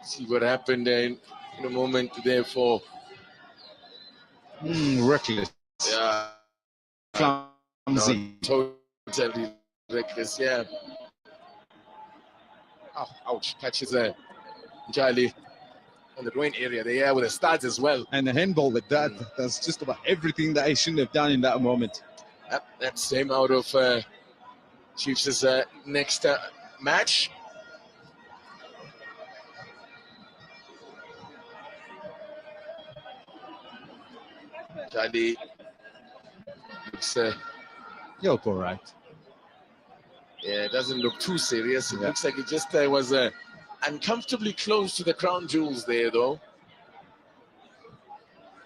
See what happened in a moment there for reckless. Yeah. Clumsy. No, totally reckless, yeah. Oh, ouch. Catches Charlie on the groin area there with a start as well. And the handball with that, that's just about everything that he shouldn't have done in that moment. That's him out of Chiefs' next match. Charlie looks You're all right. Yeah, it doesn't look too serious. It looks like it just was uncomfortably close to the crown jewels there, though.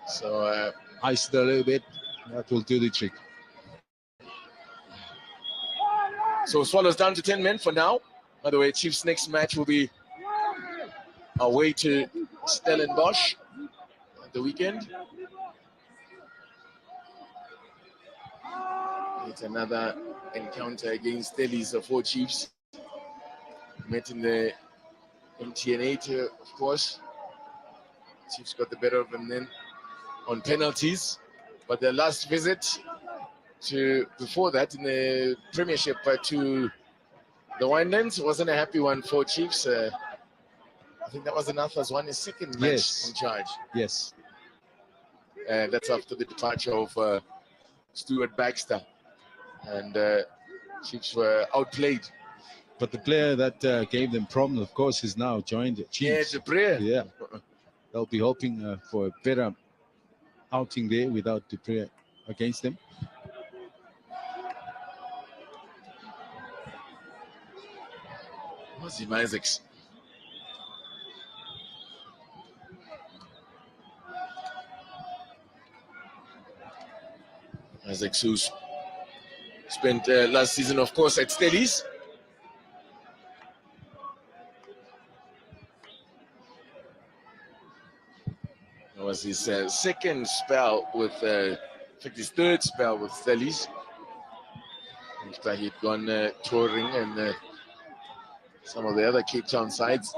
So iced it a little bit. That will do the trick. So Swallows down to 10 men for now. By the way, Chiefs' next match will be away to Stellenbosch at the weekend. It's another encounter against Delhi's four Chiefs. Met in the MTN8, of course. Chiefs got the better of them then on penalties. But their last visit before that in the Premiership to the Winelands wasn't a happy one for Chiefs. I think that was Anatha's won his second match in charge. Yes. And that's after the departure of Stuart Baxter. And Chiefs were outplayed. But the player that gave them problems, of course, has now joined the Chiefs. Yeah, Dupree. Yeah. They'll be hoping for a better outing there without Dupree against them. Mazim Isaacs. Isaacs, who's spent last season, of course, at Stellies. That was his second spell with, in fact, his third spell with Stellies. After he'd gone touring and some of the other Cape Town sides.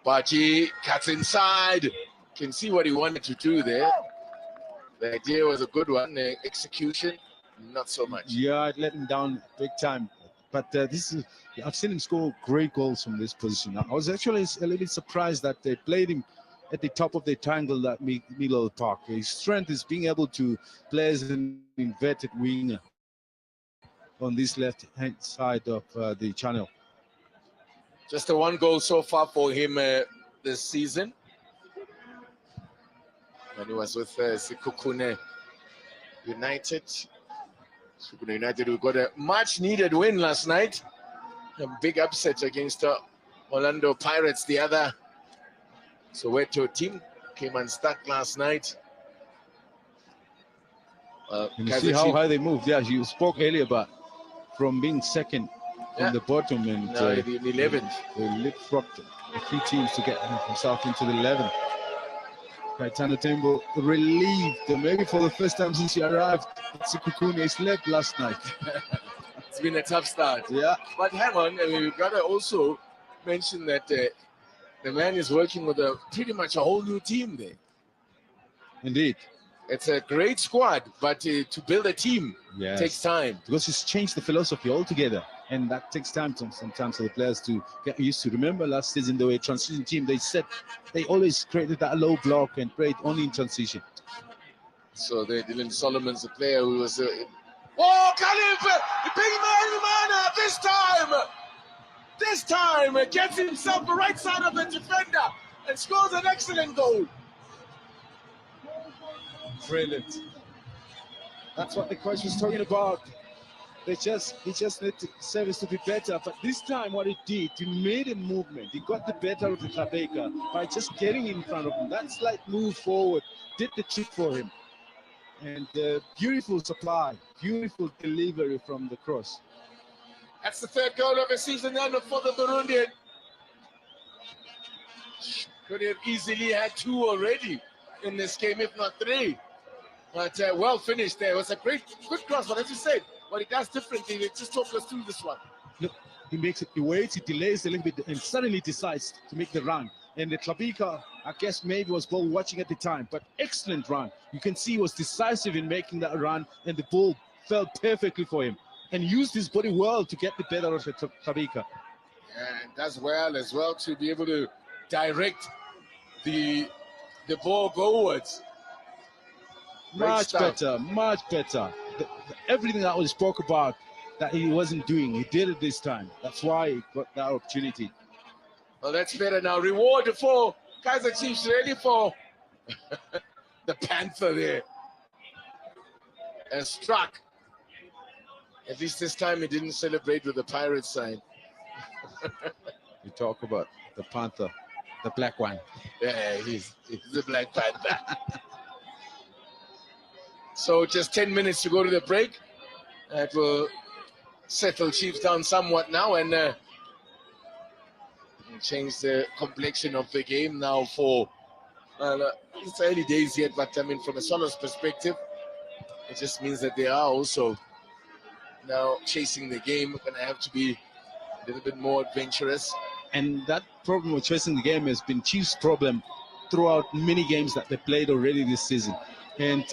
Bachi cuts inside. Can see what he wanted to do there. The idea was a good one. The execution, not so much. Yeah, I'd let him down big time. But I've seen him score great goals from this position. I was actually a little bit surprised that they played him at the top of the triangle at Milo Park. His strength is being able to play as an inverted winger on this left-hand side of the channel. Just the one goal so far for him this season. When he was with Sekhukhune United. Sekhukhune United, who got a much-needed win last night. A big upset against Orlando Pirates, the other Soweto team. Came unstuck last night. You see how high they moved. Yeah, you spoke earlier about from being second from the bottom and the 11th. They leapfrogged a few teams to get himself into the 11th. Kaitana Tembo relieved, maybe for the first time since he arrived. Sekhukhune slept last night. It's been a tough start. Yeah. But hang on, we've got to also mention that the man is working with pretty much a whole new team there. Indeed. It's a great squad, but to build a team takes time. Because he's changed the philosophy altogether. And that takes time sometimes for the players to get used to. Remember last season, they were a transition team. They always created that low block and played only in transition. So Dylan Solomon's a player who was... oh, Khalif! Big man, this time, gets himself the right side of the defender and scores an excellent goal. Brilliant. That's what the coach was talking about. He just need service to be better. But this time what he did, he made a movement. He got the better of the Tlhabeka by just getting in front of him. That slight move forward did the trick for him. And beautiful supply, beautiful delivery from the cross. That's the third goal of the season now for the Burundian. Could have easily had 2 already in this game, if not 3. But well finished there. It was a good cross, but as you said, what he does differently, they just talk us through this one. Look, he makes it, he waits, he delays a little bit, and suddenly decides to make the run. And the Tlabika, I guess maybe was ball watching at the time, but excellent run. You can see he was decisive in making that run, and the ball fell perfectly for him and used his body well to get the better of the Tlabika. And does well as well to be able to direct the ball goalwards. Much better. Everything that we spoke about that he wasn't doing, he did it this time. That's why he got that opportunity. Well, that's better now. Reward for Kaizer Chiefs, ready for the Panther there. And struck. At least this time he didn't celebrate with the Pirates sign. You talk about the Panther, the black one. Yeah, he's the Black Panther. So just 10 minutes to go to the break. That will settle Chiefs down somewhat now and change the complexion of the game now for it's early days yet, but I mean from a Swallows perspective, it just means that they are also now chasing the game, going to have to be a little bit more adventurous. And that problem with chasing the game has been Chiefs' problem throughout many games that they played already this season. And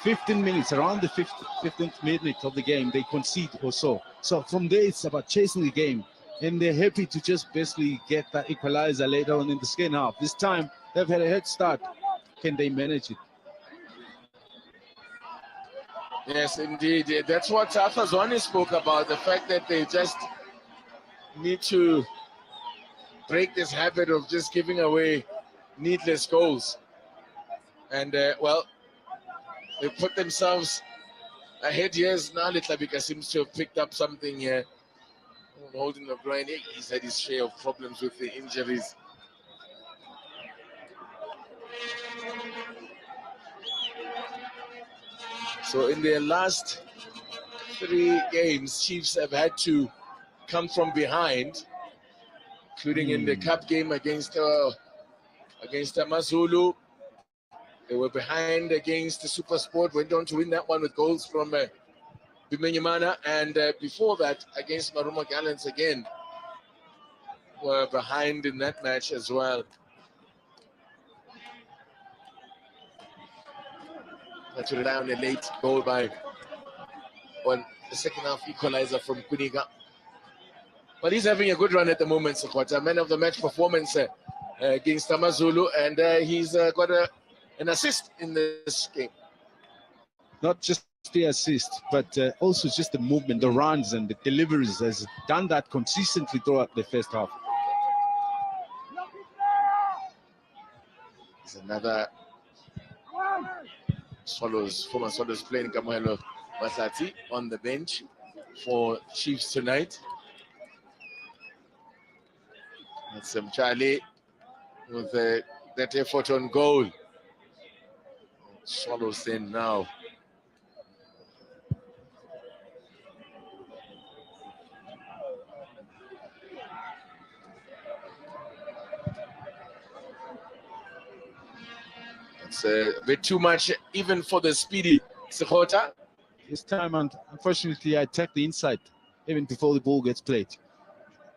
15 minutes, around the 15th minute of the game, they concede or so. So from there, it's about chasing the game. And they're happy to just basically get that equalizer later on in the second half. This time, they've had a head start. Can they manage it? Yes, indeed. That's what Arthur Zwane spoke about, the fact that they just need to break this habit of just giving away needless goals. And, well, they put themselves ahead. Years now, Tlabika seems to have picked up something here. Holding the groin, he's had his share of problems with the injuries. So in their last 3 games, Chiefs have had to come from behind, including in the cup game against Amazulu. They were behind against the Super Sport, went on to win that one with goals from Bimenyimana, and before that against Marumo Gallants again were behind in that match as well. Had to rely on a late goal by the second half equalizer from Kuniga. But he's having a good run at the moment, Sekhota. Man of the match performance against Amazulu, and he's got an assist in this game. Not just the assist, but also just the movement, the runs and the deliveries. Has done that consistently throughout the first half. There's another former Swallows playing Kamohelo Matlati on the bench for Chiefs tonight. That's Charlie with that effort on goal. Swallows in now. It's a bit too much, even for the speedy Sekhota. This time, unfortunately, I attack the inside even before the ball gets played.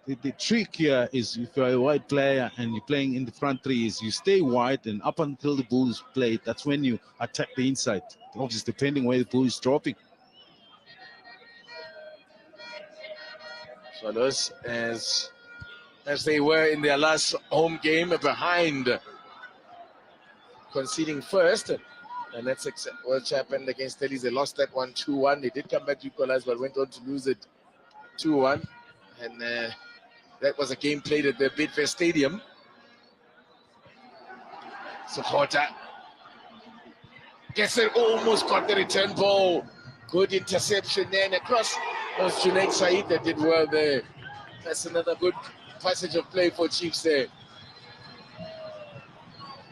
The trick here is if you're a wide player and you're playing in the front three, is you stay wide and up until the ball is played. That's when you attack the inside, obviously depending where the ball is dropping. Swallows, as they were in their last home game, behind, conceding first, and that's what happened against Tellies. They lost that one 2-1. They did come back to equalize, but went on to lose it 2-1, and that was a game played at the Bidvest Stadium. Sekhota gets it, almost got the return ball. Good interception there, and across was Junaid Said that did well there. That's another good passage of play for Chiefs there.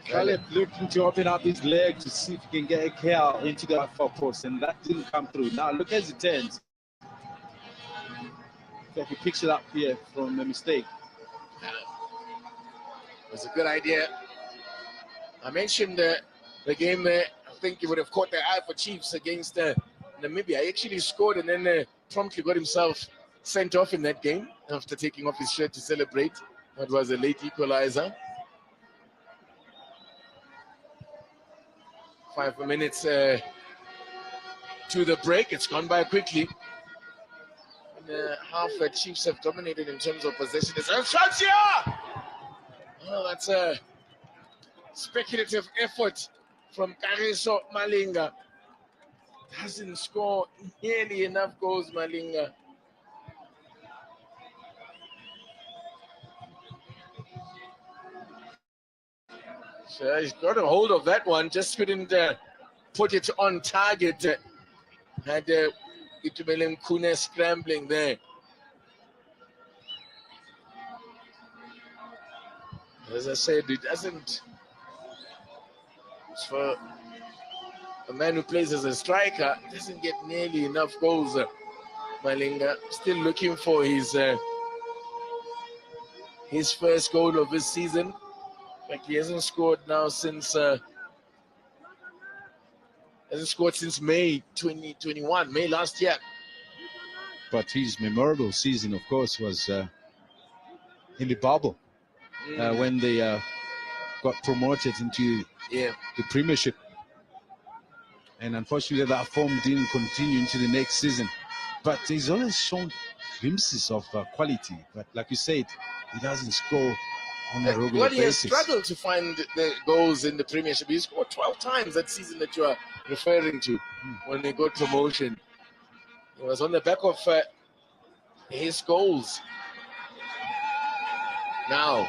Caleb looking to open up his leg to see if he can get a KL into the far post, and that didn't come through. Now look as it turns. If he picks it up here from a mistake. It was a good idea. I mentioned the game there. I think he would have caught the eye for Chiefs against Namibia. He actually scored and then promptly got himself sent off in that game after taking off his shirt to celebrate. That was a late equalizer. 5 minutes to the break. It's gone by quickly. Half the Chiefs have dominated in terms of possession. It's a shot here! Oh, that's a speculative effort from Kagiso Malinga. Doesn't score nearly enough goals, Malinga. So he's got a hold of that one, just couldn't put it on target. Had Itumeleng Kune scrambling there. As I said, it doesn't. For a man who plays as a striker, doesn't get nearly enough goals. Malinga still looking for his first goal of this season. Like he hasn't scored now since May 2021, May last year. But his memorable season, of course, was in the bubble when they got promoted into the Premiership. And unfortunately, that form didn't continue into the next season. But he's always shown glimpses of quality. But like you said, he doesn't score on a regular Well, he has basis. struggled to find the goals in the Premiership. He scored 12 times that season that you are referring to when they got promotion. It was on the back of his goals. Now,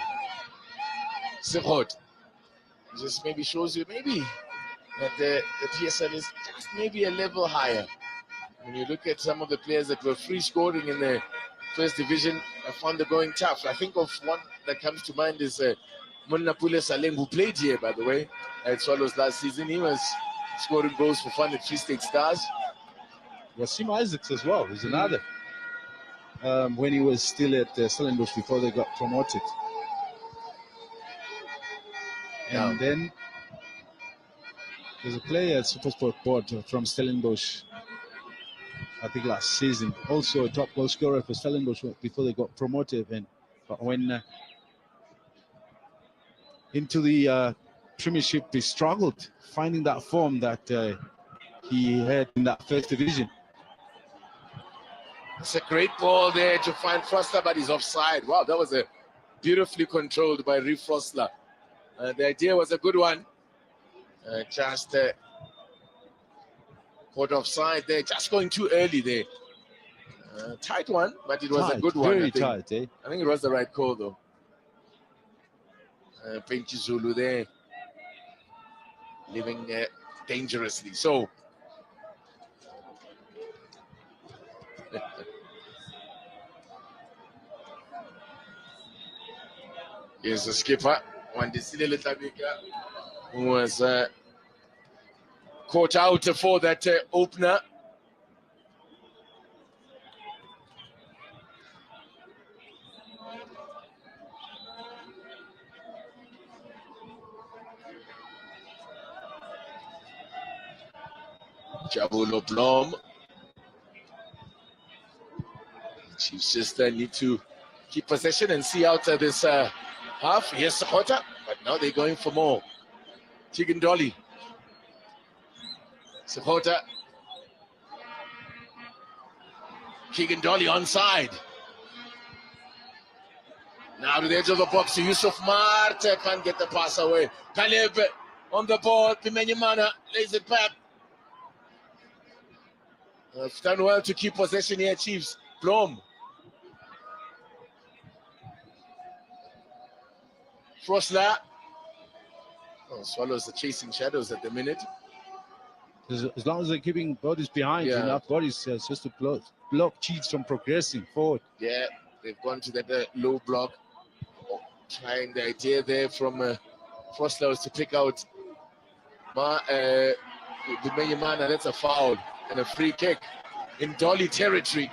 Sikhot just maybe shows you maybe that the PSL is just maybe a level higher. When you look at some of the players that were free scoring in the first division, I found the going tough. I think of one that comes to mind is Munnapule Saleng, who played here, by the way, at Swallows last season. He was scoring goals for fun at Free State Stars. Wasim Isaacs as well is another. When he was still at Stellenbosch before they got promoted. And then there's a player at Supersport Board from Stellenbosch, I think last season, also a top goal scorer for Stellenbosch before they got promoted. But when into the Premiership, he struggled finding that form that he had in that first division. It's a great ball there to find Frostler, but he's offside. Wow, that was a beautifully controlled by Reef Frostler. The idea was a good one. Just caught offside there, just going too early there. Tight one, but it was a good one. Very tight, eh? I think it was the right call, though. Penchi Zulu there, living dangerously. So, here's the skipper, Wandisile Letabika, who was caught out for that opener. Jabulo Blom. Chiefs just need to keep possession and see out this half. Here's Sahota, but now they're going for more. Keegan Dolly. Sahota. Keegan Dolly onside. Now to the edge of the box, Yusuf Marte can't get the pass away. Caleb on the ball, Pimenyimana lays it back. Done well to keep possession here, Chiefs. Blom. Frostler. Swallows are chasing shadows at the minute. As long as they're keeping bodies behind, enough bodies just to block Chiefs from progressing forward. Yeah, they've gone to that low block. Trying the idea there from Frostler was to pick out the Menyamana. That's a foul and a free kick in Dolly territory.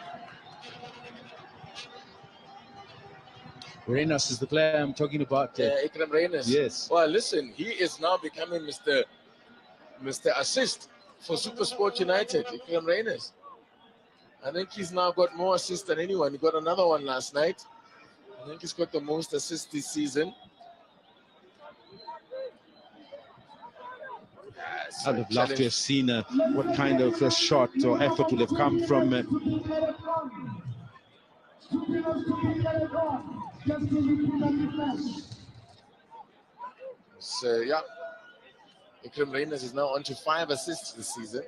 Reynas is the player I'm talking about. Ikram Reynas. Yes. Well, listen, he is now becoming Mr. Assist for Supersport United, Ikram Reynas. I think he's now got more assists than anyone. He got another one last night. I think he's got the most assists this season. I'd have loved to have seen what kind of a shot or effort would have come from So, yeah. Ikram Reynolds is now on to 5 assists this season.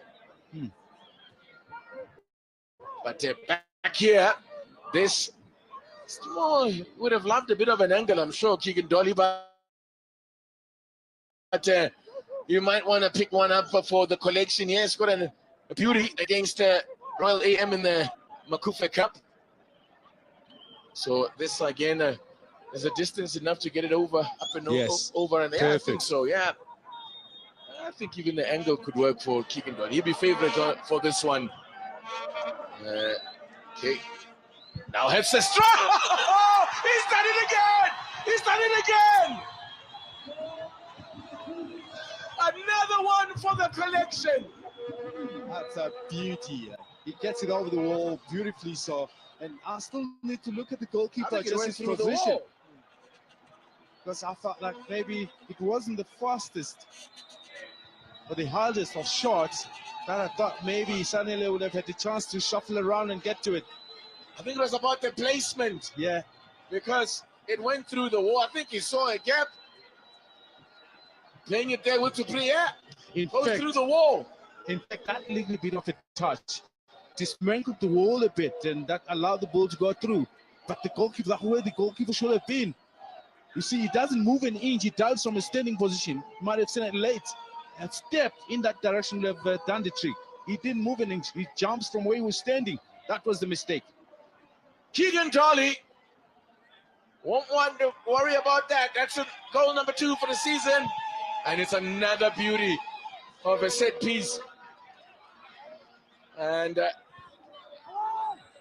But back here, this would have loved a bit of an angle, I'm sure, Keegan Dolly, but you might want to pick one up for the collection. Yes, got a beauty against Royal AM in the Makufe Cup. So this again is a distance enough to get it over, up and over and there. I think so, yeah. I think even the angle could work for Keegan Dolly. He'll be favorite for this one. Okay. Now hits the strike. He's done it again. He's done it again. Another one for the collection. That's a beauty. He gets it over the wall beautifully. So, and I still need to look at the goalkeeper just his position, because I felt like maybe it wasn't the fastest or the hardest of shots that I thought maybe Sanele would have had the chance to shuffle around and get to it. I think it was about the placement. Yeah, because it went through the wall. I think he saw a gap. Playing it there with Tupriya. Goes through the wall. In fact, that little bit of a touch dismantled the wall a bit, and that allowed the ball to go through. But the goalkeeper, that's where the goalkeeper should have been. You see, he doesn't move an inch. He dives from a standing position. He might have seen it late and stepped in that direction, would have done the trick. He didn't move an inch. He jumps from where he was standing. That was the mistake. Keegan Dolly won't want to worry about that. That's a goal number 2 for the season. And it's another beauty of a set piece. And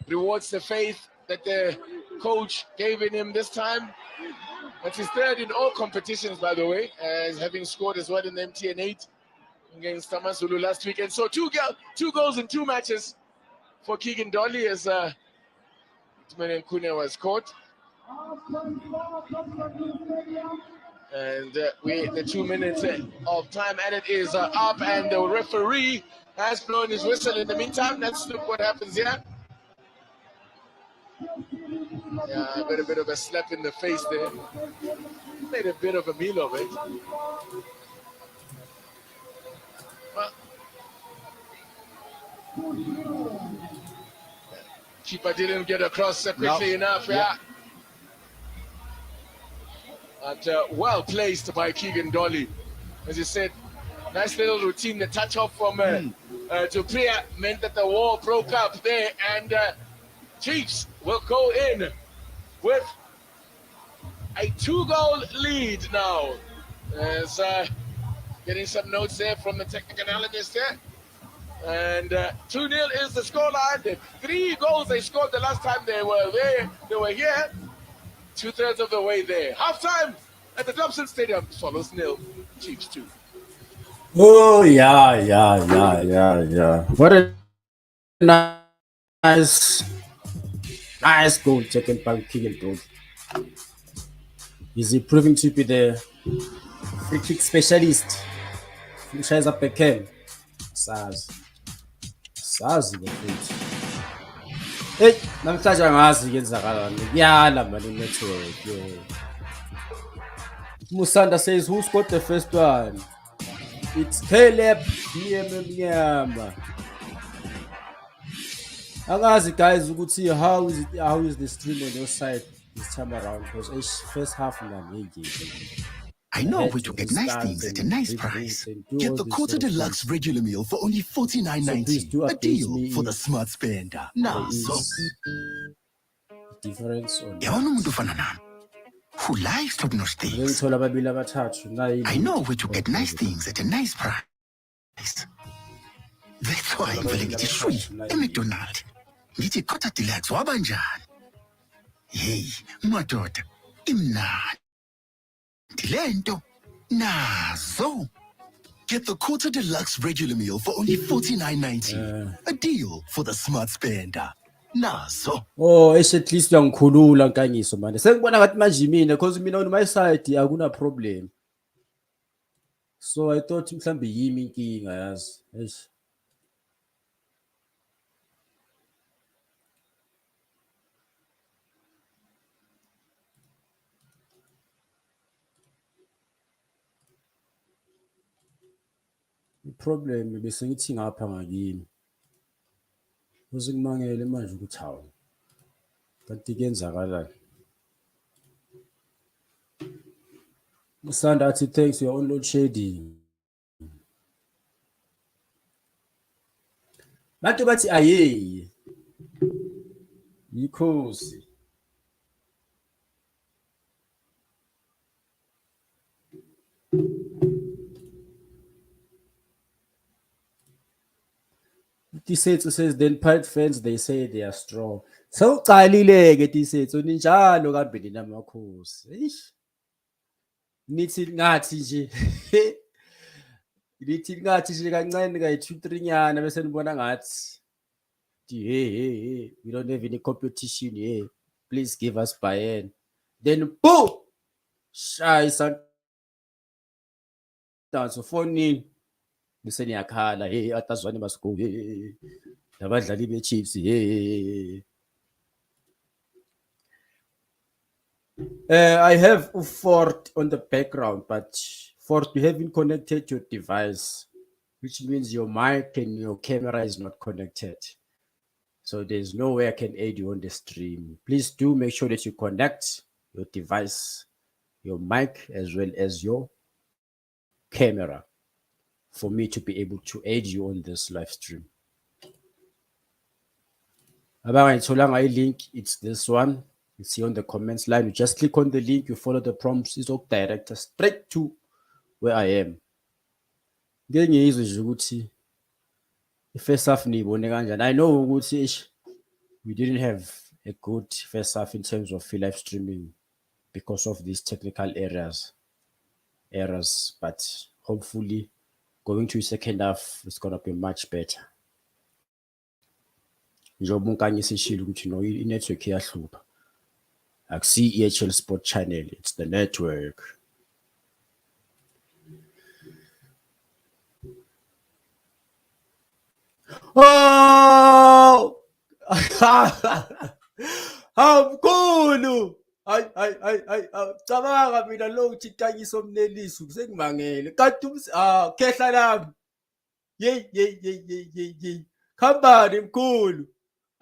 rewards the faith that the coach gave in him this time. That's his 3rd in all competitions, by the way, as having scored as well in the MTN 8 against Tamazulu last week. And so 2 goals in 2 matches for Keegan Dolly as Tumene Nkune was caught. And the 2 minutes of time added is up, and the referee has blown his whistle. In the meantime, let's look what happens here. Yeah, I got a bit of a slap in the face there. Made a bit of a meal of it. Well, keeper didn't get across quickly enough. Yeah. But well placed by Keegan Dolly. As you said, nice little routine. The touch off from Tupriya meant that the wall broke up there, and Chiefs will go in with a 2-goal lead now. As getting some notes there from the technical analyst there. And 2-0 is the scoreline. The 3 goals they scored the last time they were there. They were here. 2/3 of the way there. Halftime at the Dobson Stadium. Swallows 0, Chiefs 2. Oh, yeah. What a nice goal taken by Keegan Dolly. Is he proving to be the free kick specialist? Franchise Beckham. Sazi bafuthi. Hey, namhlanje angazi kenzakalani. Kuyala manje network yo. Musanda says, who scored the first one? It's Caleb Mnyama. Angazi guys ukuthi how is the stream on your side this time around, because first half I know where to get nice things at a nice price. Get the Quarter Deluxe regular meal for only $49.90. A deal for the smart spender. Now, so difference on who likes top notch things. I know where to get nice things at a nice price. That's why I'm going to get free. McDonald's. Get a Quarter Deluxe wabanjani. Hey, madoda, imnandi. Dilento. Nazo. Get the Quarter Deluxe regular meal for only $49.90. A deal for the smart spender. Nazo. Oh, at least uyangikhulula nkangiso manje. Sengibona ngathi manje mina because mina on my side akuna problem. So I thought mhlambe yimi inkinga yazi. Eish. Iproblem bese ngithi ngapha ngakimi. Kuze kumangele manje ukuthi hawu. Kanti kuyenzakalani? Usanda athi thanks your own load shedding. Bantu bathi ayey. Yikhosi. Tisetso says then Pirate fans they say they are strong. Sewucalile ke Tisetso ninjalo kambe nina makhosi. Eish. Nithi ngathi nje. Nithi ngathi nje kancane kayi-2-3 nyana bese nibona ngathi hey we don't have any competition here. Please give us Bayern. Then boom. Shy Sundowns so 4-0. Bese niyakhala hey atazwane masigo hey nabadlali be-Chiefs hey. I have Fort on the background, but Fort, you haven't connected your device, which means your mic and your camera is not connected. So there's no way I can aid you on the stream. Please do make sure that you connect your device, your mic, as well as your camera for me to be able to aid you on this live stream. Abangayitholanga link, it's this one. You see on the comments line, you just click on the link, you follow the prompts, it's all direct us straight to where I am. Ngengizwe nje ukuthi first half niyibone kanjani. I know ukuthi we didn't have a good first half in terms of live streaming because of these technical errors, but hopefully going to the second half it's going to be much better. Njengoba unkanyisa ishilo ukuthi no i-network iyahlupha. Akusi EHL Sport Channel, it's the network. Oh! Hamkhulu! Ay, cabanga mina lo ukuthi iqanyisa omnelisi kusengimangele. Kanti khehla lami. Yey. Khambani mkhulu.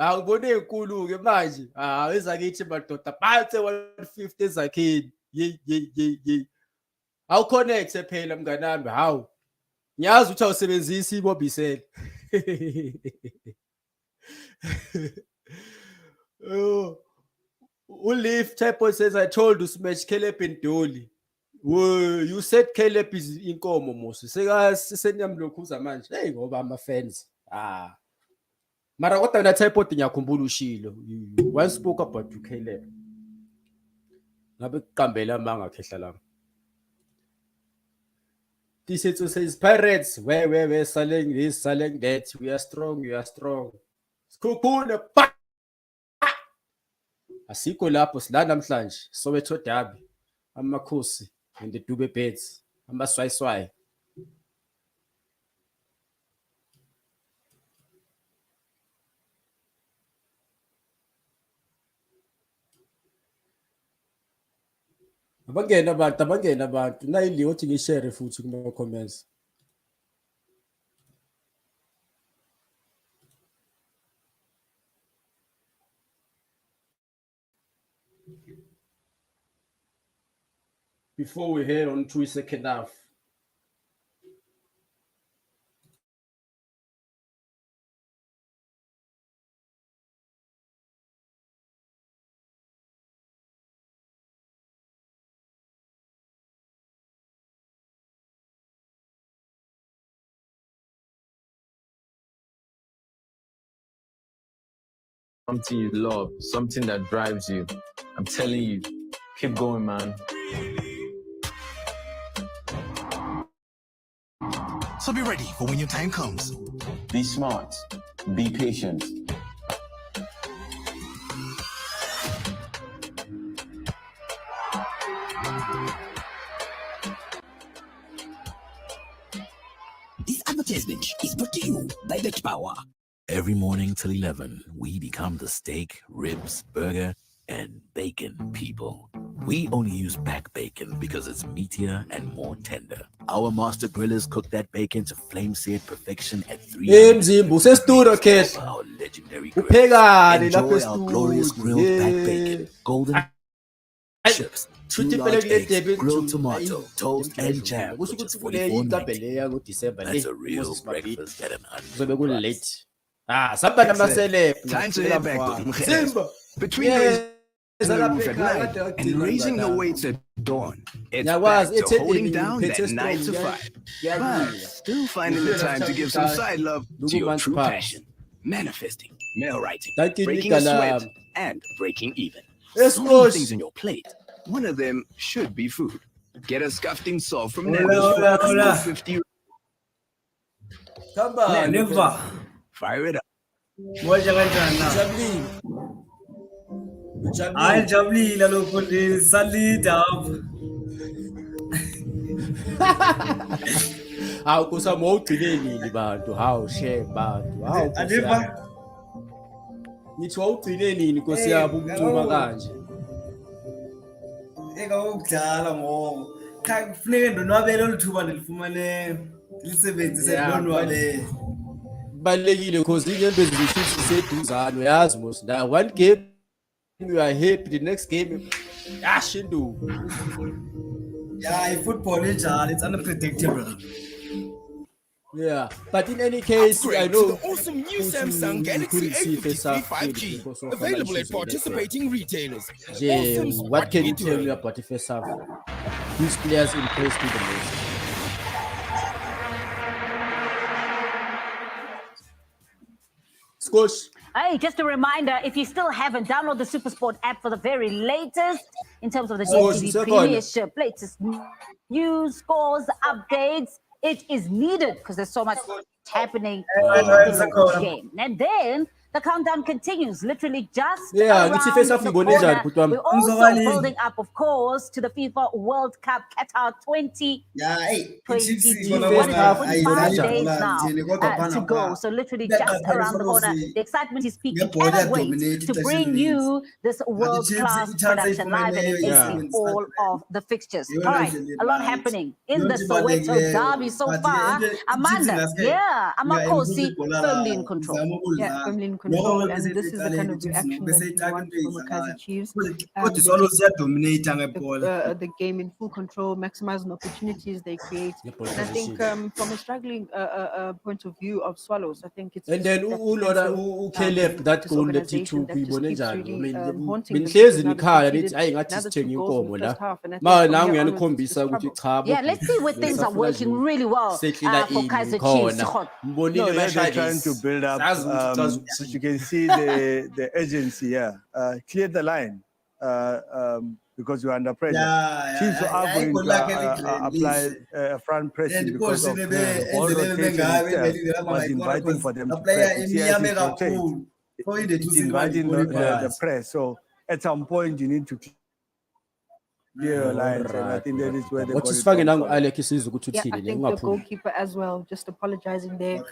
Ngibone enkulu ke manje. Ezakithi madoda phansi 150 ezakhini. Yey. Awu connect phela mngani nami, hawu. Ngiyazi ukuthi awusebenzisi ibobisele. Oh. Uleaf Typo says I told you smash Caleb and Dolly. Whoa, you said Caleb is inkomo mosi. Senyamlokhuza manje. Hey ngoba ama fans. Mara kodwa na Typo ngiyakhumbula ushilo. You once spoke about you Caleb. Ngabe kuqambela amanga khehla lami. Tisetso says Pirates where selling this selling that we are strong. Skhukhune pa. Asikho lapho sila namhlanje Soweto Derby amakhosi and the Dube Birds amaswayiswayi. Abangena abantu nayili uthi ngishare futhi kuma comments. Before we head on to the second half. Something you love, something that drives you. I'm telling you, keep going, man. So be ready for when your time comes. Be smart, be patient. Power. Every morning till 11, we become the steak, ribs, burger, and bacon people. We only use back bacon because it's meatier and more tender. Our master grillers cook that bacon to flame-seared perfection at 300 Mzimba usestudio Khehla. Our legendary grills. Uphekani lapha Enjoy our glorious estudio. grilled back bacon, golden Ayi, chips, shuthi 2 impela large kule eggs, debe grilled June, tomato, ayi, toast, and jam for kusho just ukuthi kule igabhe $44.90. leya kuDisemba le That's a real Moses Mabhida. breakfast at an Kuzobe unbeatable ku price. late. Samba namaseleb. Time to head back to Mkhize. Simba. Between Yes. raising the roof at night and raising the weights at dawn, it's back to holding down that 9 to 5. But still finding the time to give some side love to your true passion. Manifesting, mail writing, breaking a sweat, and breaking even. So many things on your plate. One of them should be food. Get a scuffing salt from Nando's for 50. Never. Fire it up. Moja kanjani na? Hayi jabulile lokho nje salida apha. Hawu kusama ugcine nini bantu? Hawu share bantu. Hawu Adiva. Ngithi wawugcine nini Nkosi yabo ukuncuma kanje? Eka ukudlala ngoba cha kufuneka ndonwabele oluthuba ndilifumane lisebenzise ndonwabele. Balekile because izinto ezilithisi seduzane uyazi mos na one game you are happy the next game yashindu. Yeah, football injalo, it's unpredictable. Yeah, but in any case, I know the awesome new Samsung Galaxy A53 5G, available at participating retailers. What can you tell me about the first half? Whose players impressed you the most? Scores. Hey, just a reminder, if you still haven't, download the SuperSport app for the very latest in terms of the GTV Premiership, latest news, scores, updates. It is needed because there's so much happening in the game. And then the countdown continues, literally just around the corner. We're also building up, of course, to the FIFA World Cup Qatar 2022. What is it, 45 days now to go. So literally just around the corner. The excitement is peaking. Cannot wait to bring you this world-class production live and in all of the fixtures. All right, a lot happening in the Soweto derby so far. Amanda, Amakosi firmly in control. Yeah, firmly in control, and this is the kind of reaction that we want from Mkhize Chiefs. The game in full control, maximizing opportunities they create. And I think from a struggling point of view of Swallows, I think it's... And then Caleb, that goal left it to Kuibone Njalo. I mean, benhlezi nikhaya lithi ayi ngathi sithenge inkomo la. Nangu uyanikhombisa ukuthi cha. Yeah, let's see where things are working really well for Kaizer Chiefs. No, they're trying to build up. You can see the urgency here. Clear the line because you're under pressure. Chiefs are going to apply front pressing because of the ball rotation was inviting for them to press. It's inviting the press. So at some point you need to clear lines, and I think that is where they got it. Yeah, I think the goalkeeper as well, just apologizing there.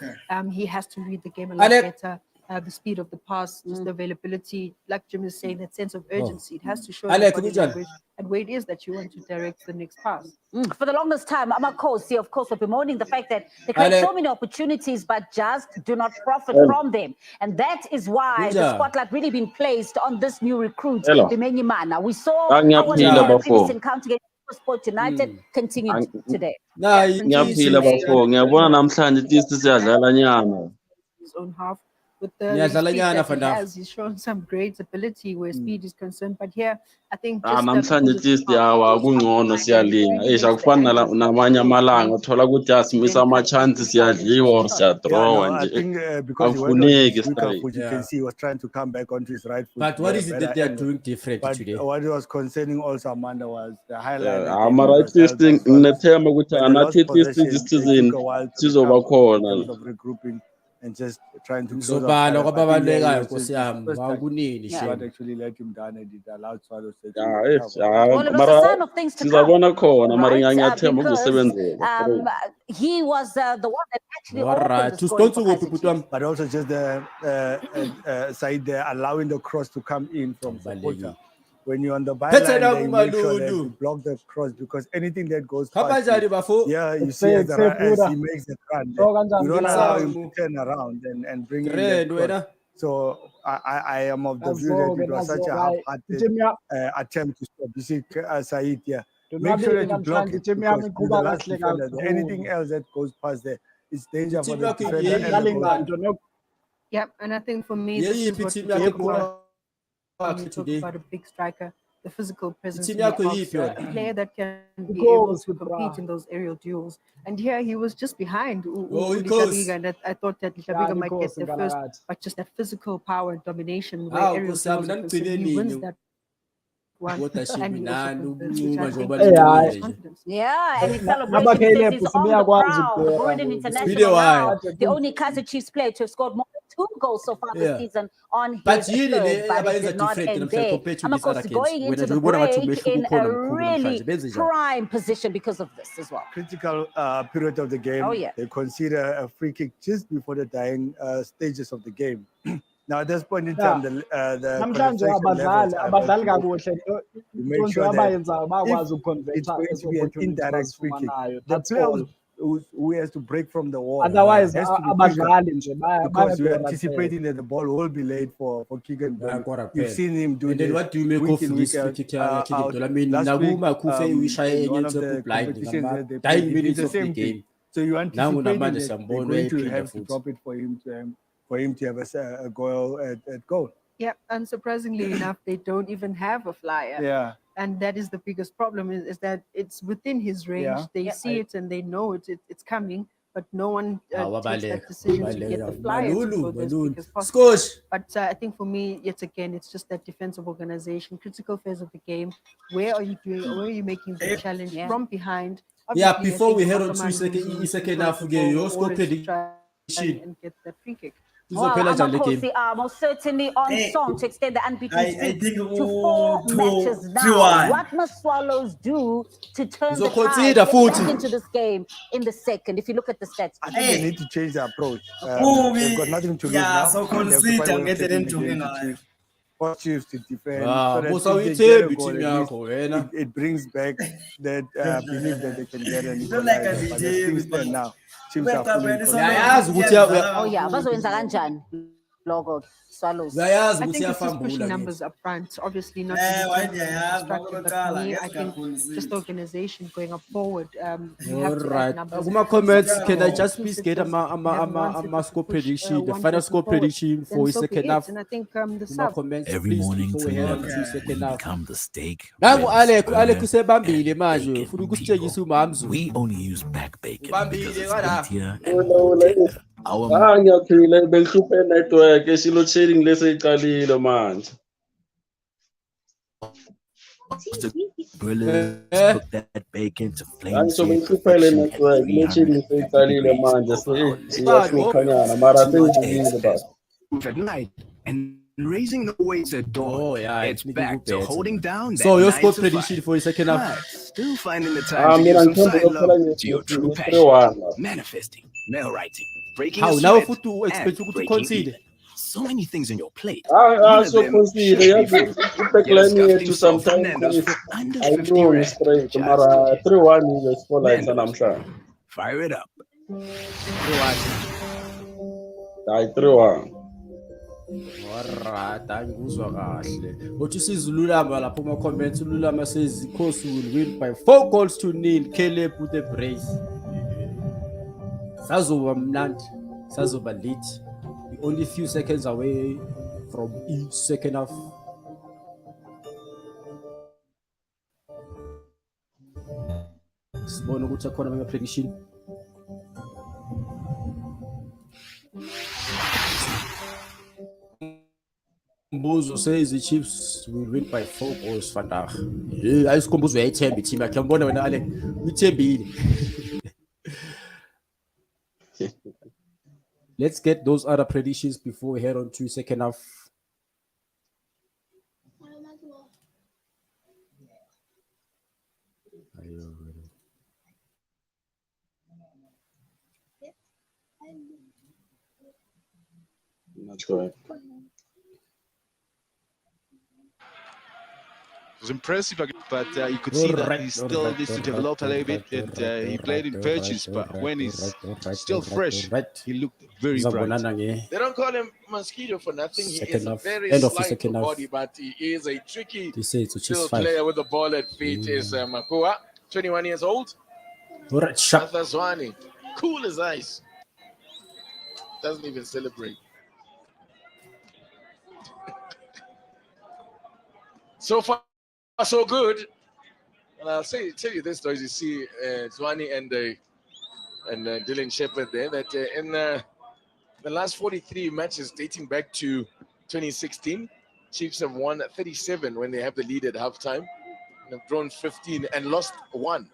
He has to read the game a lot better. The speed of the pass, just the availability, like Jim is saying, that sense of urgency. It has to show the body language and where it is that you want to direct the next pass. For the longest time, Amakosi, of course, were bemoaning the fact that they create so many opportunities but just do not profit from them. And that is why the spotlight really been placed on this new recruit, Bimenyi Mana. We saw our previous encounter against Sport United continued today. His own half. With the he's shown some great ability where speed is concerned, but here I think namhlanje kungcono siyalinga akufani namanye amalanga thola ukuthi asimisa ama-chance siyadliwa or siyadrawa nje akufuneki straight. You can see he was trying to come back onto his right foot. But what is it that they are doing different today? What was concerning also Amanda was the highlight. Right listing nginethemba ukuthi anathi listing this season sizoba khona. Regrouping and just trying to close Ngizobala out. kwababalekayo It's Nkosi the yami first time wakunini what shame. actually let him down and it allowed Swallows to Well, it was a mara sign of things to come, sizabona khona mara right? ngiyathemba Because kuzosebenzela. he was the one that actually Alright, opened the to scoring sponsor for what Kaizer people Chiefs. but also just the Said there allowing the cross to come in from supporter. When you're on the byline, then you make sure that you block the cross because anything that goes past you, yeah, you see as he makes the run, you don't allow him to turn around and bring in that cross. So I am of the view that it was such a half-hearted attempt to stop. You see, Said, yeah, make sure that you block it because you're the last defender there. Anything else that goes past there is danger for the defender and the goalkeeper. Yep, and I think for me, this is what we talk about when we talk about a big striker, the physical presence in the box, a player that can be able to compete in those aerial duels. And here he was just behind Lichabiga, and I thought that Lichabiga might get there first, but just that physical power and domination where aerial duels are concerned, he wins that one. And he also converts, which I think gives him confidence. Yeah, and he celebrated because he's on the proud Gordon International now, the only Kaizer Chiefs player to have scored more than 2 goals so far this season on his third, but it did not end there. And of course, going into the break in a really prime position because of this as well. Critical period of the game. Oh, yeah. They consider a free kick just before the dying stages of the game. Now at this point in time, the it's going to be an indirect free kick. The player who has to break from the wall. Otherwise, because you're anticipating that the ball will be late for Keegan. You've seen him do and then what do you make of this free kick? I mean, Naguma Kufe we shy against the blind. 9 minutes of the game. So you anticipate that they're going to have to drop it for him to have a goal at goal. Yeah, and surprisingly enough, they don't even have a flyer. Yeah. And that is the biggest problem is that it's within his range. Yeah. They see it and they know it's coming, but no one takes that decision to get the flyer to go there as quick as possible. But I think for me, yet again, it's just that defensive organization, critical phase of the game. Where are you doing? Where are you making the challenge from behind? Yeah, before we head on 2 second half again, you also prediction and get that free kick. Well, Amakosi are most certainly on song to extend the unbeaten streak to 4 matches now. What must Swallows do to turn the tide back into this game in the second? If you look at the stats, I think they need to change their approach. They've got nothing to lose now. So consider get into for Chiefs to defend. So it brings back that belief that they can get an now. Oh yeah, bazowenza kanjani logo Swallows. I think it's just pushing numbers up front. Obviously not constructive, but for me, I think just the organization going up forward. All right. Comments, can I just please get a score prediction, the final score prediction for second half? And I think the sub. Every morning to 11, we become the steak. We only use back bacon because it's healthier and more tender. Ngiyaphila bengihluphe network esilo trading leseyiqalile manje. Grillers cook that bacon to flame So bengihluphe network trading leseyiqalile manje siyahluphanyana mara sengizile baba. At night and raising the weights at dawn. It's back to holding down that so your score prediction for the second half. Still finding the time to give some side love to your true passion. Manifesting, mail writing, breaking a now sweat, to expect and to concede. So many things on your plate. So consider you to sometimes I know it's straight tomorrow 3-1 is for like and I'm sure. Fire it up. 3-1. Alright, angikuzwa kahle. Uthi sizululama lapho ama comments ululama says Khosi will win by 4-0 Caleb with the brace. Sazoba mnandi, sazoba lit. Only few seconds away from each second half. Sibona ukuthi akhona ama prediction. Mbuzo says the Chiefs will win by 4 goals vandag. Yeah, ayisikhumbuzo uyayithemba team yakhe. Ngibona wena Ale uyithembile. Let's get those other predictions before we head on to second half. That's correct. It was impressive, but you could see that he still needs to develop a little bit. And he played in patches, but when he's still fresh, he looked very bright. They don't call him Mosquito for nothing. He is a very slight body, but he is a tricky little player with the ball at feet. Is Makua, 21 years old. Arthur Zwane, cool as ice. Doesn't even celebrate. So far, so good. And I'll tell you this, though, as you see Zwane and Dylan Shepherd there, that in the last 43 matches dating back to 2016, Chiefs have won 37 when they have the lead at halftime, and have drawn 15 and lost 1.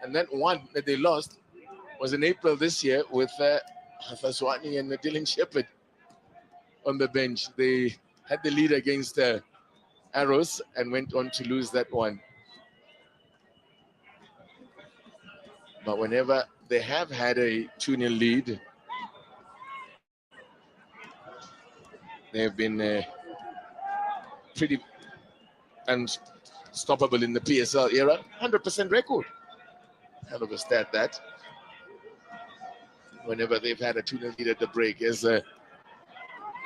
And that one that they lost was in April this year with Arthur Zwane and Dylan Shepherd on the bench. They had the lead against Arrows and went on to lose that one. But whenever they have had a 2-0 lead, they have been pretty unstoppable in the PSL era. 100% record. Hell of a stat, that. Whenever they've had a 2-0 lead at the break, as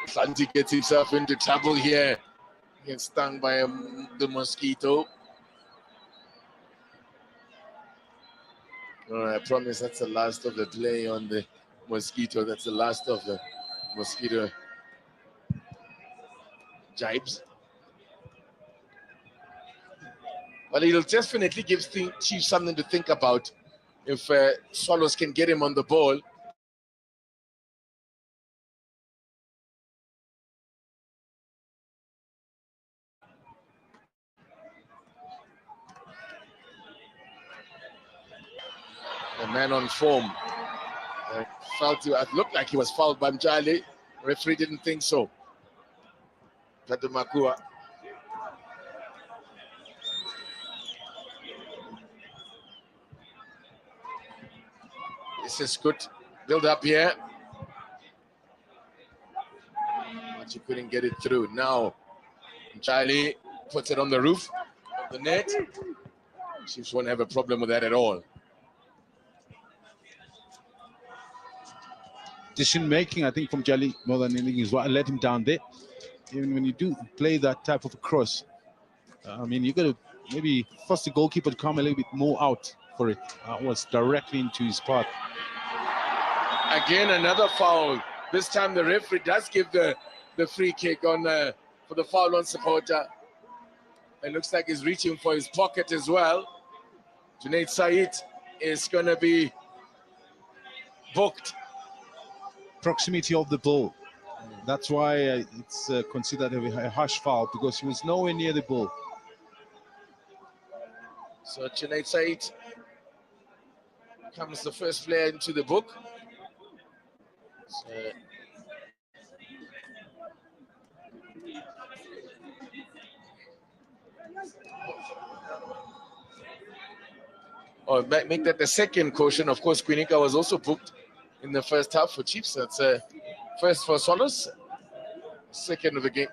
Santi gets himself into trouble here. Gets stung by the mosquito. I promise that's the last of the play on the mosquito. That's the last of the mosquito jibes. But it'll definitely give Chiefs something to think about if Swallows can get him on the ball. The man on form. It looked like he was fouled by Mjali. Referee didn't think so. Tatu Makua. This is good build up here. But you couldn't get it through. Now, Mjali puts it on the roof of the net. Chiefs won't have a problem with that at all. Decision making, I think, from Jali more than anything is what let him down there. Even when you do play that type of a cross, I mean, you got to maybe force the goalkeeper to come a little bit more out for it. Was directly into his path. Again, another foul. This time the referee does give the free kick on for the foul on supporter. It looks like he's reaching for his pocket as well. Junaid Said is going to be booked. Proximity of the ball. That's why it's considered a harsh foul, because he was nowhere near the ball. So Junaid Said comes the first player into the book. Or make that the second caution. Of course, Quinica was also booked in the first half for Chiefs. That's first for Swallows, second of the game.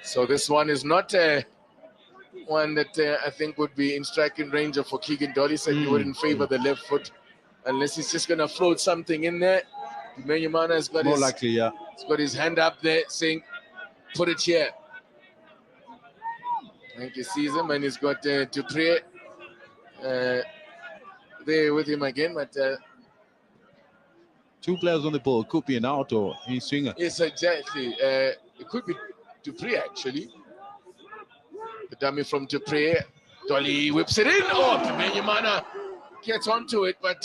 So this one is not one that I think would be in striking range for Keegan Dolly. Said he wouldn't favor the left foot unless he's just going to float something in there. Menyumana has got he's got his hand up there saying, put it here. I think he sees him, and he's got Dupree there with him again. But two players on the ball. Could be an out or a swinger. Yes, exactly. It could be Dupree, actually. The dummy from Dupree. Dolly whips it in. Oh, Menyumana gets onto it, but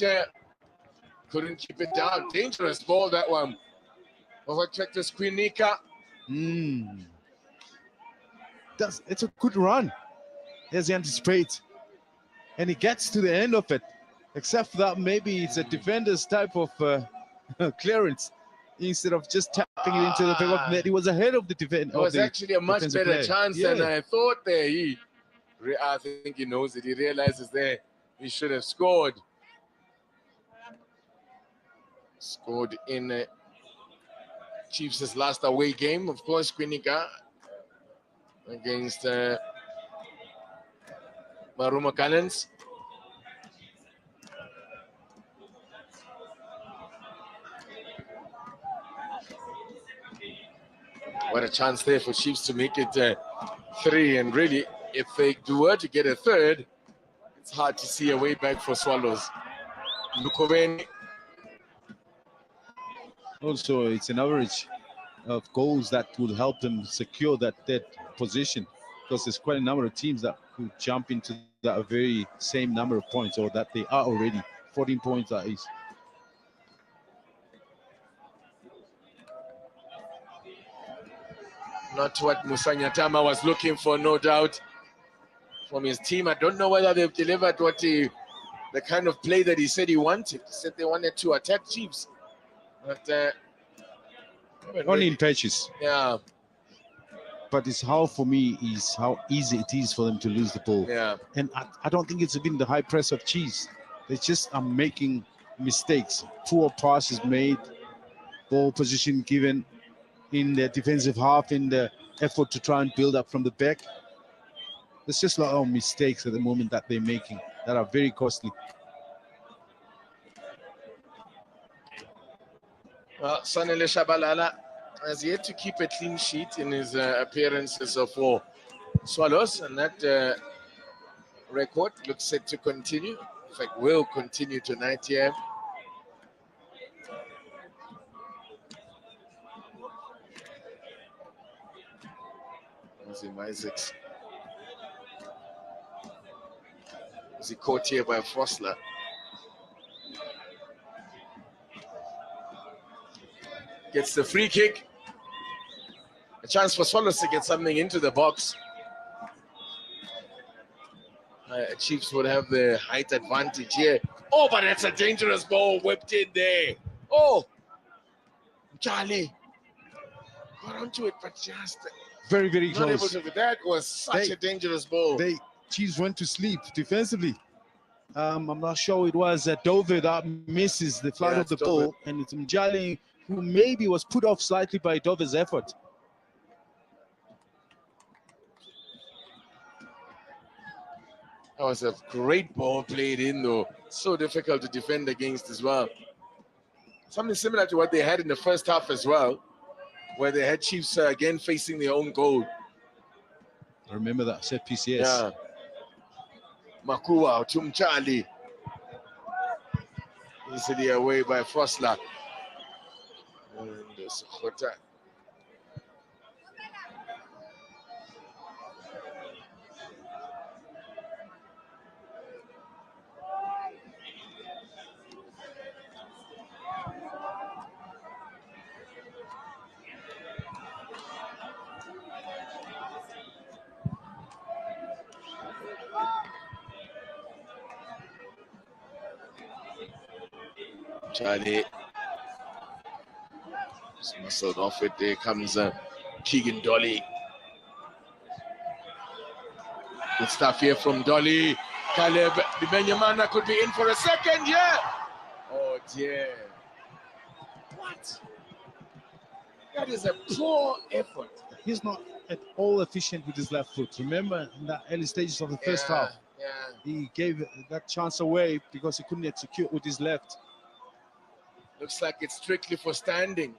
couldn't keep it down. Dangerous ball, that one. Overchecked this Quinica. It's a good run, as he anticipates. And he gets to the end of it. Except for that, maybe it's a defender's type of clearance. Instead of just tapping it into the back of the net, he was ahead of the defense. It was actually a much better player. chance than I thought there. I think he knows it. He realizes there he should have scored. Scored in Chiefs' last away game, of course, Quinica against Maruma Cannons. What a chance there for Chiefs to make it 3. And really, if they were to get a third, it's hard to see a way back for Swallows. Lukoveni. Also, it's an average of goals that would help them secure that third position, because there's quite a number of teams that could jump into that very same number of points, or that they are already 14 points that is. Not what Musanyatama was looking for, no doubt, from his team. I don't know whether they've delivered the kind of play that he said he wanted. He said they wanted to attack Chiefs. But only in patches. Yeah. But it's how, for me, is how easy it is for them to lose the ball. Yeah. And I don't think it's been the high press of Chiefs. They just are making mistakes. Poor passes made, ball position given in the defensive half, in the effort to try and build up from the back. There's just a lot of mistakes at the moment that they're making that are very costly. Well, Sanele Shabalala has yet to keep a clean sheet in his appearances for Swallows, and that record looks set to continue. In fact, will continue tonight here. Isaacs. Is he caught here by Frosler? Gets the free kick. A chance for Swallows to get something into the box. Chiefs would have the height advantage here. Oh, but it's a dangerous ball whipped in there. Oh, Charlie got onto it, but just very, very not close. able to. That was such a dangerous ball. Chiefs went to sleep defensively. I'm not sure it was Dove that misses the flight of the ball, and it's Mjali who maybe was put off slightly by Dove's effort. That was a great ball played in, though. So difficult to defend against as well. Something similar to what they had in the first half as well, where they had Chiefs again facing their own goal. I remember that set piece, yes. Yeah. Makua to Mchali. Easily away by Frosler. And Sokhota. Charlie just muscled off it. There comes Keegan Dolly. Good stuff here from Dolly. Caleb Bimenyamana could be in for a second. Yeah. Oh dear. What? That is a poor effort. He's not at all efficient with his left foot. Remember, in the early stages of the first half, he gave that chance away because he couldn't execute with his left. Looks like it's strictly for standing.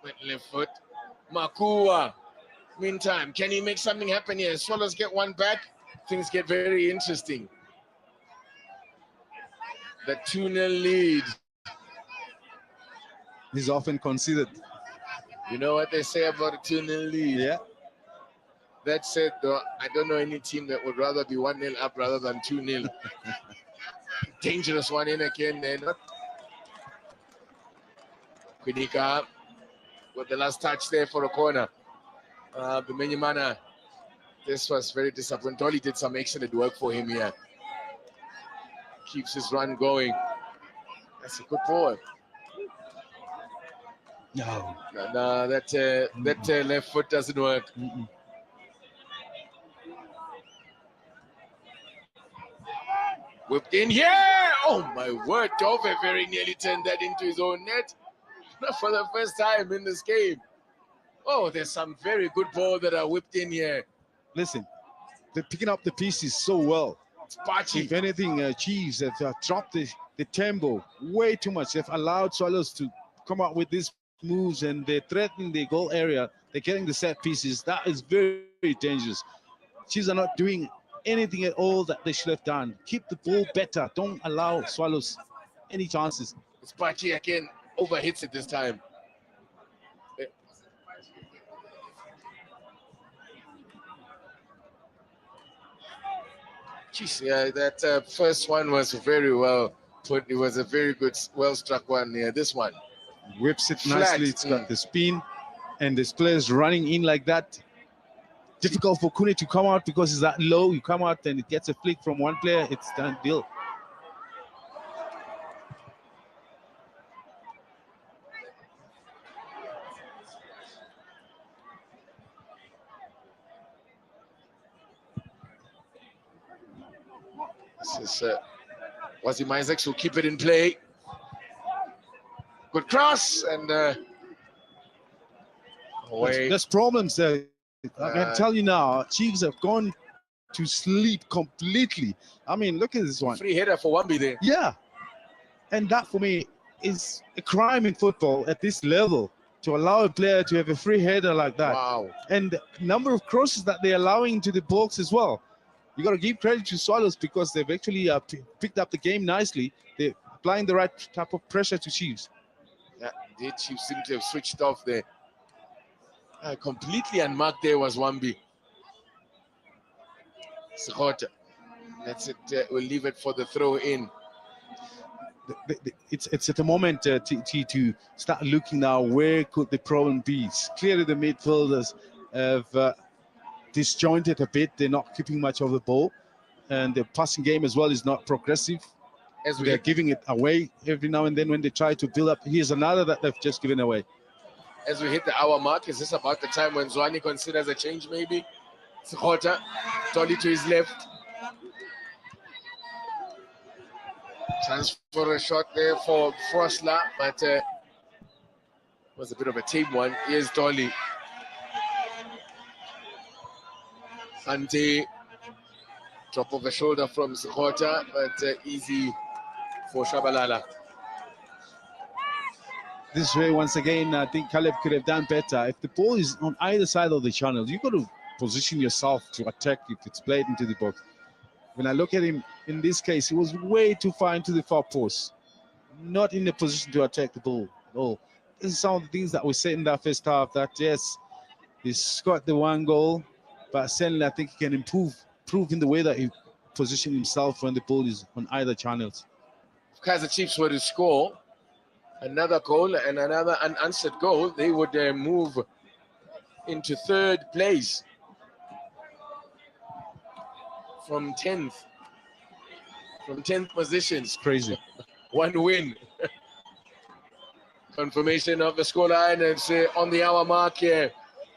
With left foot. Makua. Meantime, can he make something happen here? Swallows get one back. Things get very interesting. The 2-0 lead. He's often considered. You know what they say about a 2-0 lead? Yeah. That said, though, I don't know any team that would rather be 1-0 up rather than 2-0. Dangerous one in again there. Quinica with the last touch there for a corner. Bimenyamana, this was very disappointing. Dolly did some excellent work for him here. keeps his run going. That's a good ball. No, that left foot doesn't work. Whipped in here. Oh my word, Dove very nearly turned that into his own net. Not for the first time in this game. Oh, there's some very good ball that are whipped in here. Listen, they're picking up the pieces so well. Spachi. If anything, Chiefs have dropped the tempo way too much. They've allowed Swallows to come out with these moves, and they're threatening the goal area. They're getting the set pieces. That is very, very dangerous. Chiefs are not doing anything at all that they should have done. Keep the ball better. Don't allow Swallows any chances. Spachi again overhits it this time. Jeez, yeah, that first one was very well put. It was a very good, well-struck one. Yeah, this one whips it flat. Nicely. It's got the spin, and this player's running in like that. Difficult for Kune to come out because it's that low. You come out and it gets a flick from one player. It's done deal. This is Wasim Isaacs will keep it in play. Good cross and away. There's problems there. I can tell you now, Chiefs have gone to sleep completely. I mean, look at this one. Free header for Wambi there. Yeah. And that for me is a crime in football at this level, to allow a player to have a free header like that. Wow. And the number of crosses that they're allowing into the box as well. You got to give credit to Swallows because they've actually picked up the game nicely. They're applying the right type of pressure to Chiefs. Yeah, indeed, Chiefs seem to have switched off there. Completely unmarked there was Wambi. Sekgotha. That's it. We'll leave it for the throw in. It's at the moment to start looking now, where could the problem be? Clearly the midfielders have disjointed a bit. They're not keeping much of the ball, and the passing game as well is not progressive. They're giving it away every now and then when they try to build up. Here's another that they've just given away. As we hit the hour mark, is this about the time when Zwane considers a change maybe? Sekgotha, Tolly to his left. Chance for a shot there for Frosler, but was a bit of a tame one. Here's Tolly. Ante, drop of the shoulder from Sekgotha, but easy for Shabalala. This way, once again, I think Caleb could have done better. If the ball is on either side of the channel, you've got to position yourself to attack if it's played into the box. When I look at him in this case, he was way too far into the far post, not in the position to attack the ball at all. This is some of the things that we said in that first half, that yes, he scored the one goal, but certainly I think he can improve in the way that he positions himself when the ball is on either channels. If Kaizer Chiefs were to score another goal and another unanswered goal, they would move into third place from 10th. From 10th position. It's crazy. One win. Confirmation of the scoreline. It's on the hour mark here.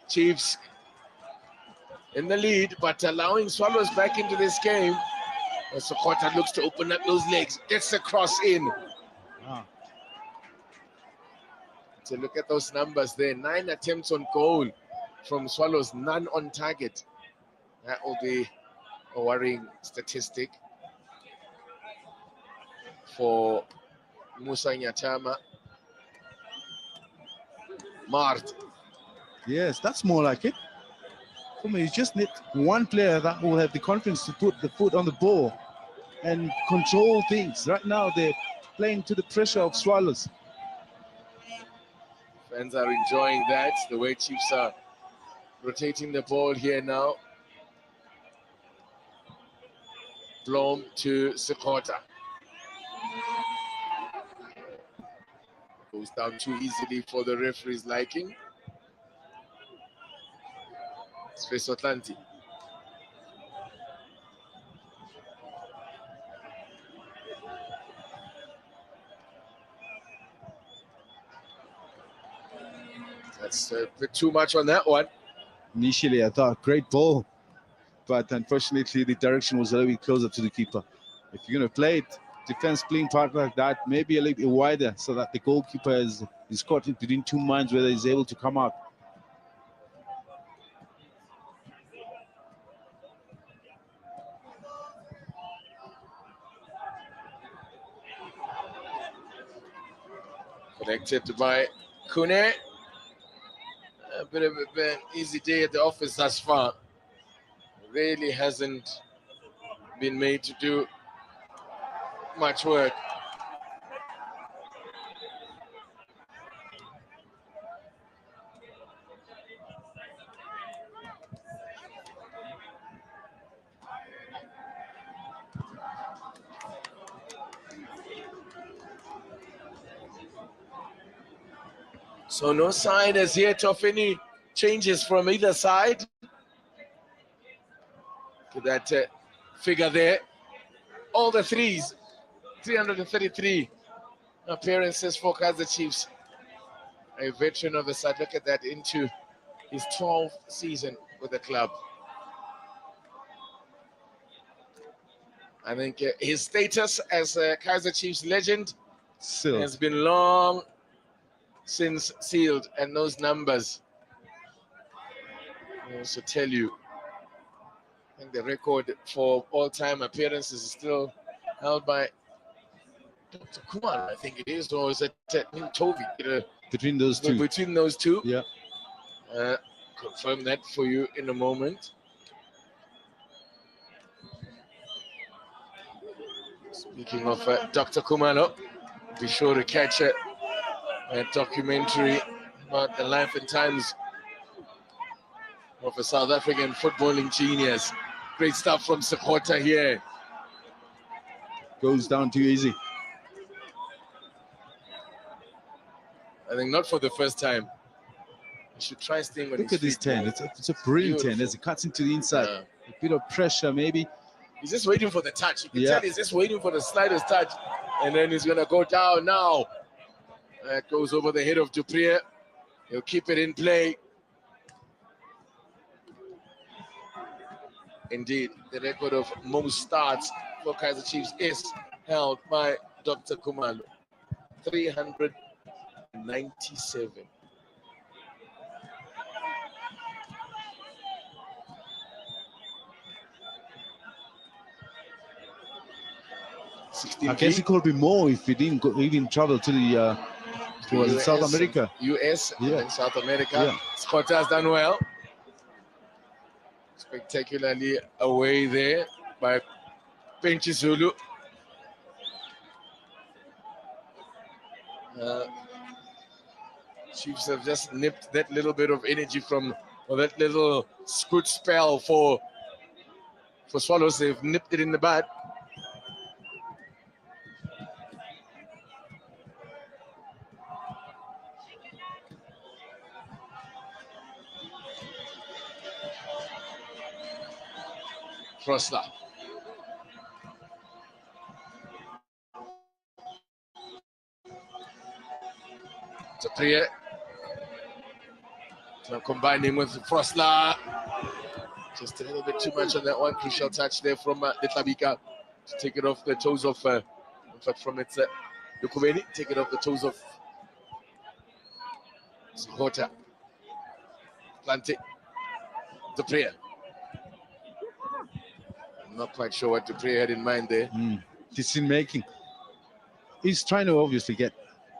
Chiefs in the lead, but allowing Swallows back into this game. Sekgotha looks to open up those legs. Gets the cross in. Wow. So look at those numbers there. 9 attempts on goal from Swallows, none on target. That will be a worrying statistic for Musa Nyatama. Mart. Yes, that's more like it. For me, you just need one player that will have the confidence to put the foot on the ball and control things. Right now, they're playing to the pressure of Swallows. Fans are enjoying that, the way Chiefs are rotating the ball here now. Blom to Sekgotha. Goes down too easily for the referee's liking. Space That's a bit too much on that one. Initially, I thought great ball, but unfortunately, the direction was a little bit closer to the keeper. If you're going to play it, defense playing part like that, maybe a little bit wider so that the goalkeeper is caught between two minds whether he's able to come out. Connected by Kune. A bit of an easy day at the office thus far. Really hasn't been made to do much work. So no sign as yet of any changes from either side. To that figure there. All the threes. 333 appearances for Kaizer Chiefs. A veteran of the side. Look at that, into his 12th season with the club. I think his status as a Kaizer Chiefs legend has been long since sealed, and those numbers I also tell you, I think the record for all-time appearances is still held by Dr. Kumar, I think it is, or is it Toby? Between those two. Between those two. Yeah. Confirm that for you in a moment. Speaking of Dr. Kumalo, be sure to catch a documentary about the life and times of a South African footballing genius. Great stuff from Sekota here. Goes down too easy. I think not for the first time. You should try staying on Look his at this feet 10. more. It's a brilliant 10 Beautiful. as it cuts into the inside. A bit of pressure maybe. He's just waiting for the touch. You can Yeah. tell he's just waiting for the slightest touch. And then he's going to go down now. That goes over the head of Dupree. He'll keep it in play. Indeed, the record of most starts for Kaizer Chiefs is held by Dr. Kumalo. 397. I guess it could be more if we didn't even travel to the to South America. US Yeah. and South America. Yeah. Scott has done well. Spectacularly away there by Penchi Zulu. Chiefs have just nipped that little bit of energy from, or that little scoot spell for Swallows. They've nipped it in the bud. Frosler. Dupree. Now combining with Frosler. Just a little bit too much on that one. Crucial touch there from Letlabika to take it off the toes of, in fact, from its Lukubeni, take it off the toes of Sekota. Plante. Dupree. I'm not quite sure what Dupree had in mind there. Decision making. He's trying to obviously get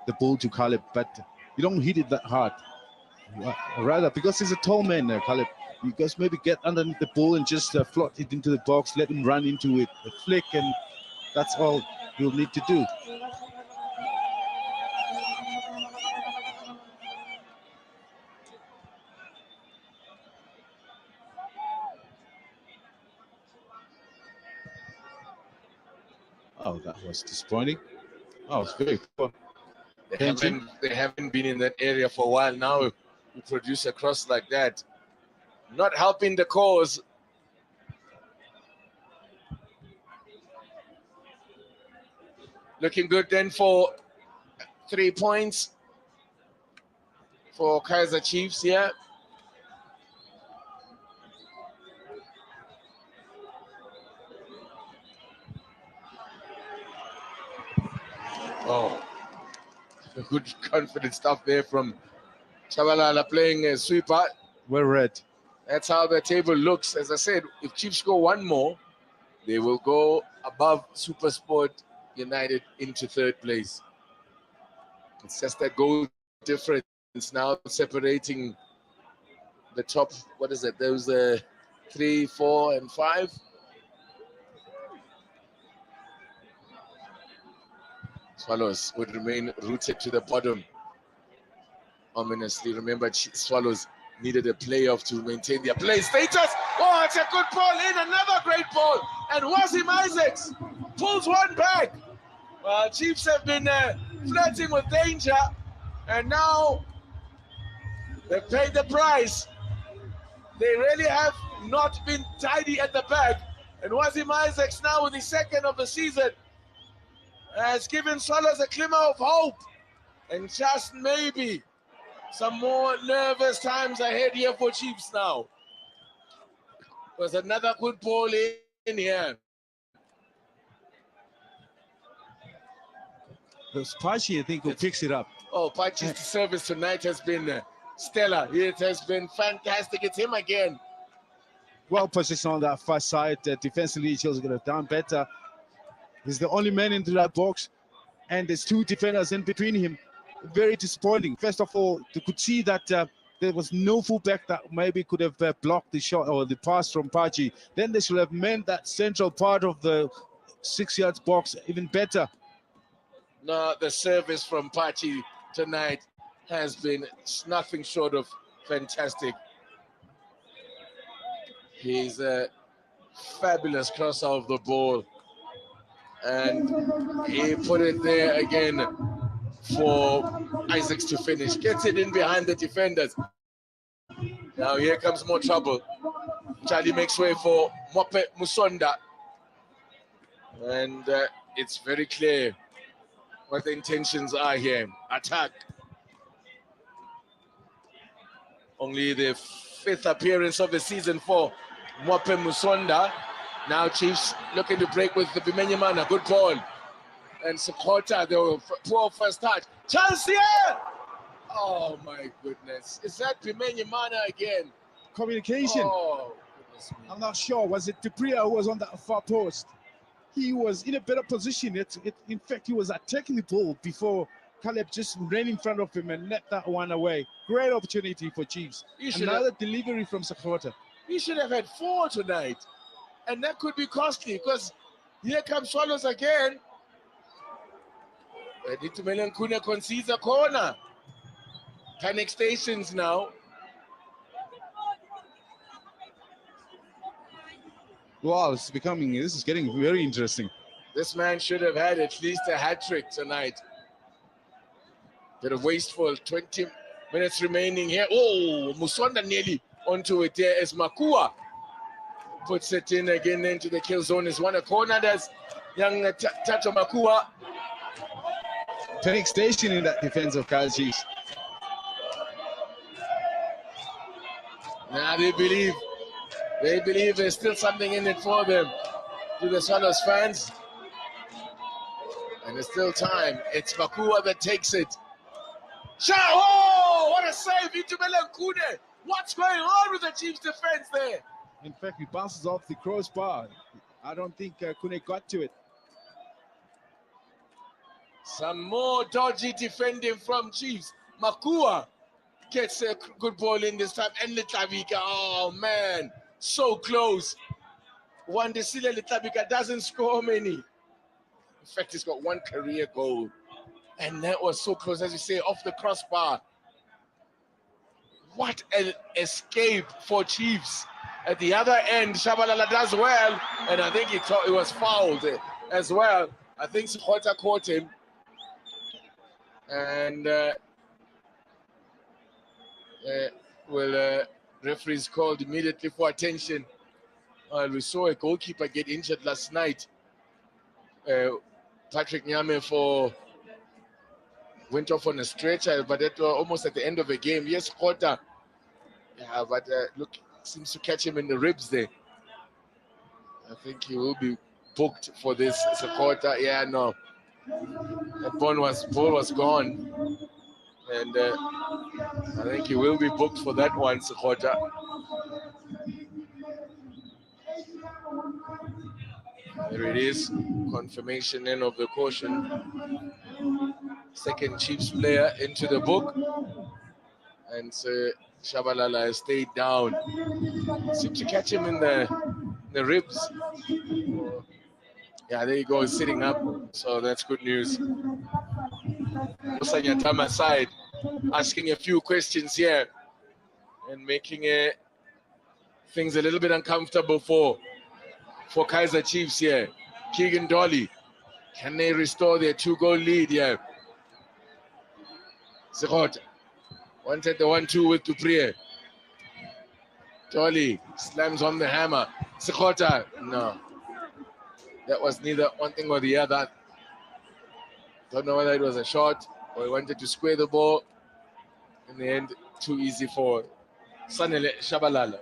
the ball to Caleb, but you don't hit it that hard. Rather, because he's a tall man, Caleb, you guys maybe get underneath the ball and just float it into the box, let him run into it, a flick, and that's all you'll need to do. Oh, that was disappointing. Oh, it's very poor. They haven't been in that area for a while now. You produce a cross like that, not helping the cause. Looking good then for 3 points for Kaizer Chiefs here. Oh, good confident stuff there from Chabalala playing a sweeper. Well read. That's how the table looks. As I said, if Chiefs score one more, they will go above SuperSport United into third place. It's just that goal difference now separating the top, what is it? Those 3, 4, and 5. Swallows would remain rooted to the bottom. Ominously, remember, Swallows needed a playoff to maintain their play status. Oh, it's a good ball in, another great ball. And Wasim Isaacs pulls one back. Well, Chiefs have been flirting with danger, and now they paid the price. They really have not been tidy at the back. And Wasim Isaacs now with his second of the season has given Swallows a glimmer of hope. And just maybe some more nervous times ahead here for Chiefs now. There's another good ball in here. It's Pachi, I think, who picks it up. Oh, Pachi's service tonight has been stellar. It has been fantastic. It's him again. Well positioned on that far side. Defensively, Chelsea could have done better. He's the only man into that box, and there's two defenders in between him. Very disappointing. First of all, you could see that there was no fullback that maybe could have blocked the shot or the pass from Pachi. Then they should have meant that central part of the 6-yard box even better. No, the service from Pachi tonight has been nothing short of fantastic. He's a fabulous crosser of the ball. And he put it there again for Isaacs to finish. Gets it in behind the defenders. Now here comes more trouble. Charlie makes way for Mope Musonda. And it's very clear what the intentions are here. Attack. Only the 5th appearance of the season for Mope Musonda. Now Chiefs looking to break with the Bimenyimana. Good ball. And Sekota, the poor first touch. Chance here! Oh my goodness. Is that Bimenyimana again? Communication. Oh, goodness me. I'm not sure. Was it Dupria who was on that far post? He was in a better position. In fact, he was attacking the ball before Caleb just ran in front of him and let that one away. Great opportunity for Chiefs. Another delivery from Sekota. He should have had 4 tonight. And that could be costly because here comes Swallows again. Ready to Melankuna concedes a corner. Panic stations now. Wow, this is getting very interesting. This man should have had at least a hat-trick tonight. Bit of wasteful, 20 minutes remaining here. Oh, Musonda nearly onto it there as Makua puts it in again into the kill zone. Is one a corner. There's young Tato Makua. Panic station in that defense of Kaizer Chiefs. Now they believe there's still something in it for them. To the Swallows fans. And there's still time. It's Makua that takes it. Oh, what a save into Melankune. What's going on with the Chiefs defense there? In fact, he bounces off the crossbar. I don't think Kune got to it. Some more dodgy defending from Chiefs. Makua gets a good ball in this time. And Litlabika, oh man, so close. Wandisile Litlabika doesn't score many. In fact, he's got one career goal. And that was so close, as you say, off the crossbar. What an escape for Chiefs. At the other end, Shabalala does well, and I think he thought it was fouled as well. I think Sekota caught him. And referees called immediately for attention. We saw a goalkeeper get injured last night. Patrick Nyame for went off on a stretcher, but that was almost at the end of the game. Yes, Kota. Yeah, but look, seems to catch him in the ribs there. I think he will be booked for this. Sekota. Yeah, no. That ball was gone. And I think he will be booked for that one, Sekota. There it is. Confirmation in of the caution. Second Chiefs player into the book. And Shabalala has stayed down. Seemed to catch him in the ribs. Yeah, there you go, he's sitting up. So that's good news. Osanyatama side, asking a few questions here and making things a little bit uncomfortable for Kaizer Chiefs here. Keegan Dolly, can they restore their 2-goal lead here? Sekota wanted the 1-2 with Dupree. Dolly slams on the hammer. Sekota, no. That was neither one thing or the other. Don't know whether it was a shot or he wanted to square the ball. In the end, too easy for Sanele Shabalala.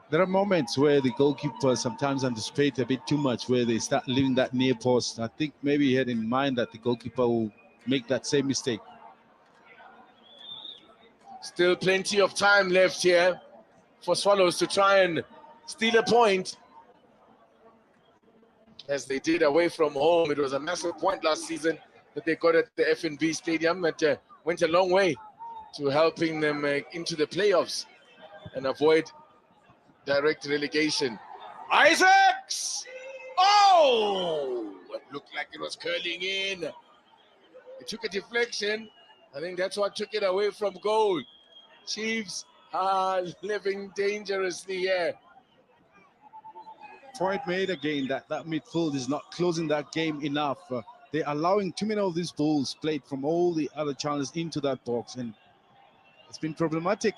There are moments where the goalkeeper sometimes anticipates a bit too much, where they start leaving that near post. I think maybe he had in mind that the goalkeeper will make that same mistake. Still plenty of time left here for Swallows to try and steal a point, as they did away from home. It was a massive point last season that they got at the FNB Stadium. It went a long way to helping them into the playoffs and avoid direct relegation. Isaacs! Oh! It looked like it was curling in. It took a deflection. I think that's what took it away from goal. Chiefs are living dangerously here. Point made again that midfield is not closing that game enough. They're allowing too many of these balls played from all the other channels into that box, and it's been problematic.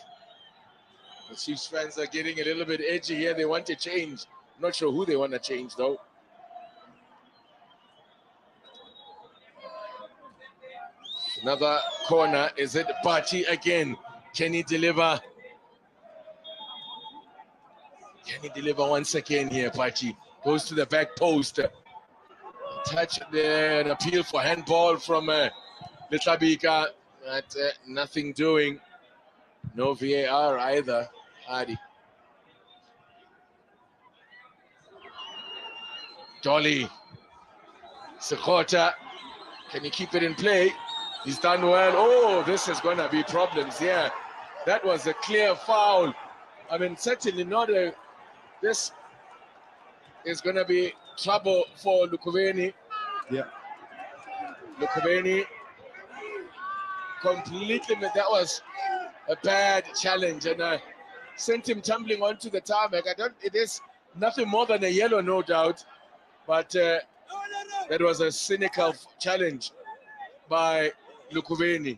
The Chiefs fans are getting a little bit edgy here. They want to change. I'm not sure who they want to change, though. Another corner. Is it Pachi again? Can he deliver? Can he deliver once again here, Pachi? Goes to the back post. Touch there, an appeal for handball from Letlabika. But nothing doing. No VAR either, Adi. Dolly. Sekota. Can he keep it in play? He's done well. Oh, this is going to be problems. Yeah, that was a clear foul. I mean, certainly not a... This is going to be trouble for Lukuveni. Yeah. Lukuveni completely... That was a bad challenge, and sent him tumbling onto the tarmac. It is nothing more than a yellow, no doubt, but that was a cynical challenge by Lukuveni.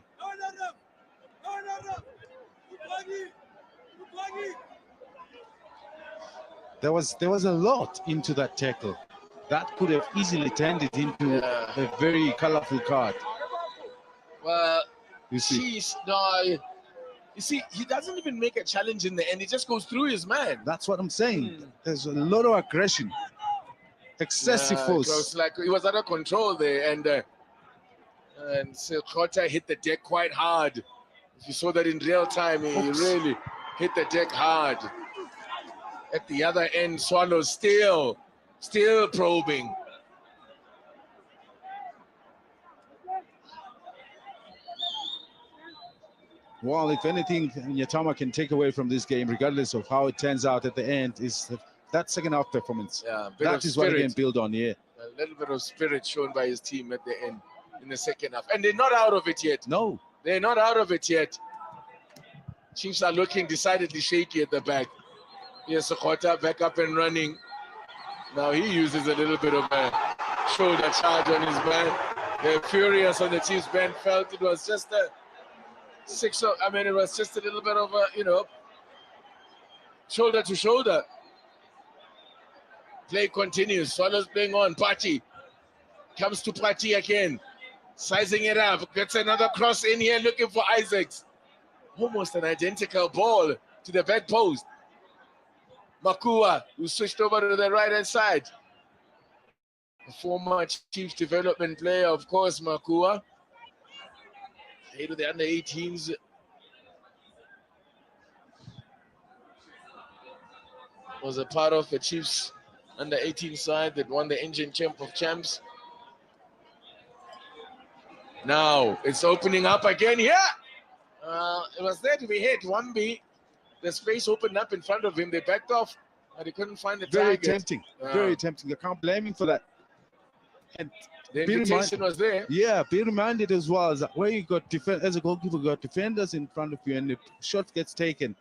There was a lot into that tackle. That could have easily turned it into a very colorful card. Well, you see. You see, he doesn't even make a challenge in the end. He just goes through his man. That's what I'm saying. There's a lot of aggression, excessive force. It was like he was out of control there, and Sekota hit the deck quite hard. If you saw that in real time, he really hit the deck hard. At the other end, Swallows still probing. Well, if anything Nyatama can take away from this game, regardless of how it turns out at the end, is that second half performance. Yeah, that is what he can build on here. A little bit of spirit shown by his team at the end in the second half. And they're not out of it yet. No. They're not out of it yet. Chiefs are looking decidedly shaky at the back. Here's Sekota back up and running. Now he uses a little bit of a shoulder charge on his man. They're furious on the Chiefs bench. Felt it was just a it was just a little bit of a, shoulder to shoulder. Play continues. Swallows playing on. Pachi Comes to Party again. Sizing it up. Gets another cross in here looking for Isaacs. Almost an identical ball to the back post. Makua, who switched over to the right-hand side. A former Chiefs development player, of course, Makua. Head of the under-18s. Was a part of the Chiefs under-18 side that won the Indian Champ of Champs. Now it's opening up again here. It was there to be hit. 1B. The space opened up in front of him. They backed off, and they couldn't find the Very target. tempting. Very tempting. I can't blame him for that. And the invitation was there. Yeah, be reminded as well as where you got as a goalkeeper, got defenders in front of you, and the shot gets taken.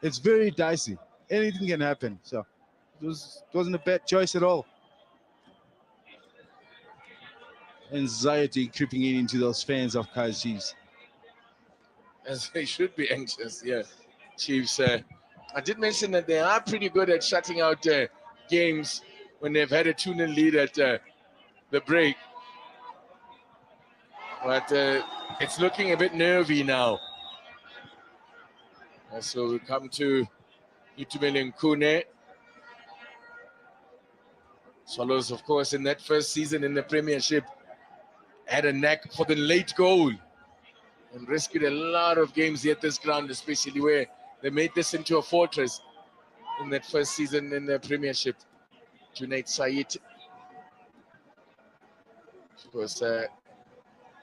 It's very dicey. Anything can happen. So it wasn't a bad choice at all. Anxiety creeping into those fans of Kaizer Chiefs. As they should be anxious, yeah. Chiefs. I did mention that they are pretty good at shutting out games when they've had a 2-0 lead at the break. But it's looking a bit nervy now. And so we come to Itumeleng Khune. Swallows, of course, in that first season in the Premiership, had a knack for the late goal and rescued a lot of games here at this ground, especially where they made this into a fortress in that first season in the Premiership. Junaid Said. Of course,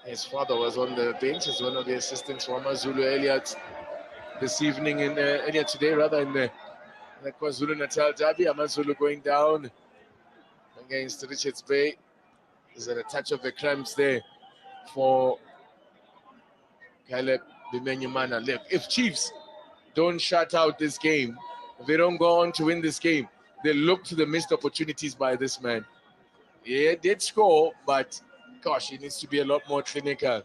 his father was on the bench as one of the assistants for Amazulu Elliott this evening, earlier today, rather, in the KwaZulu-Natal derby. Amazulu going down against Richards Bay. Is there a touch of the cramps there for Caleb Bimenyimana? Look, if Chiefs don't shut out this game, if they don't go on to win this game, they look to the missed opportunities by this man. Yeah, he did score, but gosh, he needs to be a lot more clinical.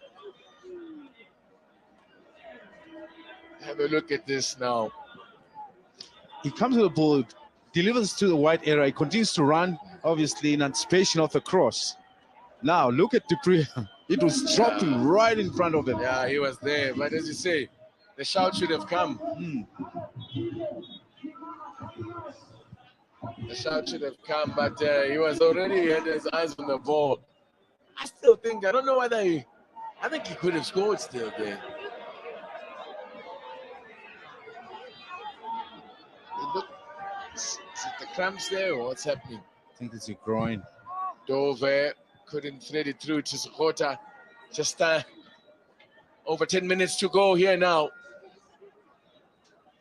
Have a look at this now. He comes with the ball, delivers to the wide area. He continues to run, obviously in anticipation of the cross. Now look at Dupree. It was dropping right in front of him. Yeah, he was there. But as you say, the shout should have come. The shout should have come, but he was already had his eyes on the ball. I still think, I don't know whether I think he could have scored still there. Look, is it the cramps there or what's happening? I think it's a groin. Dove couldn't thread it through to Sukota. Just over 10 minutes to go here now.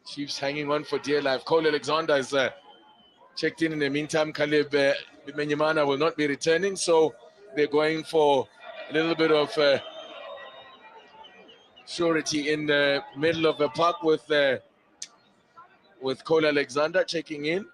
Chiefs hanging on for dear life. Cole Alexander is checked in the meantime. Caleb Bimenyimana will not be returning, so they're going for a little bit of surety in the middle of the park with Cole Alexander checking in.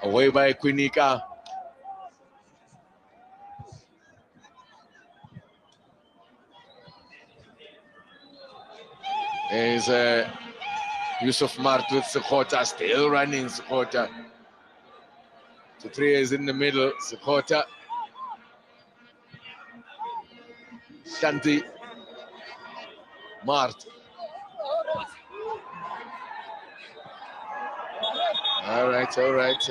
Away by Quinika. There's Yusuf Mart with Sekota, still running Sekota. Dupree is in the middle, Sekota. Shanti. Mart. All right, all right.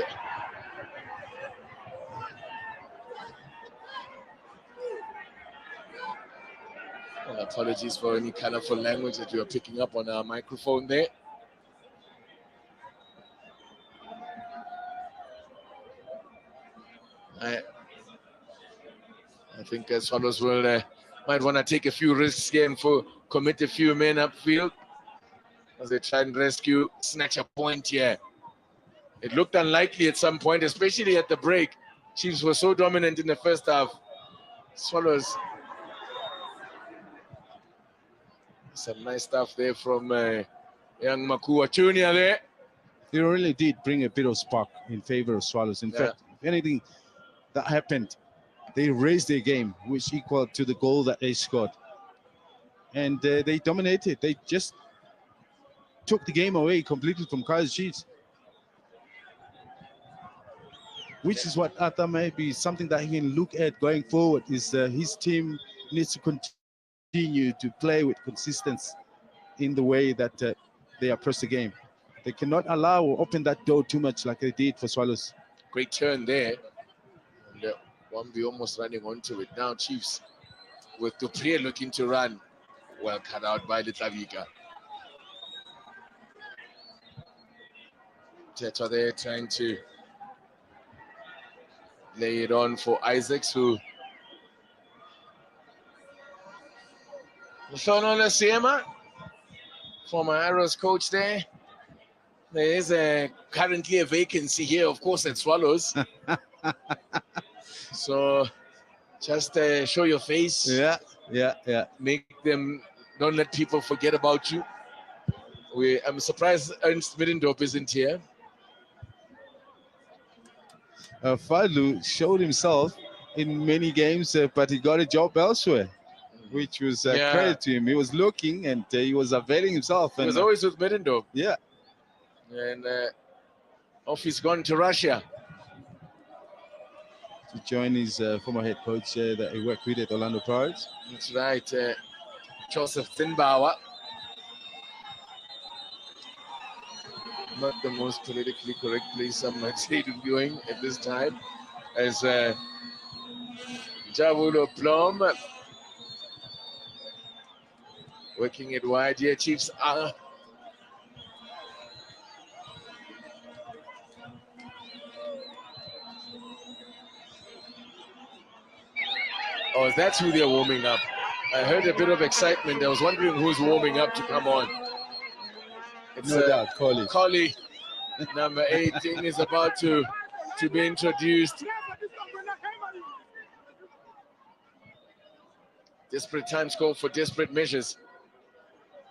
Well, apologies for any colorful language that you are picking up on our microphone there. I think Swallows will might want to take a few risks here and commit a few men upfield as they try and snatch a point here. It looked unlikely at some point, especially at the break. Chiefs were so dominant in the first half. Swallows. Some nice stuff there from young Makua Jr. there. He really did bring a bit of spark in favor of Swallows. In fact, if anything that happened, they raised their game, which equaled to the goal that they scored. And they dominated. They just took the game away completely from Kaizer Chiefs. Which is what Arthur may be something that he can look at going forward, is his team needs to continue to play with consistency in the way that they approach the game. They cannot allow or open that door too much like they did for Swallows. Great turn there. And Wambi almost running onto it. Now Chiefs with Dupree looking to run. Well cut out by Litlavika. Teta there trying to lay it on for Isaacs, who Mthono Lesiema, former Arrows coach there. There is currently a vacancy here, of course, at Swallows. So just show your face. Yeah. Make them, don't let people forget about you. I'm surprised Ernst Middendorp isn't here. Fadlu showed himself in many games, but he got a job elsewhere, which was credit to him. He was looking and he was availing himself. He was always with Middendorp. Yeah. And off he's gone to Russia. To join his former head coach that he worked with at Orlando Pirates. That's right, Joseph Thinbauer. Not the most politically correct place some might say to be going at this time, as Javulo Plum working it wide here. Chiefs are oh, that's who they're warming up. I heard a bit of excitement. I was wondering who's warming up to come on. It's no doubt, Collie. Collie, number 18, is about to be introduced. Desperate times call for desperate measures.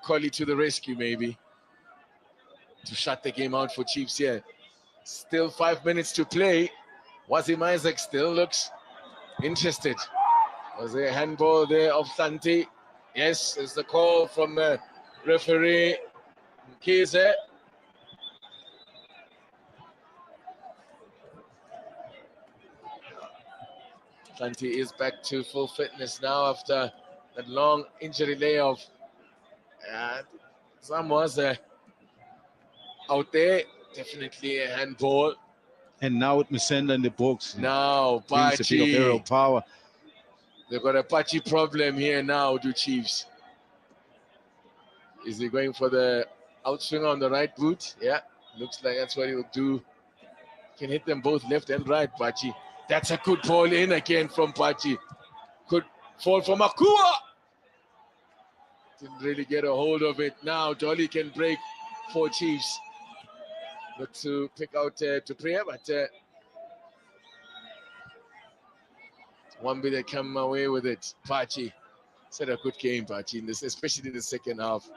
Collie to the rescue, maybe, to shut the game out for Chiefs here. Still 5 minutes to play. Wasim Isaac still looks interested. Was there a handball there of Santi? Yes, it's the call from the referee Kiese. Santi is back to full fitness now after that long injury layoff. Some was out there, definitely a handball. And now with Musenda in the box. Now, brings a bit of aerial power. They've got a patchy problem here now, do Chiefs. Is he going for the outswinger on the right boot? Yeah, looks like that's what he'll do. Can hit them both left and right, Pachi. That's a good ball in again from Pachi. Good fall from Akua. Didn't really get a hold of it. Now Dolly can break for Chiefs. Look to pick out Dupree, but one bit they come away with it. Pachi said a good game, Pachi, in this, especially in the second half.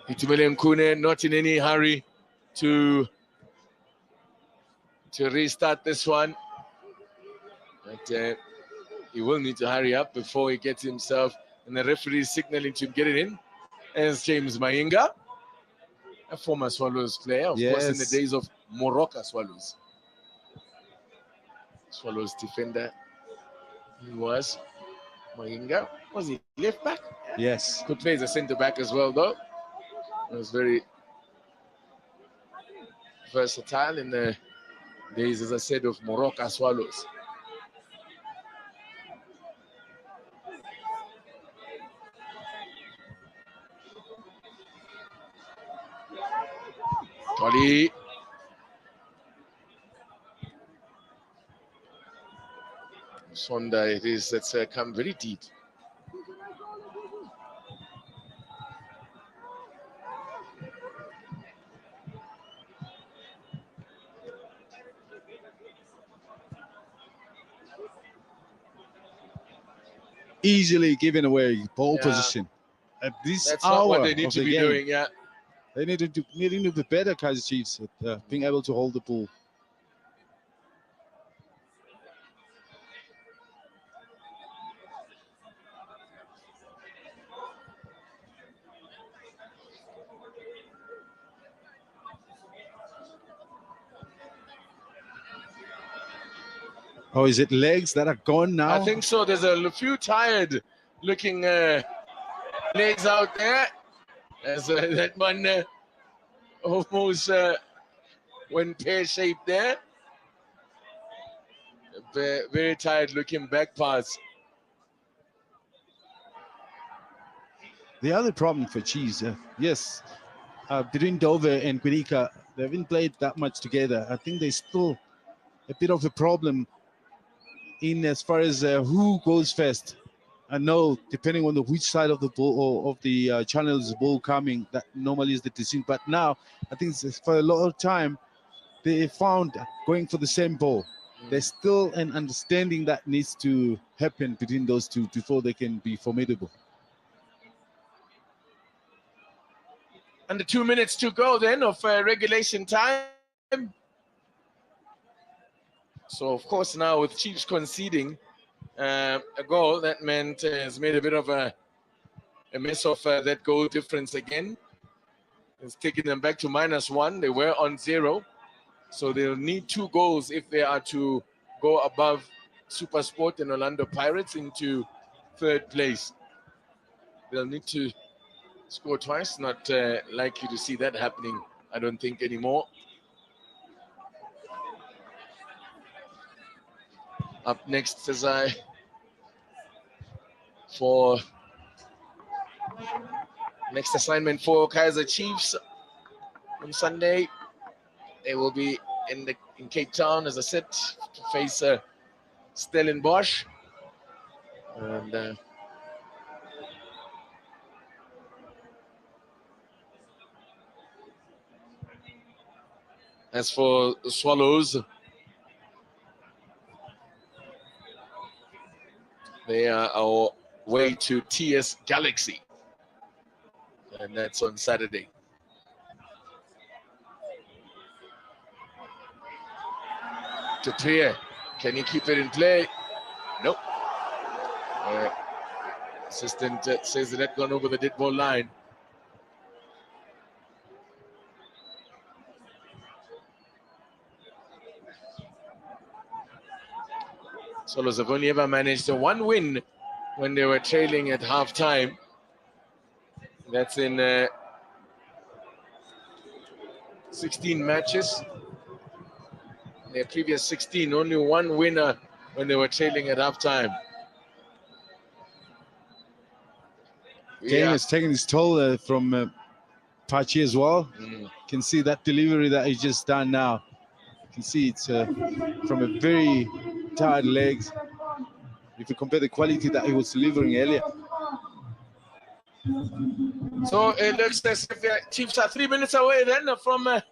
Itumele Mkune not in any hurry to restart this one. But he will need to hurry up before he gets himself, and the referee is signaling to him get it in. As James Mainga, a former Swallows player, of course, in the days of Moroka Swallows. Swallows defender he was. Mainga, was he left back? Yes. Could play as a centre back as well, though. He was very versatile in the days, as I said, of Moroka Swallows. Tolly. Sonda, it is, that's come very deep. easily giving away ball position at this That's hour not what they need of to the be game. doing. Yeah. They need to be better, Kaizer Chiefs, at being able to hold the ball. Oh, is it legs that are gone now? I think so. There's a few tired-looking legs out there. As that one almost went pear-shaped there. Very tired-looking back pass. The other problem for Chiefs, yes, between Dover and Quirika, they haven't played that much together. I think there's still a bit of a problem in as far as who goes first. I know, depending on which side of the ball or of the channel is the ball coming, that normally is the decision. But now, I think for a lot of time, they found going for the same ball. There's still an understanding that needs to happen between those two before they can be formidable. Under 2 minutes to go then of regulation time. So, of course, now with Chiefs conceding a goal, that meant has made a bit of a mess of that goal difference again. It's taking them back to -1. They were on 0. So they'll need 2 goals if they are to go above SuperSport and Orlando Pirates into 3rd place. They'll need to score twice. Not likely to see that happening, I don't think, anymore. Up next, for next assignment for Kaizer Chiefs on Sunday. They will be in Cape Town, as I said, to face Stellenbosch. And as for the Swallows, they are our way to TS Galaxy, and that's on Saturday. To Pierre, can he keep it in play? Nope. Assistant says that gone over the dead ball line. Swallows have only ever managed 1 win when they were trailing at halftime. That's in 16 matches. In their previous 16, only 1 winner when they were trailing at halftime. Game has taken its toll from Pachi as well. Can see that delivery that he's just done now. You can see it's from a very tired legs. If you compare the quality that he was delivering earlier. So it looks as if the Chiefs are 3 minutes away then from a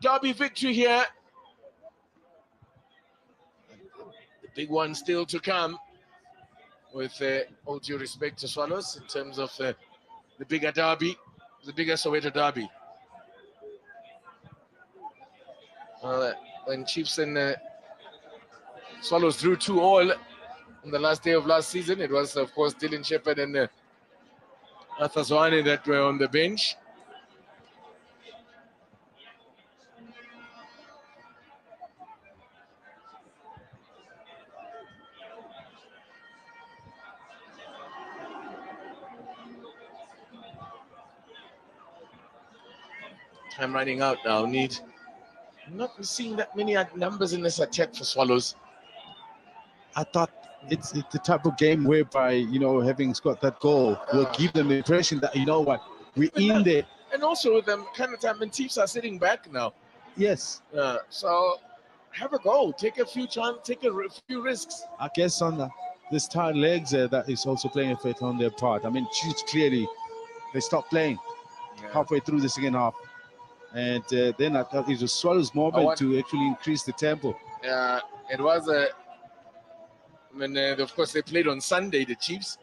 derby victory here. The big one still to come, with all due respect to Swallows in terms of the bigger derby, the bigger Soweto derby. When Chiefs and Swallows drew 2-2 on the last day of last season, it was, of course, Dylan Shepherd and Arthur Zwane that were on the bench. Time running out now. I'm not seeing that many numbers in this attack for Swallows. I thought it's the type of game whereby, you know, having scored that goal will give them the impression that, you know what, we're in there. And also with them kind of time when Chiefs are sitting back now. Yes. So have a go. Take a few few risks. I guess on this tired legs that is also playing a effect on their part. I mean, Chiefs clearly, they stopped playing halfway through the second half. And then I thought it was Swallows' moment to actually increase the tempo. It was And of course, they played on Sunday, the Chiefs.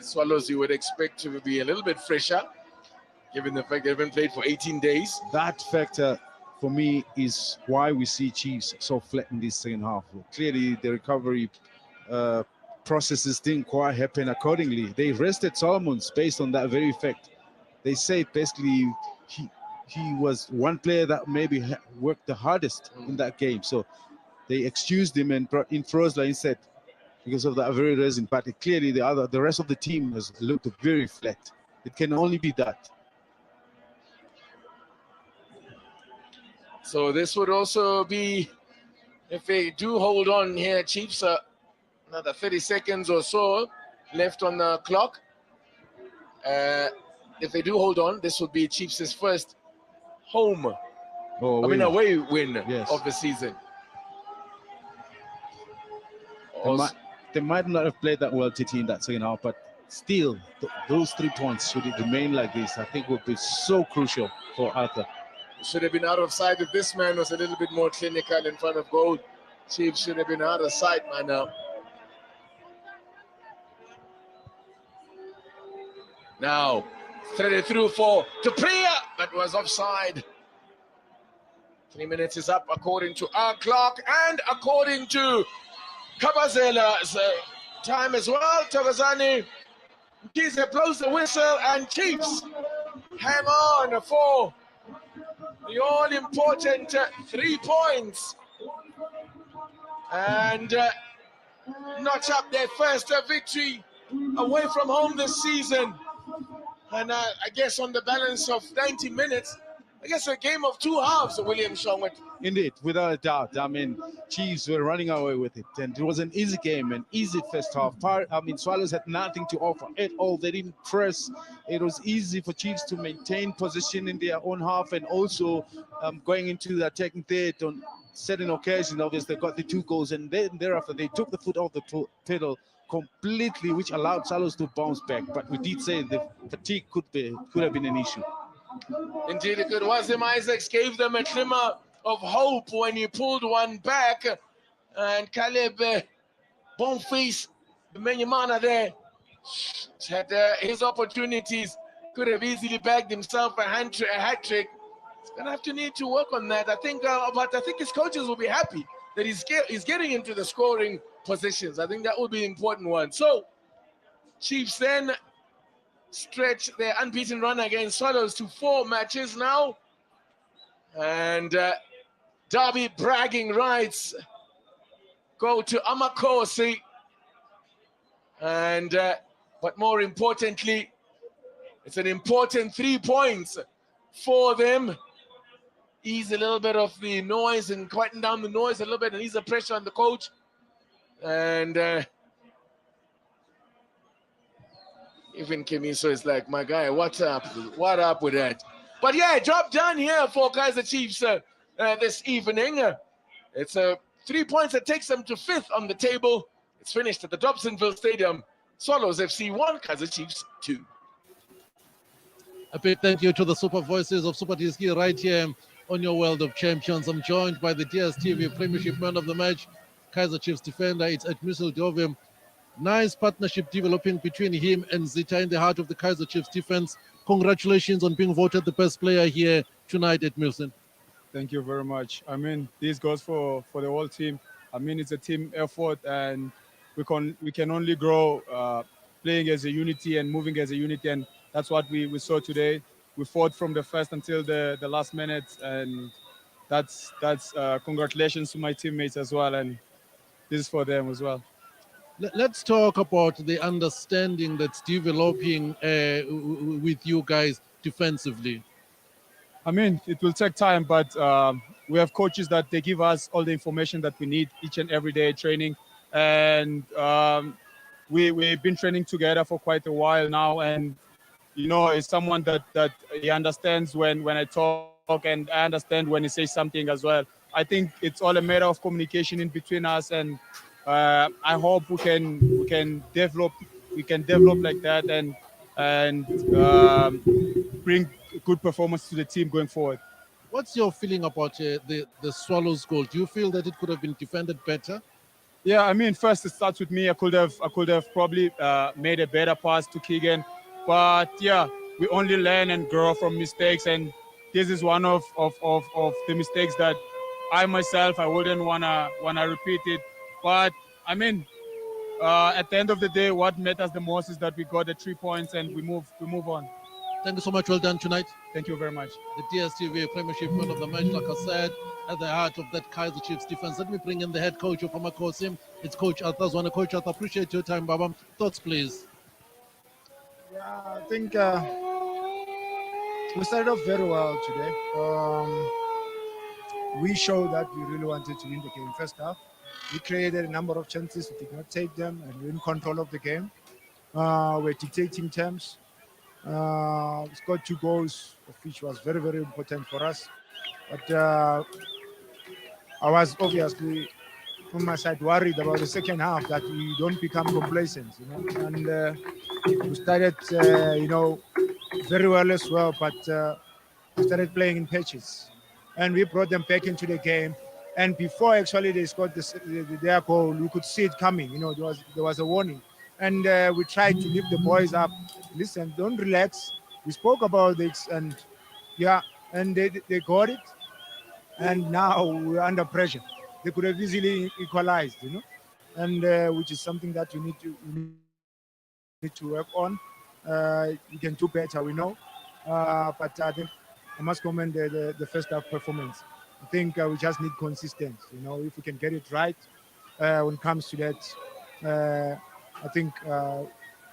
Swallows, you would expect to be a little bit fresher, given the fact they've been played for 18 days. That factor, for me, is why we see Chiefs so flat in this second half. Clearly, the recovery processes didn't quite happen accordingly. They rested Solomons based on that very fact. They say basically he was one player that maybe worked the hardest in that game. So they excused him and brought in Frosler instead because of that very reason. But clearly the rest of the team has looked very flat. It can only be that. So this would also be, if they do hold on here, Chiefs, another 30 seconds or so left on the clock. If they do hold on, this would be Chiefs' first home, away win of the season. They might not have played that well, Titi, in that second half, but still, those 3 points, should it remain like this, I think would be so crucial for Arthur. Should have been out of sight if this man was a little bit more clinical in front of goal. Chiefs should have been out of sight, man. Now, threaded through for Tupria, that was offside. 3 minutes is up according to our clock and according to Kabazela's time as well. Thokozani Mkhize blows the whistle and Chiefs hang on for the all-important 3 points and notch up their first victory away from home this season. And I guess on the balance of 90 minutes, I guess a game of 2 halves, William Shongwet. Indeed, without a doubt. I mean, Chiefs were running away with it, and it was an easy game, an easy first half. Swallows had nothing to offer at all. They didn't press. It was easy for Chiefs to maintain position in their own half, and also going into the attacking third on certain occasions. Obviously, they got the 2 goals, and then thereafter they took the foot off the pedal completely, which allowed Swallows to bounce back. But we did say the fatigue could have been an issue. Indeed, it could. Wasim Isaacs gave them a glimmer of hope when he pulled one back, and Caleb Bonface, the Menyamana there, had his opportunities, could have easily bagged himself a hat trick. He's gonna have to need to work on that. I think, but I think his coaches will be happy that he's getting into the scoring positions. I think that will be an important one. So, Chiefs then stretch their unbeaten run against Swallows to 4 matches now, and Derby bragging rights go to Amakosi, and but more importantly, it's an important 3 points for them. Ease a little bit of the noise and quieten down the noise a little bit and ease the pressure on the coach. And even Kemiso is like, my guy, what's up? What up with that? But yeah, job done here for Kaizer Chiefs this evening. It's 3 points that takes them to 5th on the table. It's finished at the Dobsonville Stadium. Swallows FC 1, Kaizer Chiefs 2. A big thank you to the Super Voices of Super DSG right here on your World of Champions. I'm joined by the DSTV Premiership Man of the Match, Kaizer Chiefs defender. It's Edmisel Dove. Nice partnership developing between him and Zita in the heart of the Kaizer Chiefs defense. Congratulations on being voted the best player here tonight, Edmisel. Thank you very much. I mean, this goes for the whole team. I mean, it's a team effort, and we can only grow playing as a unity and moving as a unity, and that's what we saw today. We fought from the first until the last minute, and that's congratulations to my teammates as well, and this is for them as well. Let's talk about the understanding that's developing with you guys defensively. I mean, it will take time, but we have coaches that they give us all the information that we need each and every day training, and we've been training together for quite a while now, and you know, it's someone that he understands when I talk, and I understand when he says something as well. I think it's all a matter of communication in between us, and I hope we can develop like that and bring good performance to the team going forward. What's your feeling about the Swallows goal? Do you feel that it could have been defended better? Yeah, I mean, first it starts with me. I could have probably made a better pass to Keegan, but yeah, we only learn and grow from mistakes, and this is one of the mistakes that I myself I wouldn't wanna repeat it. But I mean, at the end of the day, what matters the most is that we got the 3 points and we move on. Thank you so much. Well done tonight. Thank you very much. The DSTV Premiership Man of the Match, like I said, at the heart of that Kaizer Chiefs defense. Let me bring in the head coach of Amakosim. It's Coach Altazwana. Coach Alta, appreciate your time, Baba. Thoughts, please. Yeah, I think we started off very well today. We showed that we really wanted to win the game first half. We created a number of chances, we did not take them, and we're in control of the game. We're dictating terms. We scored 2 goals, which was very, very important for us. But I was obviously, from my side, worried about the second half that we don't become complacent, And we started, very well as well, but we started playing in patches. And we brought them back into the game. And before actually they scored their goal, we could see it coming. There was a warning. And we tried to lift the boys up. Listen, don't relax. We spoke about this, and they got it. And now we're under pressure. They could have easily equalized, and which is something that we need to work on. You can do better, we know. But I think I must commend the first half performance. I think we just need consistency. If we can get it right when it comes to that, I think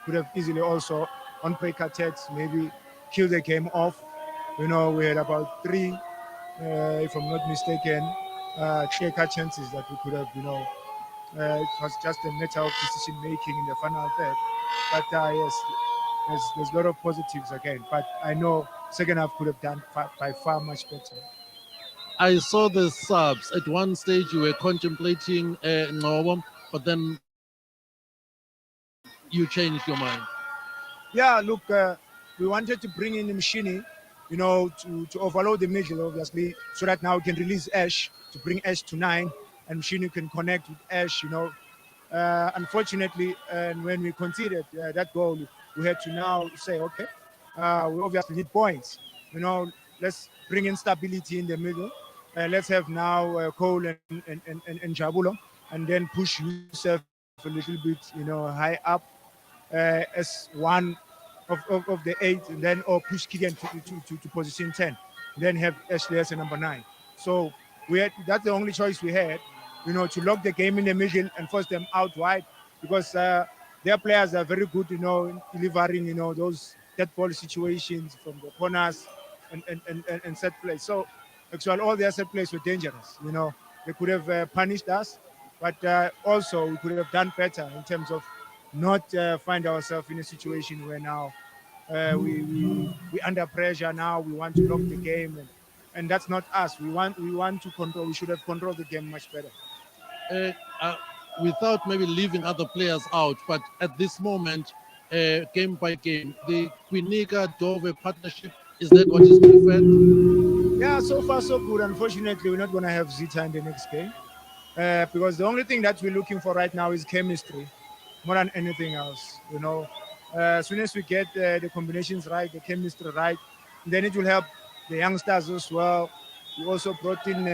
could have easily also on break attacks maybe kill the game off. We had about 3, if I'm not mistaken, clear-cut chances that we could have. It was just a matter of decision making in the final third. But yes, there's a lot of positives again. But I know second half could have done by far much better. I saw the subs. At one stage, you were contemplating Ngobo, but then you changed your mind. Yeah, look, we wanted to bring in the Mshini, to overload the middle, obviously, so that now we can release Ash, to bring Ash to 9, and Mshini can connect with Ash, Unfortunately, when we conceded that goal, we had to now say, okay, we obviously need points. Let's bring in stability in the middle. Let's have now Cole and Jabulo, and then push Yusuf a little bit, high up as one of the 8, and then push Keegan to position 10, then have Ashley as a number 9. So that's the only choice we had, to lock the game in the middle and force them out wide, because their players are very good, in delivering, those dead ball situations from the corners and set plays. So actually all their set plays were dangerous. They could have punished us, but also we could have done better in terms of not find ourselves in a situation where now we under pressure. Now we want to lock the game, and that's not us. We want to control. We should have controlled the game much better. Without maybe leaving other players out, but at this moment, game by game, the Quinica Dove partnership, is that what is preferred? Yeah, so far so good. Unfortunately, we're not going to have Zita in the next game because the only thing that we're looking for right now is chemistry more than anything else. As soon as we get the combinations right, the chemistry right, then it will help the youngsters as well. We also brought in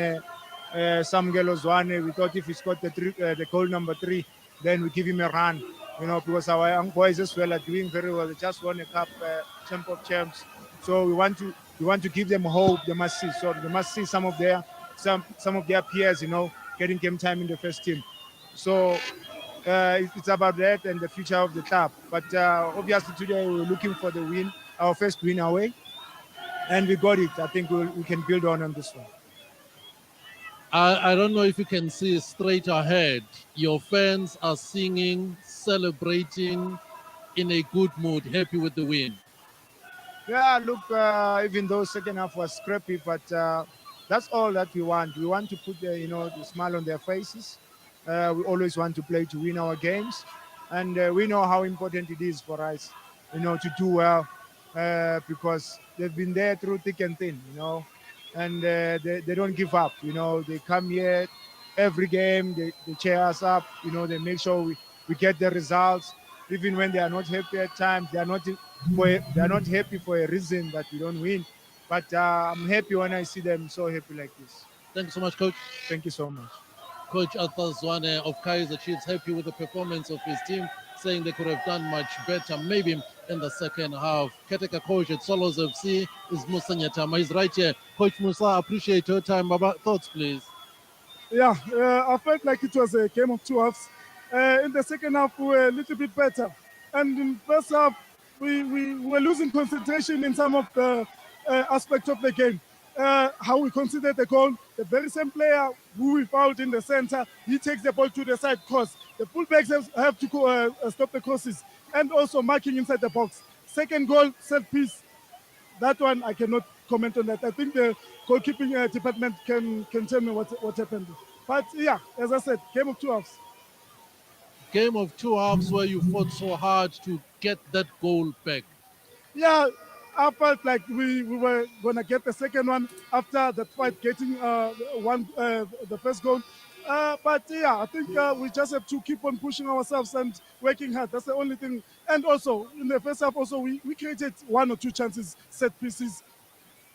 Samgelo Zwane. We thought if he's got the goal number 3, then we give him a run. Because our young boys as well are doing very well. They just won a cup, Champ of Champs. So we want to give them hope. They must see. So they must see some of their peers, getting game time in the first team. So it's about that and the future of the club. But obviously today we're looking for the win, our first win away, and we got it. I think we can build on this one. I don't know if you can see straight ahead. Your fans are singing, celebrating, in a good mood, happy with the win. Yeah, look, even though second half was scrappy, but that's all that we want. We want to put the smile on their faces. We always want to play to win our games, and we know how important it is for us, to do well, because they've been there through thick and thin, and they don't give up. They come here every game they cheer us up. You know, they make sure we get the results, even when they are not happy at times. They are not happy for a reason that we don't win. But I'm happy when I see them so happy like this. Thank you so much, Coach. Thank you so much. Coach Arthur Zwane of Kaizer Chiefs happy with the performance of his team, saying they could have done much better, maybe in the second half. Caretaker coach at Swallows FC is Musa Nyatama. He's right here. Coach Musa, appreciate your time. Baba, thoughts, please. Yeah, I felt like it was a game of two halves. In the second half, we were a little bit better. And in the first half, we were losing concentration in some of the aspects of the game. How we considered the goal, the very same player who we fouled in the center, he takes the ball to the side cross. The fullbacks have to go, stop the crosses, and also marking inside the box. Second goal, set piece. That one I cannot comment on that. I think the goalkeeping department can tell me what happened. But yeah, as I said, game of two halves. Game of two halves where you fought so hard to get that goal back. Yeah, I felt like we were going to get the second one after the fight, getting the first goal. But yeah, I think we just have to keep on pushing ourselves and working hard. That's the only thing. And also, in the first half, also we created one or two chances, set pieces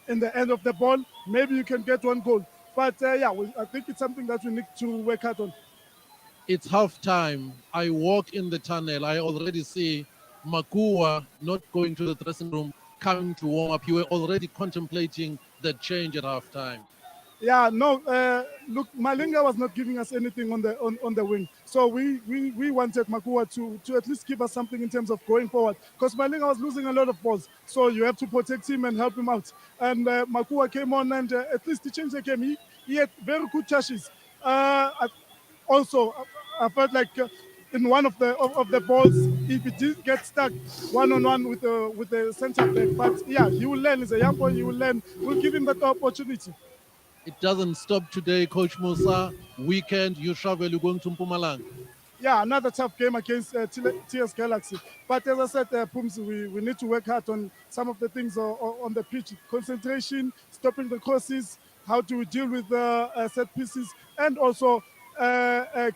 in the end of the ball. Maybe you can get one goal. But yeah, I think it's something that we need to work hard on. It's half time. I walk in the tunnel. I already see Makua not going to the dressing room, coming to warm up. You were already contemplating the change at half time. Yeah, no, look, Malinga was not giving us anything on the wing. So we wanted Makua to at least give us something in terms of going forward. Because Malinga was losing a lot of balls. So you have to protect him and help him out. And Makua came on and at least he changed the game. He had very good touches. Also, I felt like in one of the balls, if he did get stuck one-on-one with the center back. But yeah, he will learn. He's a young boy. He will learn. We'll give him that opportunity. It doesn't stop today, Coach Musa. Weekend, you travel, you're going to Mpumalanga. Yeah, another tough game against TS Galaxy. But as I said, Pums, we need to work hard on some of the things on the pitch. Concentration, stopping the crosses, how to deal with set pieces, and also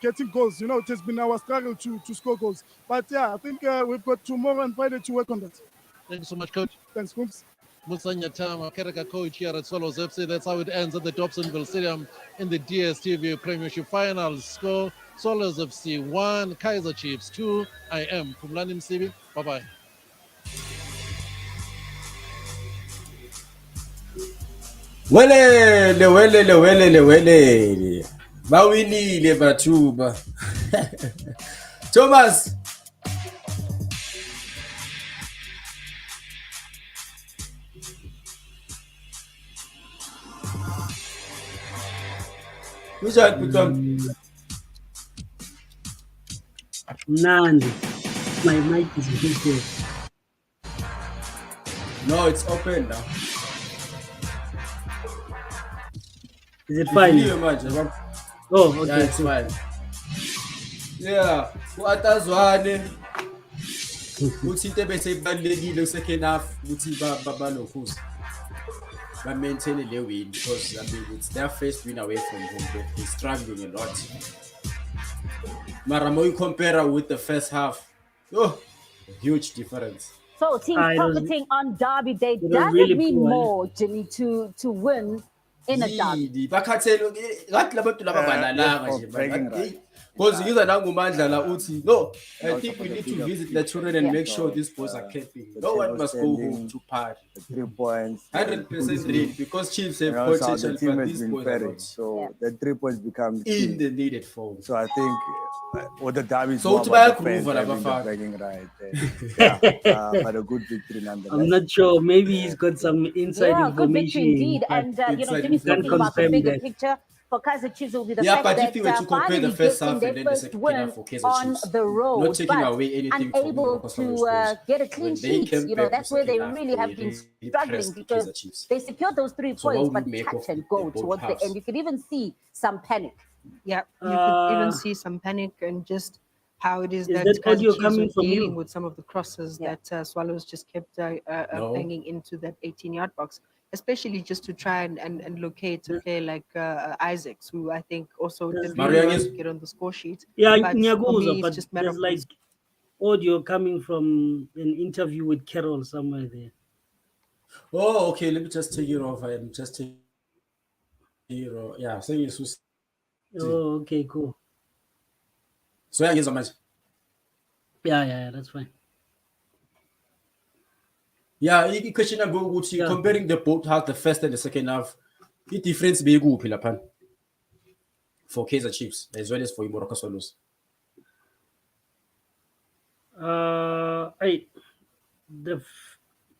getting goals. You know, it has been our struggle to score goals. But yeah, I think we've got tomorrow and Friday to work on that. Thank you so much, Coach. Thanks, Pums. Musa Nyatama, Caretaker coach here at Swallows FC. That's how it ends at the Dobsonville Stadium in the DSTV Premiership Final. Score, Swallows FC 1, Kaizer Chiefs 2. I am Pumlani Msibi. Bye-bye. Welele. Bawinile bathuba. Thomas. Who's that become? Nandi. My mic is busy. No, it's open now. Is it fine? Oh, okay. Yeah, it's fine. Yeah, uAtazwane. Uthi into bese ibalekile second half uthi balokhuza. But maintain the win because I mean it's their first win away from home. They're struggling a lot. Maramo, you compare with the first half. Oh, huge difference. So teams profiting on Derby Day doesn't really mean more, Jimmy, to win in a derby. Because no, I think we need to visit the children and make sure these boys are camping. No one must go home to party. 3 points. 100% real because Chiefs have potential, but these boys are not. So the 3 points become in the needed form. So I think what the derby is so more to about buy the fans a having the bragging right. But a good victory nonetheless. I'm not sure. Maybe he's got some inside Yeah, good information. victory indeed. And Jimmy's talking about the bigger picture. For Kaizer Chiefs will be the fact but that if you were to compare the first half and then the second half for Kaizer on Chiefs, the road, not taking away anything from unable to get a clean sheet. You know, that's where they really have been struggling because they secured those 3 points, but touch and go towards the end. You could even see some panic. Yeah, you could even see some panic and just how it is Is that that Kaizer audio Chiefs coming were from dealing you? with some of the crosses that Swallows just kept banging into that 18-yard box, especially just to try and locate a player like Isaacs, who I think also did really well to get on the score sheet. Yeah, But for Nyaguza, me, it's but just matter there's of like audio coming from an interview with Carol somewhere there. Oh, okay. Let me just take it off. I am just taking it off. Yeah, saying it's Oh, okay, cool. so yeah, so much. Yeah, that's fine. Yeah, the question about what you comparing the both half, the first and the second half, the difference be good, Pilapan, for Kaizer Chiefs as well as for Morocco Swallows.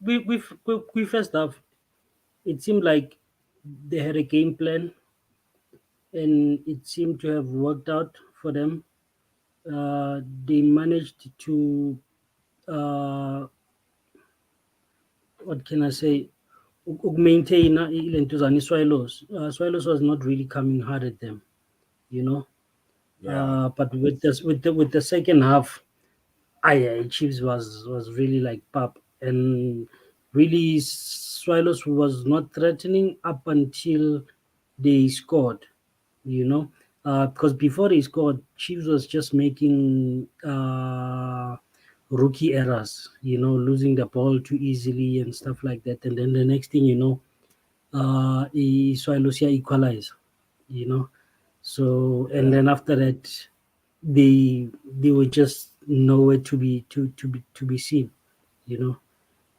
We first half, it seemed like they had a game plan, and it seemed to have worked out for them. They managed to what can I say? Maintain Swallows. Swallows was not really coming hard at them, you know. But with the second half, Chiefs was really like pop, and really Swallows was not threatening up until they scored, you know. Because before they scored, Chiefs was just making rookie errors, you know, losing the ball too easily and stuff like that. And then the next thing you know, Swallows equalize, you know. So and then after that, they were just nowhere to be seen, you know.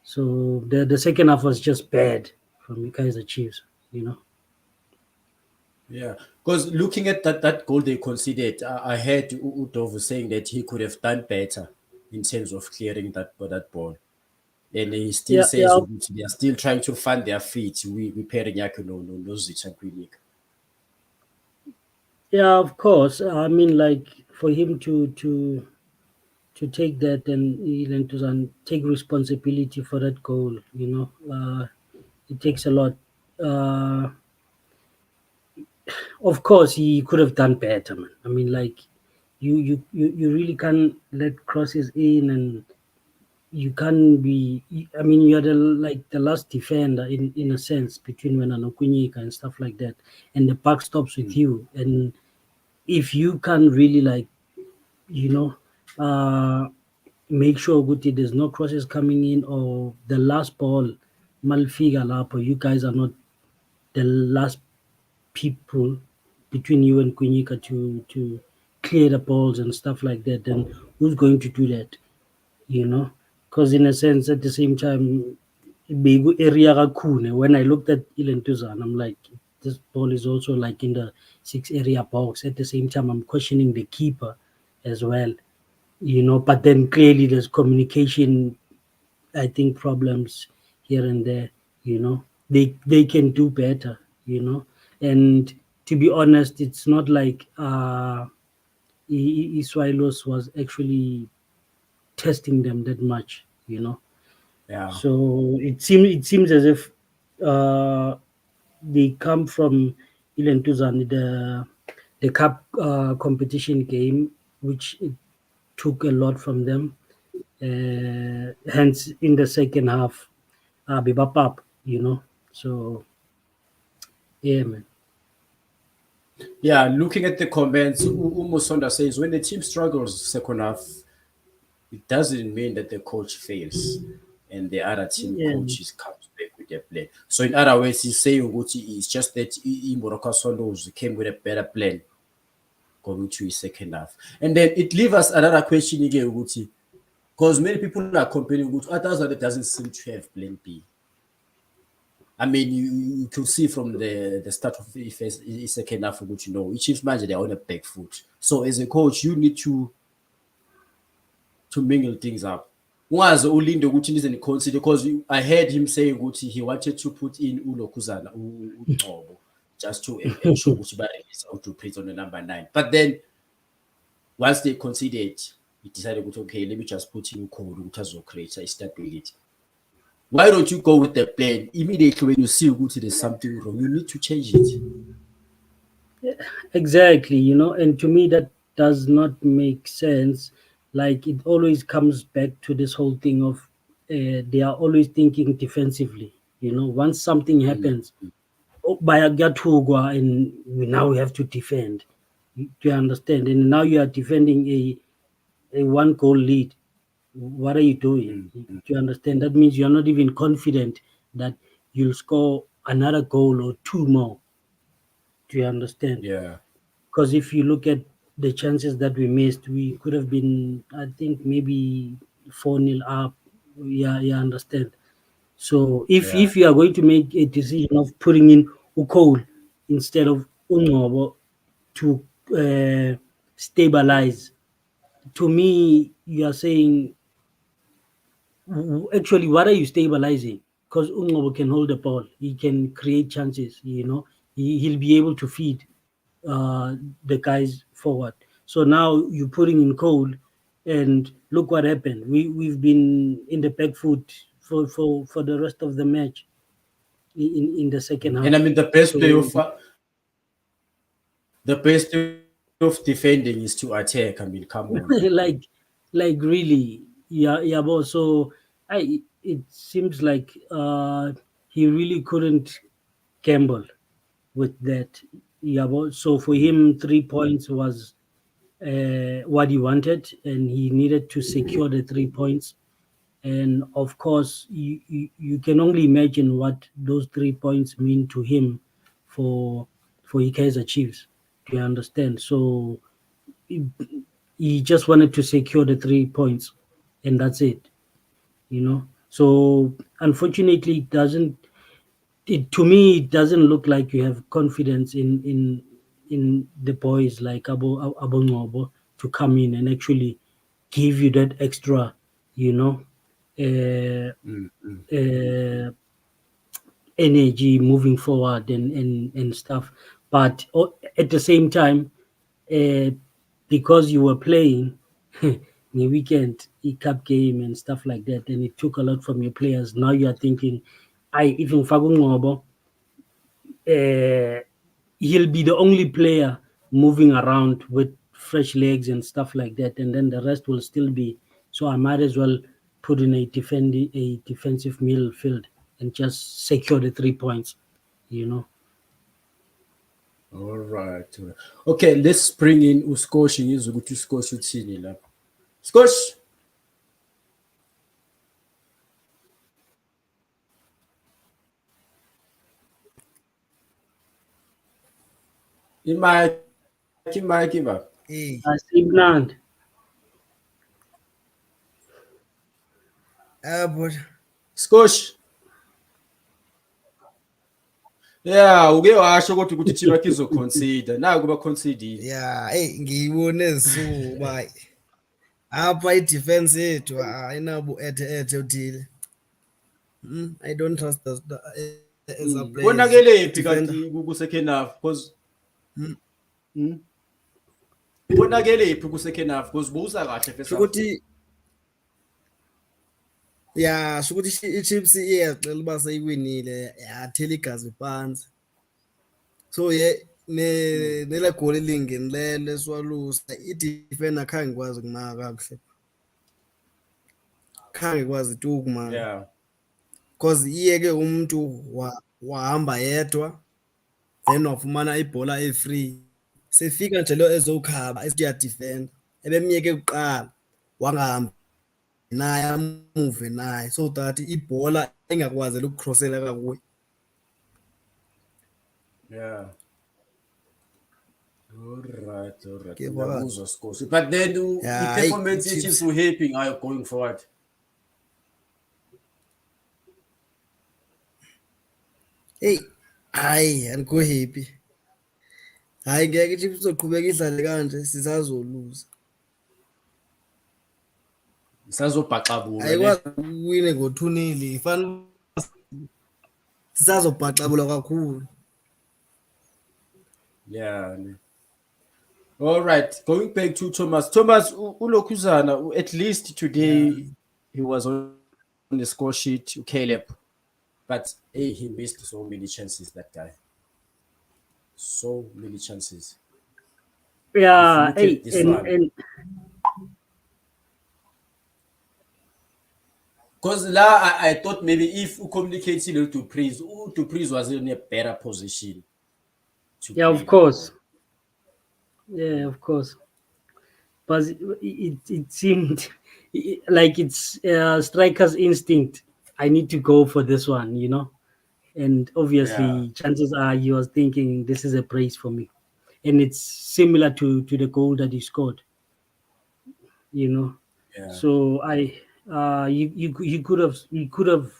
So the second half was just bad from Kaizer Chiefs, you know. Yeah, because looking at that goal they conceded, I heard Udov saying that he could have done better in terms of clearing that ball, and he still says they are still trying to find their feet. We pairing no Zita Quinik. Yeah, of course. I mean, like for him to take that and to take responsibility for that goal, you know, it takes a lot. Of course, he could have done better, man. I mean, like you really can't let crosses in, and you can't be. I mean, you're the last defender in a sense between Wenano Kunyika and stuff like that, and the puck stops with you, and if you can't really make sure Guti there's no crosses coming in, or the last ball Malfiga Lapo, you guys are not the last people between you and Kunyika to clear the balls and stuff like that, then who's going to do that? You know? Because in a sense at the same time when I looked at Ilentuzan, I'm like, this ball is also like in the 6 area box. At the same time, I'm questioning the keeper as well, you know. But then clearly there's communication, I think, problems here and there, you know. They can do better, you know. And to be honest, it's not like Swallows was actually testing them that much, you know. Yeah. So it seems as if they come from Ilentuzan, the cup competition game, which it took a lot from them. Hence, in the second half, Bibapap, you know. So, yeah, man. Yeah, looking at the comments, Umusonda says when the team struggles second half, it doesn't mean that the coach fails and the other team coaches comes back with their plan. So in other words, he's saying it's just that Morocco Swallows came with a better plan going to his second half. And then it leaves us another question again, Uguti, because many people are comparing Uguti. Others that doesn't seem to have plan B. I mean, you can see from the start of the second half, Uguti, you know, Chiefs manager, they're on a back foot. So as a coach, you need to mingle things up. Was only the Gucci isn't consider because I heard him saying Gucci he wanted to put in Ulokuzana just to ensure Gucci is out to play on the number 9. But then once they conceded, he decided, okay, let me just put in Kodu to create a stability. Why don't you go with the plan immediately when you see Gucci there's something wrong? You need to change it. Yeah, exactly, you know, and to me that does not make sense. Like it always comes back to this whole thing of they are always thinking defensively. You know, once something happens, by a Gatugwa, and now we have to defend. Do you understand? And now you are defending a 1-goal lead. What are you doing? Do you understand? That means you're not even confident that you'll score another goal or 2 more. Do you understand? Yeah. Because if you look at the chances that we missed, we could have been, I think, maybe 4-0 up. Yeah, understand. So if you are going to make a decision of putting in Ukol instead of Ungobo to stabilize, to me, you are saying, actually, what are you stabilizing? Because Ungobo can hold the ball. He can create chances, you know. He'll be able to feed the guys forward. So now you're putting in Cole, and look what happened. We've been in the back foot for the rest of the match in the second half. And I mean, the best way of defending is to attack. I mean, come on. like really, yeah. But so it seems like he really couldn't gamble with that. Yeah, but so for him, 3 points was what he wanted, and he needed to secure the 3 points. And of course, you can only imagine what those 3 points mean to him for Kaizer Chiefs. Do you understand? So he just wanted to secure the 3 points, and that's it. You know. So unfortunately, to me, it doesn't look like you have confidence in the boys like Abongobo to come in and actually give you that extra, you know, energy moving forward and stuff. But at the same time, because you were playing the weekend cup game and stuff like that, and it took a lot from your players. Now you are thinking, even Fagungobo, he'll be the only player moving around with fresh legs and stuff like that, and then the rest will still be. So I might as well put in a defensive midfield and just secure the 3 points, you know. All right. Okay, let's bring in Uskoshi. Ukuthi uSkoshi uthini lapha. Skoshi. Imaki ba. Asimnandi. But Skoshi. Yeah, uke washo kodwa ukuthi team yakhe izoconsider. Naku ba consider. Yeah, ngiyibone ezisuba apha i-defense yethu ayinabo ethe uthile. I don't trust the as a player. Bonakele phi kanti ku second half because bonakele phi ku second half because buza kahle first half. Ukuthi yeah, shukuthi i-Chiefs iyacela uba seyiwinile yathela igazi phansi. So nela goal elingeni leswalusa i-defender khange ngikwazi kumaka kakuhle. Khange kwazi tu kumaka. Yeah. Because iyeke umuntu wahamba yedwa then wafumana ibhola e-free. Sefika nje lo ezokhaba esiya defend. Ebemyeke kuqala wangahambi naye amove naye so that ibhola engakwazela ukucrossela kakuwe. Yeah. All right. But then the performance Chiefs were helping are going forward. Hey, hayi andikho happy. Hayi ngeke iChiefs izoqhubeka idlale kanje sisazoluza. Sisazobhaxabula. Ayikwazi uwine ngo-2-0 ifana sisazobhaxabula kakhulu. Yeah. All right. Going back to Thomas. Thomas Ulokhuzana, at least today he was on the score sheet. Caleb. But he missed so many chances, that guy. So many chances. Yeah, If you look at this one. and Because now I thought maybe if you communicated to Prince was in a better position to yeah, play of the course. ball. Yeah, of course. But it seemed like it's striker's instinct. I need to go for this one, you know. And obviously, chances are he was thinking this is a brace for me, and it's similar to the goal that he scored, you know. Yeah. So you could have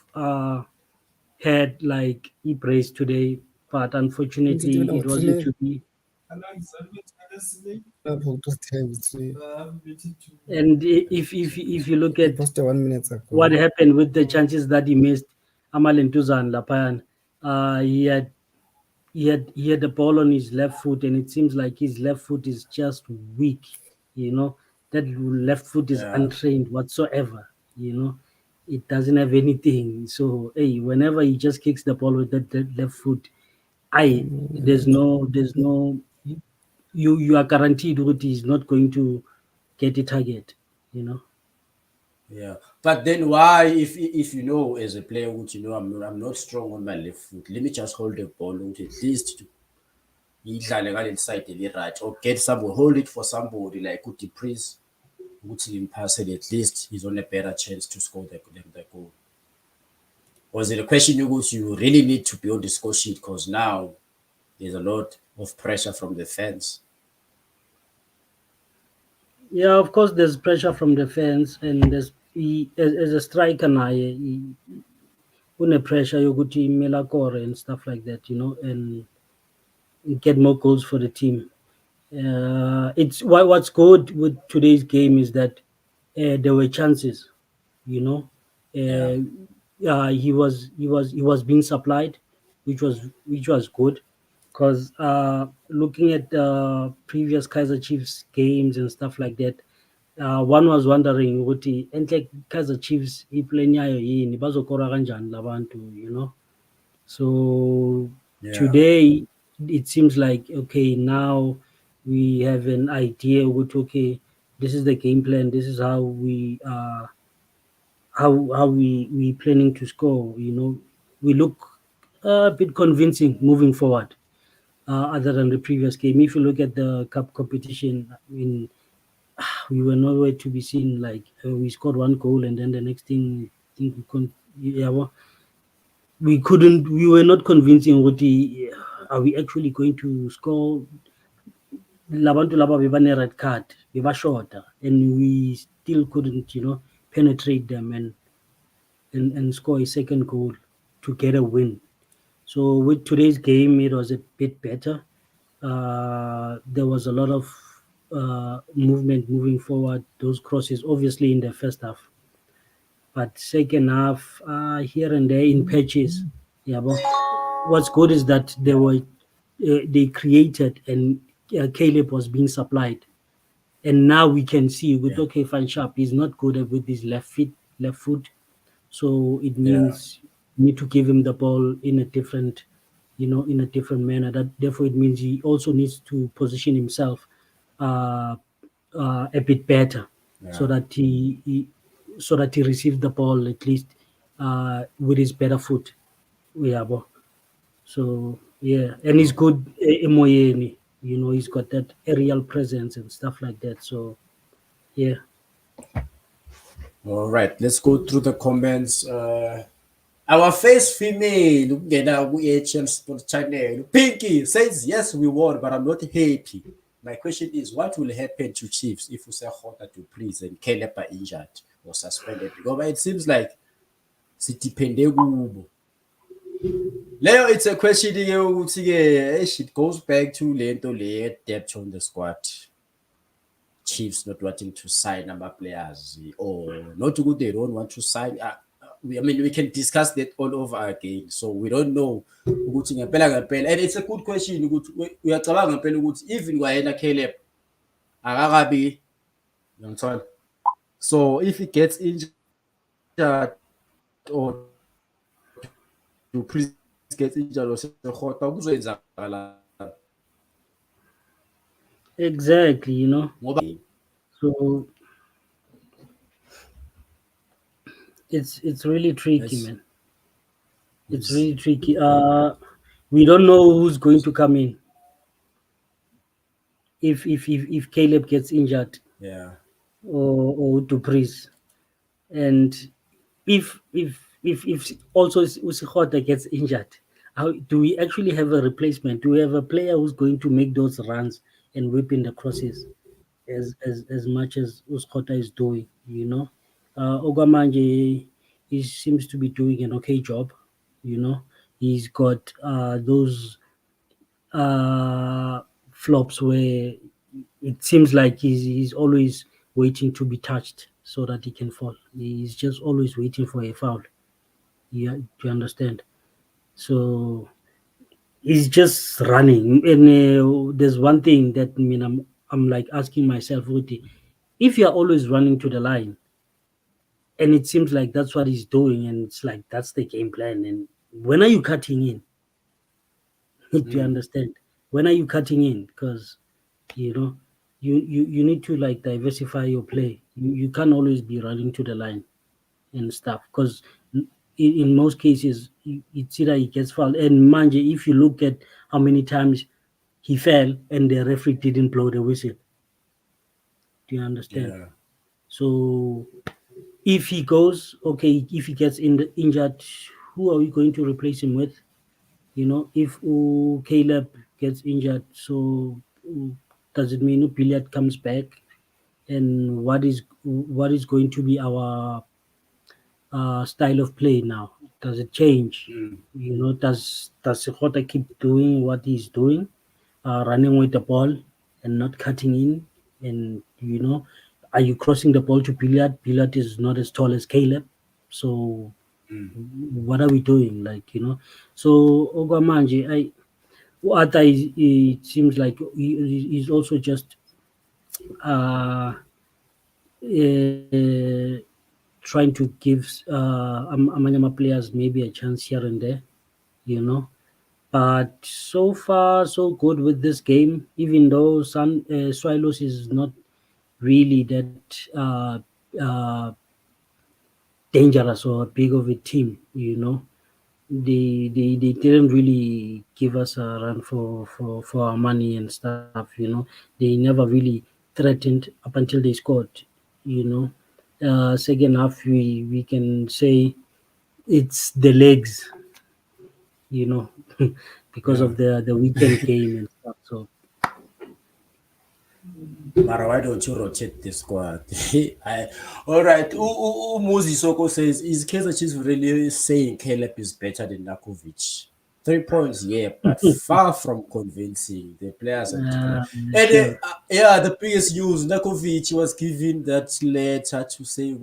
had like a brace today, but unfortunately it wasn't to be. And if you look at what happened with the chances that he missed, Amalentuzan Lapan, he had the ball on his left foot, and it seems like his left foot is just weak. You know, that left foot is untrained whatsoever. You know, it doesn't have anything. So hey, whenever he just kicks the ball with that left foot, there's no you are guaranteed that he's not going to get a target. You know. Yeah, but then why, if you know as a player, would you know I'm not strong on my left foot? Let me just hold the ball at least idlale ngale side right, or get somebody, hold it for somebody like Uti Prince, Uti pass it, at least he's on a better chance to score the goal. Was it a question you really need to be on the score sheet because now there's a lot of pressure from the fans? Yeah, of course, there's pressure from the fans, and there's as a striker now, under pressure, you go to Melakore and stuff like that, you know, and get more goals for the team. It's what's good with today's game is that there were chances, you know. He was being supplied, which was good, because looking at previous Kaiser Chiefs games and stuff like that, one was wondering ukuthi enhle Kaiser Chiefs iplan yayo yini bazokora kanjani labantu, you know. So today it seems like okay, now we have an idea with okay, this is the game plan, this is how we planning to score, you know. We look a bit convincing moving forward, other than the previous game. If you look at the cup competition, I mean, we were nowhere to be seen. Like we scored one goal, and then the next thing, I think we were not convincing. What are we actually going to score? Labantu laba bebane red card, beba shorter, and we still couldn't, you know, penetrate them and score a second goal to get a win. So with today's game, it was a bit better. There was a lot of movement moving forward, those crosses, obviously in the first half. But second half, here and there in patches. Yeah, but what's good is that they created, and Caleb was being supplied. And now we can see with okay, Van Sharp is not good with his left foot. So it means you need to give him the ball in a different, you know, in a different manner. That therefore it means he also needs to position himself a bit better, so that he receives the ball at least with his better foot. Yeah, so yeah, and he's good Emoyeni. You know, he's got that aerial presence and stuff like that. So yeah. All right, let's go through the comments. Our first female, HM Sport Channel, Pinky says, yes, we won, but I'm not happy. My question is, what will happen to Chiefs if we say Hota to please and Caleb are injured or suspended? Because it seems like sitipende kubo. Leo, it's a question it goes back to Lento Le depth on the squad. Chiefs not wanting to sign number players, or not good, they don't want to sign. We can discuss that all over again. So we don't know. And it's a good question. We are talking about even Wayne Caleb, Arabi, so if he gets injured or to Prince gets injured or Exactly, you know. So it's really tricky, Yes. man. It's really tricky. We don't know who's going to come in if Caleb gets injured Yeah. or Dupreez, and if also Usikhota gets injured, how do we actually have a replacement? Do we have a player who's going to make those runs and whip in the crosses as much as Usikhota is doing? You know, Ogamanje, he seems to be doing an okay job. You know, he's got those flops where it seems like he's always waiting to be touched so that he can fall. He's just always waiting for a foul. Yeah, do you understand? So he's just running. And there's one thing that I mean, I'm like asking myself, Uti, if you're always running to the line, and it seems like that's what he's doing, and it's like that's the game plan. And when are you cutting in? Do you understand? When are you cutting in? Because you know you need to like diversify your play. You can't always be running to the line and stuff because in most cases it's either he gets fouled. And Manje, if you look at how many times he fell and the referee didn't blow the whistle, do you understand? Yeah. So if he goes, okay, if he gets injured, who are we going to replace him with? You know, if Caleb gets injured, so does it mean Billiard comes back? And what is going to be our style of play now? Does it change? You know, does Sekota keep doing what he's doing, running with the ball and not cutting in? And you know, are you crossing the ball to Billiard? Billiard is not as tall as Caleb, so what are we doing? Like, you know, so Ogwamanje, Ata it seems like he's also just uh, trying to give Amanyama players maybe a chance here and there, you know. But so far, so good with this game, even though Swallows is not really that dangerous or big of a team, you know. They didn't really give us a run for our money and stuff, you know. They never really threatened up until they scored, you know. Second half, we can say it's the legs, you know, because of the weekend game and stuff. So, Mara, why don't you rotate the squad? All right. Muzi Soko says, is Kaizer Chiefs really saying Caleb is better than Nakovic? 3 points, yeah, but far from convincing. The players are different. And yeah, the biggest news, Nakovic was given that letter to say,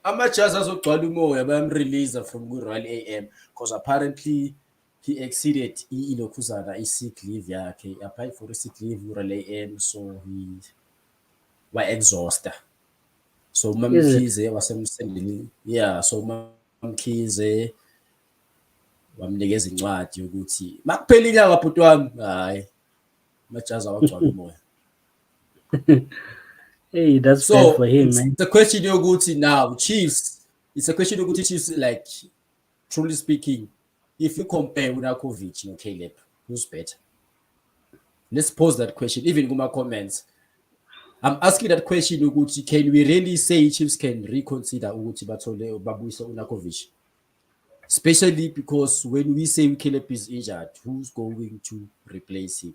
ama-jazz azogcwala umoya bayamreleasa from ku-Royal AM because apparently he exceeded ilokhuzana i-sick leave yakhe. He applied for i-sick leave ku-Royal AM, so he wa-exhausta. So Mamkhize wasemsendeli, yeah, so Mamkhize wamnikeza incwadi yokuthi makuphela inyanga bhuti wami, hayi ama-jazz awagcwala umoya. Hey, that's So bad for him, it's man. the question yokuthi now Chiefs, it's a question yokuthi Chiefs, like, truly speaking, if you compare Unakovic and Caleb, who's better? Let's pose that question, even in my comments. I'm asking that question, Uguchi, can we really say Chiefs can reconsider Uguchi Batole or Babuisa Unakovic? Especially because when we say Caleb is injured, who's going to replace him?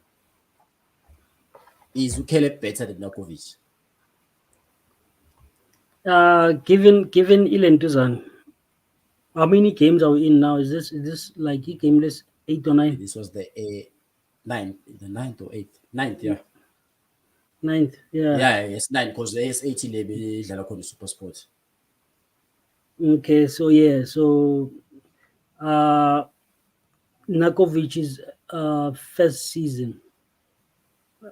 Is Caleb better than Nakovic? Given Ilentuzan, how many games are we in now? Is this like he gameless 8 or 9? This was the 9th or 8th. 9th, yeah. 9th, yeah. Yeah, it's 9 because the S18 idlala khona Super Sport. Okay, so yeah, so Nakovic's first season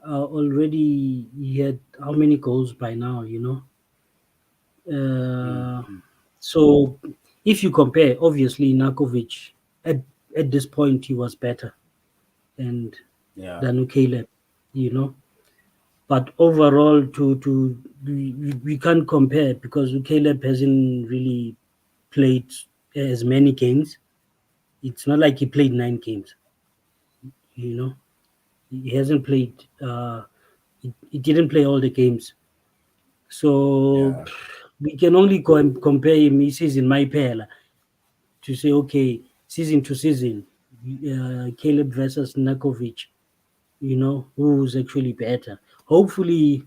already he had how many goals by now, you know? So if you compare, obviously Nakovic at this point he was better and than Caleb, you know. But overall, we can't compare because Caleb hasn't really played as many games. It's not like he played 9 games. You know, he hasn't played. He didn't play all the games, so we can only compare him. He says in my pair to say, okay, season to season, Caleb versus Nakovic. You know, who's actually better? Hopefully,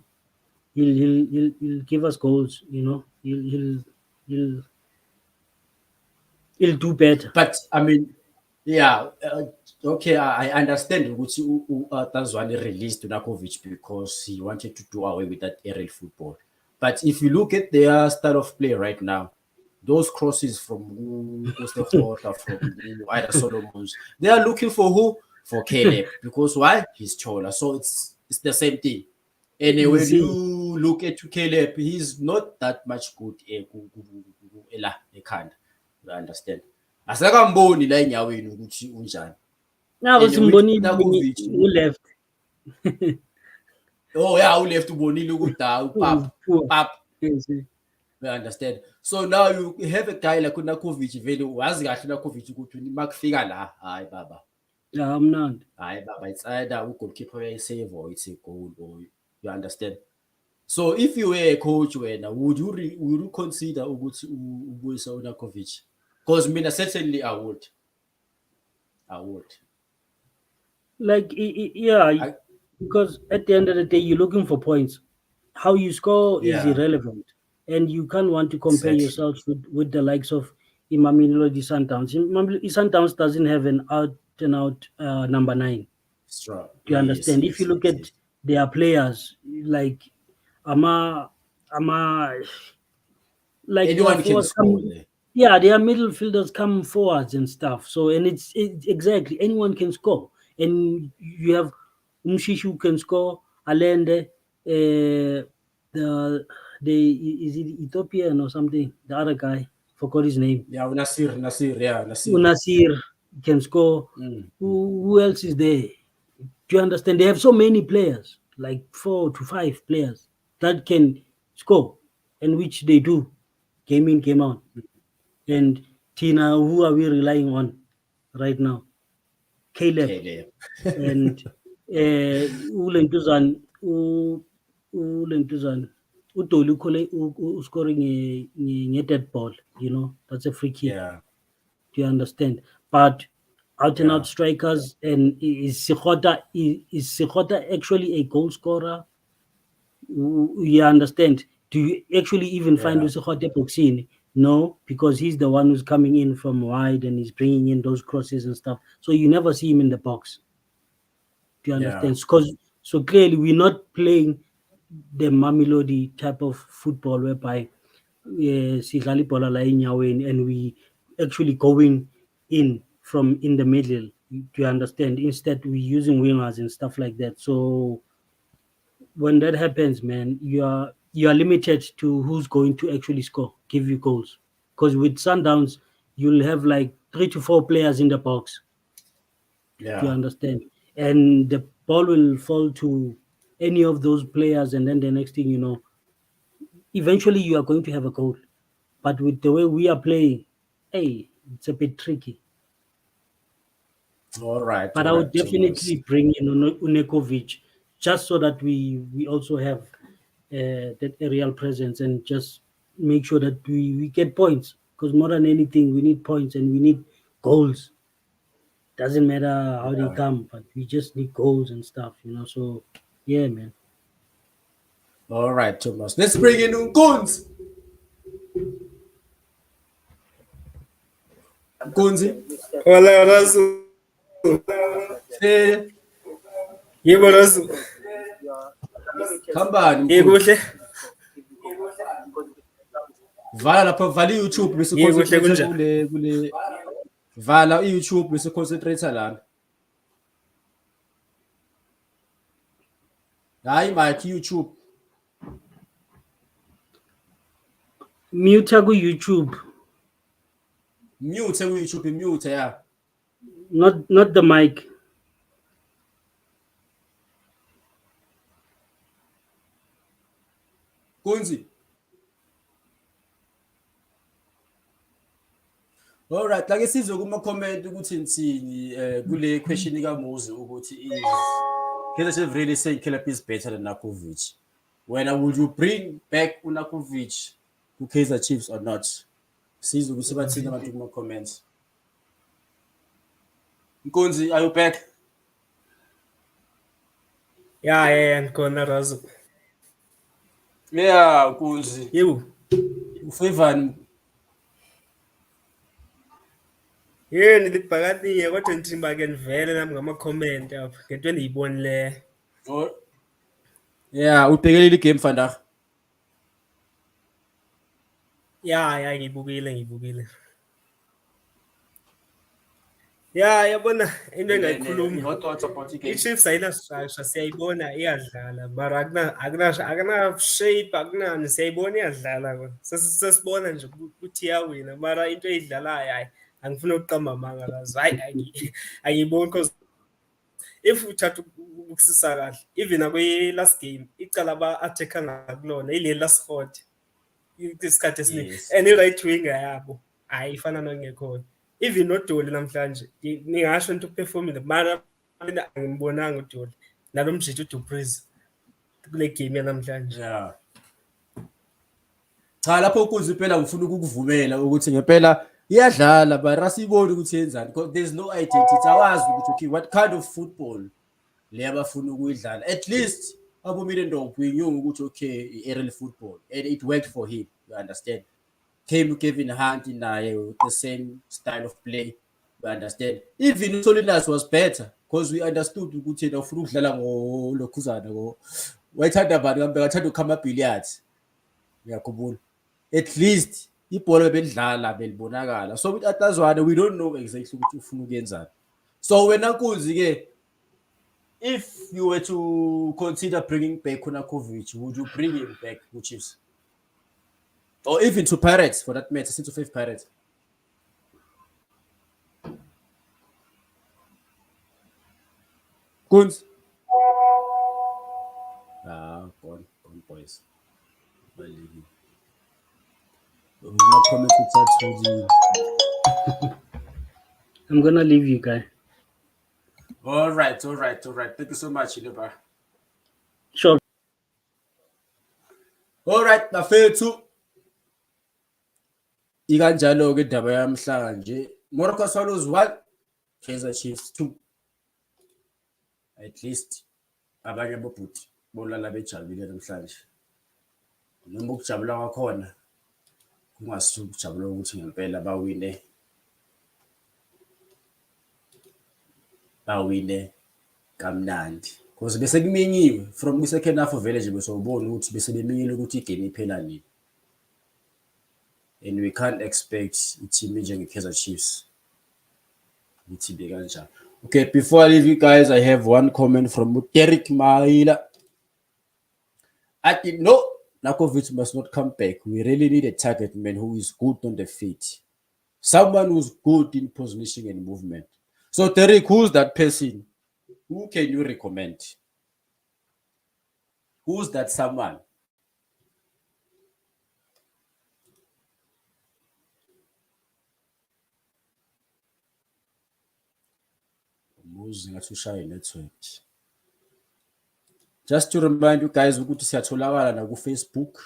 he'll give us goals. You know, he'll do better. But I mean, yeah, okay, I understand ukuthi Tazwane released Nakovic because he wanted to do away with that aerial football. But if you look at their style of play right now, those crosses from Osterhota, from either Solomons, they are looking for who? For Caleb. Because why? He's taller. So it's the same thing. And when you look at Caleb, he's not that much good. You understand? Asakamboni la enyaweni ukuthi unjani. Now simboni who left. Oh yeah, who left ubonile ukuthi pap. You understand? So now you have a guy like Nakovic, vele wazi kahle Nakovic ukuthi makufika la, hayi baba. Yeah, I'm not. Hayi baba, it's either goalkeeper save or it's a goal, or you understand? So if you were a coach, would you consider ukuthi ubuyisa uNakovic? Because mina certainly I would. Like, yeah, because at the end of the day, you're looking for points. How you score is irrelevant, and you can't want to compare yourselves with the likes of Mamelodi Sundowns. Sundowns doesn't have an out-and-out number 9. Strong. Do you understand? If you look at their players, like like anyone can score. Yeah, their middle fielders come forwards and stuff. So, and it's exactly anyone can score, and you have Umshishi who can score, Allende, is it Ethiopian or something? The other guy, forgot his name. Yeah, Nasir. Nasir can score. Who else is there? Do you understand? They have so many players, like 4 to 5 players that can score, and which they do, game in, game out. And Tina, who are we relying on right now? Caleb. And Ulentuzan, Utolu Kole scoring a dead ball, you know, that's a free kick. Yeah. Do you understand? But out and out strikers, and is Sikhota actually a goal scorer? You understand? Do you actually even find Sikhota boxing? No, because he's the one who's coming in from wide and he's bringing in those crosses and stuff. So you never see him in the box. Do you understand? So clearly we're not playing the Mamelodi type of football whereby and we actually going in from in the middle. Do you understand? Instead, we're using wingers and stuff like that. So when that happens, man, you are limited to who's going to actually score, give you goals. Because with Sundowns, you'll have like 3 to 4 players in the box. Yeah. Do you understand? And the ball will fall to any of those players, and then the next thing you know, eventually you are going to have a goal. But with the way we are playing, hey, it's a bit tricky. All right. But I would definitely bring in Unekovic just so that we also have that aerial presence and just make sure that we get points. Because more than anything, we need points and we need goals. Doesn't matter how they come, but we just need goals and stuff, you know. So, yeah, man. All right, Thomas. Let's bring in Nkunzi. Nkunzi. Hola, Rasu. Yebo, Rasu. Khambani. Yekuhle. Vala lapha, vala YouTube bese concentrate kule. Vala YouTube bese concentrate lana. Hayi Mike YouTube. Mute ku YouTube. Mute ku YouTube, mute yeah. Not the mic. Kunzi. All right, like sizwe kuma comment ukuthi ntsini kule question ka Muzi ukuthi is Kaizer Chiefs really saying Caleb is better than Nakovic. When would you bring back Nakovic to Kaizer Chiefs or not? Sizwe ukuthi bathina abantu kuma comments. Kunzi, are you back? Yeah, ngkhona Razo. Yeah, Kunzi. Yebo. Ufavani. Yini libhakaniye kodwa nthimba ke nivele nami ngama comment apha ngento endiyibonile. Yeah, ubhekelele igame vandag. Yeah, ngiyibukile. Yeah, yabona into engayikhuluma. I-Chiefs ayina structure siyayibona iyadlala mara akuna shape akunani siyayibona iyadlala kona. Sesibona nje ukuthi iyawina mara into eyidlalayo hayi angifuna ukuqamba amanga lazo. Hayi angiyiboni because if uthatha ukusisa kahle even akwi last game icala ba attacker ngakulona ile last spot isikhathi esiningi and right winger yabo hayi ifana nongekho. Even noDoli namhlanje ningasho into performile mara angibonanga uDoli nalomjito uDuprez kule game namhlanje. Yeah. Cha lapho Kunzi phela ngifuna ukukuvumela ukuthi ngempela iyadlala but rasiboni ukuthi yenzani because there's no identity. Awazi ukuthi okay what kind of football le abafuna ukuyidlala. At least abomile Ndlovu inyungu ukuthi okay aerial football and it worked for him, you understand. Came Kevin Hunt naye with the same style of play, you understand. Even Solinas was better because we understood ukuthi yena ufuna ukudlala ngolokhuzana ngo wayithanda abantu kambe ngathanda ukhama billiards. Ngiyakhumbula. At least ibhola belidlala belibonakala. So with Atazwane we don't know exactly ukuthi ufuna ukuyenzani. So wena Kunzi ke if you were to consider bringing back Nakovic, would you bring him back to Chiefs? Or even to Pirates, for that matter, since to fifth Pirates. Kunz. Gone boys. I'm gonna leave you, guy. All right. Thank you so much, Ileba. Sure. All right, nafethu. Ikanjalo ke indaba yamhlanje. Morocco Swallows 1, Kaizer Chiefs 2. At least abanye abobhuti bolala bejabulile namhlanje. Noma ukujabula kwakhona kungasuka ukujabula ukuthi ngempela bawine kamnandi. Because bese kuminyiwe from the second half of vele nje bese ubona ukuthi bese beminyile ukuthi igame iphela nini. And we can't expect team njenge Kaizer Chiefs. Okay, before I leave you guys, I have one comment from Derek Maila. I think no, Nakovic must not come back. We really need a target man who is good on the feet. Someone who's good in positioning and movement. So Derek, who's that person? Who can you recommend? Who's that someone? Just to remind you guys, ukuthi siyatholakala na ku Facebook,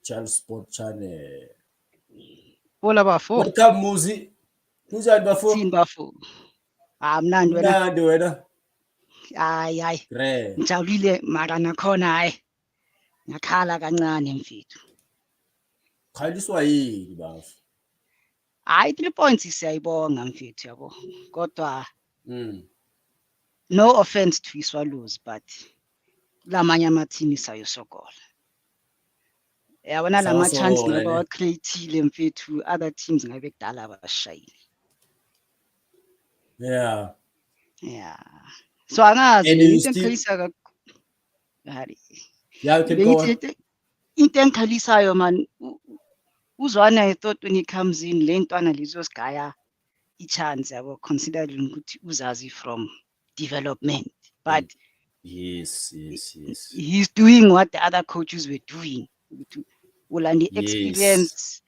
Charles Sport Channel. Hola bafo. Welcome Muzi. Kunjani bafo? Thini bafo? Mnandi wena. Mnandi wena. Hayi. Ngijabulile mara nakhona hayi. Ngakhala kancane mfethu. Khaliswa yini bafo? Hayi 3 points siyayibonga mfethu yabo. Kodwa no offense to Swallows but lamanye amathini sayosokola. Yabona lama chance ngoba creative mfethu other teams ngabe kudala abashayile. Yeah. So angazi into engikhalisa kakhulu. Yeah, can go on. Into engikhalisayo man Uzwana I thought when he comes in lentwana lizosigaya ichance yabo considering ukuthi uzazi from development but Yes. He's doing what the other coaches were doing. Ulandi experience,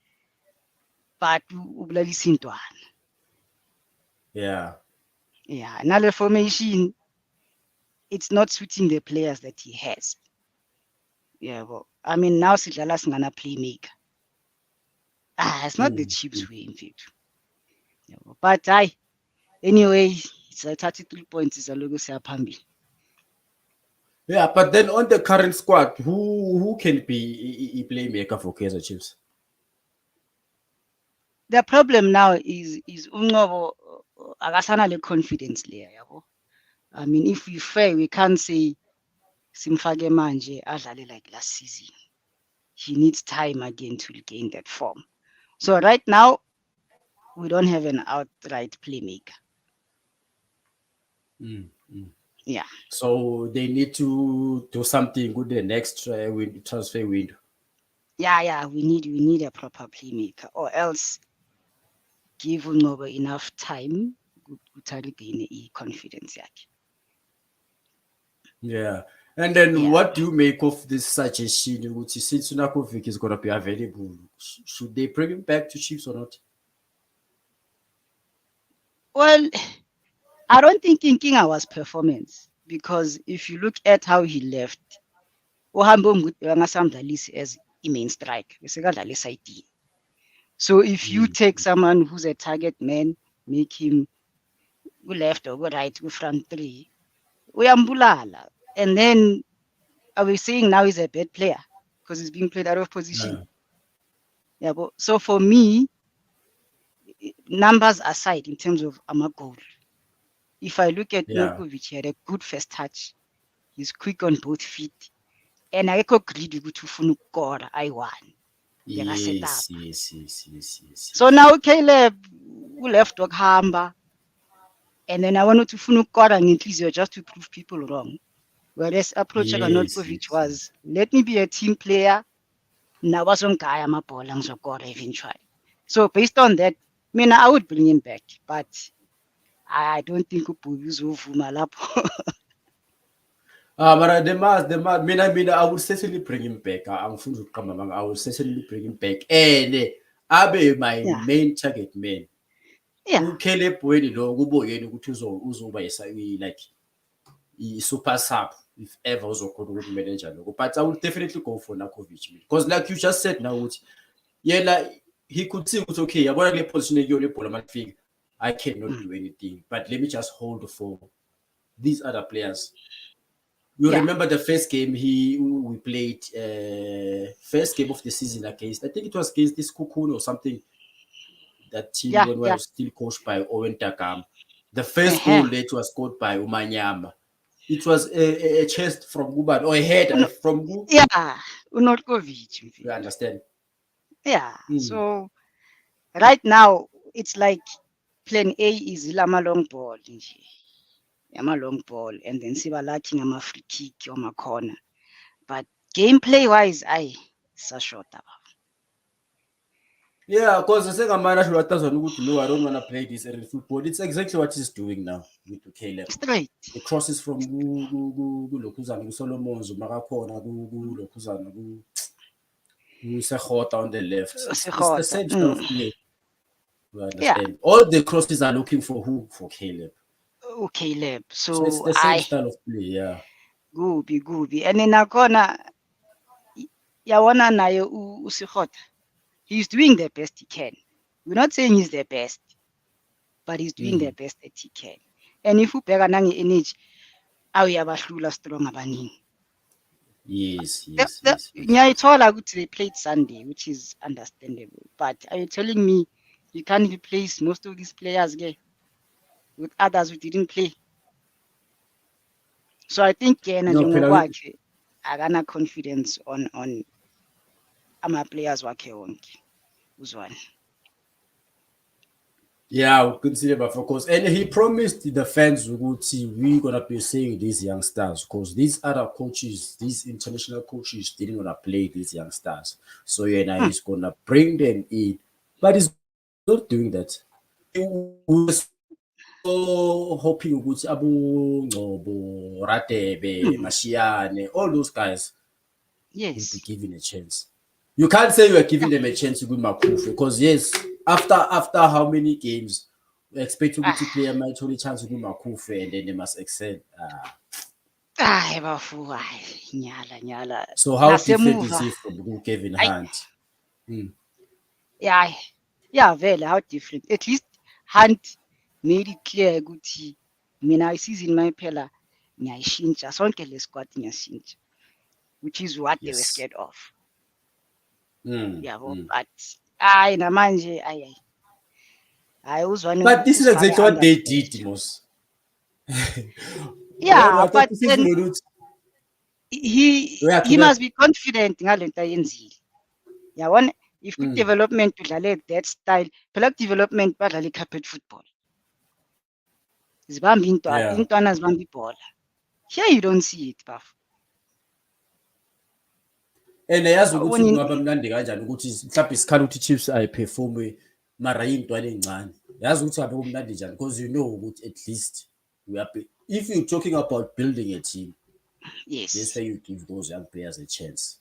but ubulalisa intwana. Yeah. Yeah, another formation, it's not suiting the players that he has. Yeah, well, I mean, now Sidlala Singana playmaker. It's not the Chiefs way, in fact. Yeah, but anyway, it's a 33 points. It's a logo Sapambi. Yeah, but then on the current squad, who can be a playmaker for Kaizer Chiefs? The problem now is Ungobo akasana le confidence layer, yabo. I mean, if we fair, we can't say Simfage manje adlale like last season. He needs time again to regain that form. So right now, we don't have an outright playmaker. Yeah. So they need to do something with the next transfer window. Yeah. We need a proper playmaker, or else give Ungobo enough time to regain confidence. Yeah. And then what do you make of this suggestion? Which is since Sunakovic is going to be available, should they bring him back to Chiefs or not? Well, I don't think Nkinga was performance, because if you look at how he left, Ohambo Ngamsamdalisi as a main strike. So if you take someone who's a target man, make him go left or go right, go front three, Uyambulala. And then are we saying now he's a bad player because he's being played out of position? Yeah, but so for me, numbers aside, in terms of goal, if I look at Nurkovic, he had a good first touch. He's quick on both feet. And I go greedy to Funukora, I won. Yes. So now Caleb who left Hamba. And then I wanted to Funukora and increase just to prove people wrong. Whereas approach Nurkovic was, let me be a team player. Now was on Kaya eventually. So based on that, I would bring him back, but I don't think Upuvuma. But I would certainly bring him back. I would certainly bring him back. And Abe, my main target man. Yeah. Caleb, when you know, like super sub, if ever was a good manager. But I would definitely go for Nurkovic because, like you just said now, like he could see it's okay. I want to position I cannot do anything, but let me just hold for these other players. You remember the first game we played, first game of the season against, I think it was against this Cocoon or something. That team when we were still coached by Owen Takam. The first goal that was scored by Umanyama. It was a chest from Guban or a head from Guban. Yeah, Nurkovic. You understand? Yeah. So right now it's like plan A is Lama long ball. Yama long ball, and then Siba lacking a free kick or my corner. But gameplay wise, it's a short. Yeah, because the second man I don't want to play this early football. It's exactly what he's doing now with Caleb. Straight. The crosses from Lokuzana, Solomon, Marakona, Lokuzana, Sehota on the left. It's the same style of play. You understand? All the crosses are looking for who? For Caleb. Oh, Caleb. So it's the same style of play, yeah. Gooby. And in Akona, Yawana Nayo Usihota. He's doing the best he can. We're not saying he's the best, but he's doing the best that he can. And if you peg an energy, we have a strong abaning. Yes. It's all good they played Sunday, which is understandable. But are you telling me you can't replace most of these players with others who didn't play? So I think I got confidence on my players work on Uzwan. Yeah, we consider but focus. And he promised the fans we're gonna be seeing these young stars because these other coaches, these international coaches didn't wanna play these young stars. So he's gonna bring them in. But he's not doing that. hoping ukuthi Abu Ngcobo, Radebe, Mashiane, all those guys will be given a chance. You can't say you are giving them a chance to go Makufu because yes, after how many games we expect to play might only chance to go Makufu and then they must excel. Nyala. So how different is he from Kevin Hunt? Yeah, very how different. At least Hunt made it clear ukuthi mina season my phela ngiyayishintsha sonke le squad ngiyashintsha, which is what they were scared of. But namanje but this is exactly what they did, Mos. But then he must be confident ngalento ayenzile. Yabona if development udlale that style, phela development badlala carpet football. Zibamba intwana zibamba ibhola. Here you don't see it, Baf. And yazi ukuthi kungaba mnandi kanjani ukuthi mhlawumbe isikhala ukuthi Chiefs ayiperform mara intwana encane. Yazi ukuthi abe kumnandi njani because you know ukuthi at least we are if you're talking about building a team, that's where you give those young players a chance.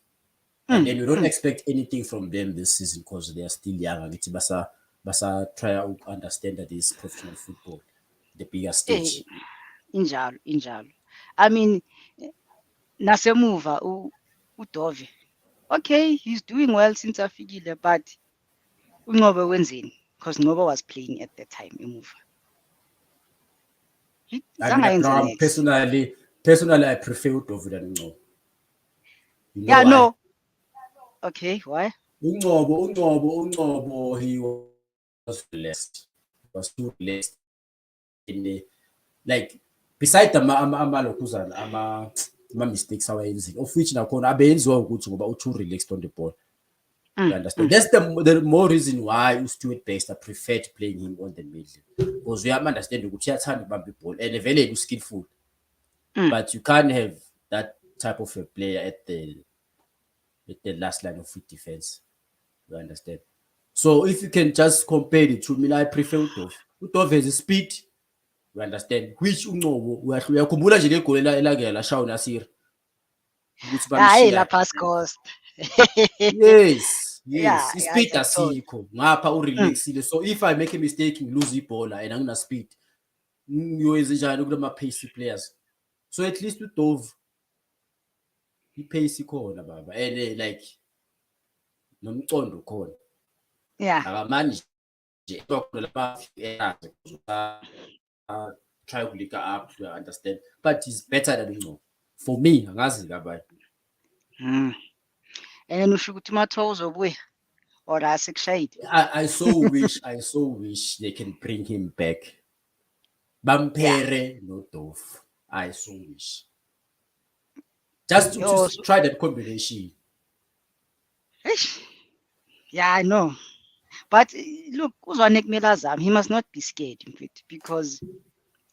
And then you don't expect anything from them this season because they are still young. And basa try to understand that this professional football, the bigger stage. Injalo. I mean, nasemuva uDove. Okay, he's doing well since afikile, but uNqobo wenzeni because Nqobo was playing at the time emuva. Personally, I prefer Udovu than Nqobo. No. Okay, why? Unqobo, he was blessed. He was too blessed. In the like, beside the mistakes awayenzile, of which nakhona abenziwa ukuthi ngoba too relaxed on the ball. You understand? That's the more reason why Stuart Baxter preferred playing him on the middle. Because we understand ukuthi uyathanda ukubamba ibhola and very skillful. But you can't have that type of a player at the last line of defense. You understand? So if you can just compare the two, I prefer Udovu. Udovu has a speed. You understand? Which Unqobo uyakhumbula nje legoli elangela Shaun Nasir. La pass cost. Yes. Speed asikho. Ngapha urelaxile. So if I make a mistake, lose ibhola and angina speed. Ngiyowenza njani kulama pace players? So at least Udovu ipace ikhona baba and like nomcondo khona. Akamani nje lama try to link up to understand, but he's better than Unqobo. For me, angazi kabayi. And usho ukuthi Mathozo uzobuya or asekushayide. I so wish they can bring him back. Bampere no Dovu. I so wish. Just to try that combination. Yeah, I know. But look, Uzwanek Melazam, he must not be scared because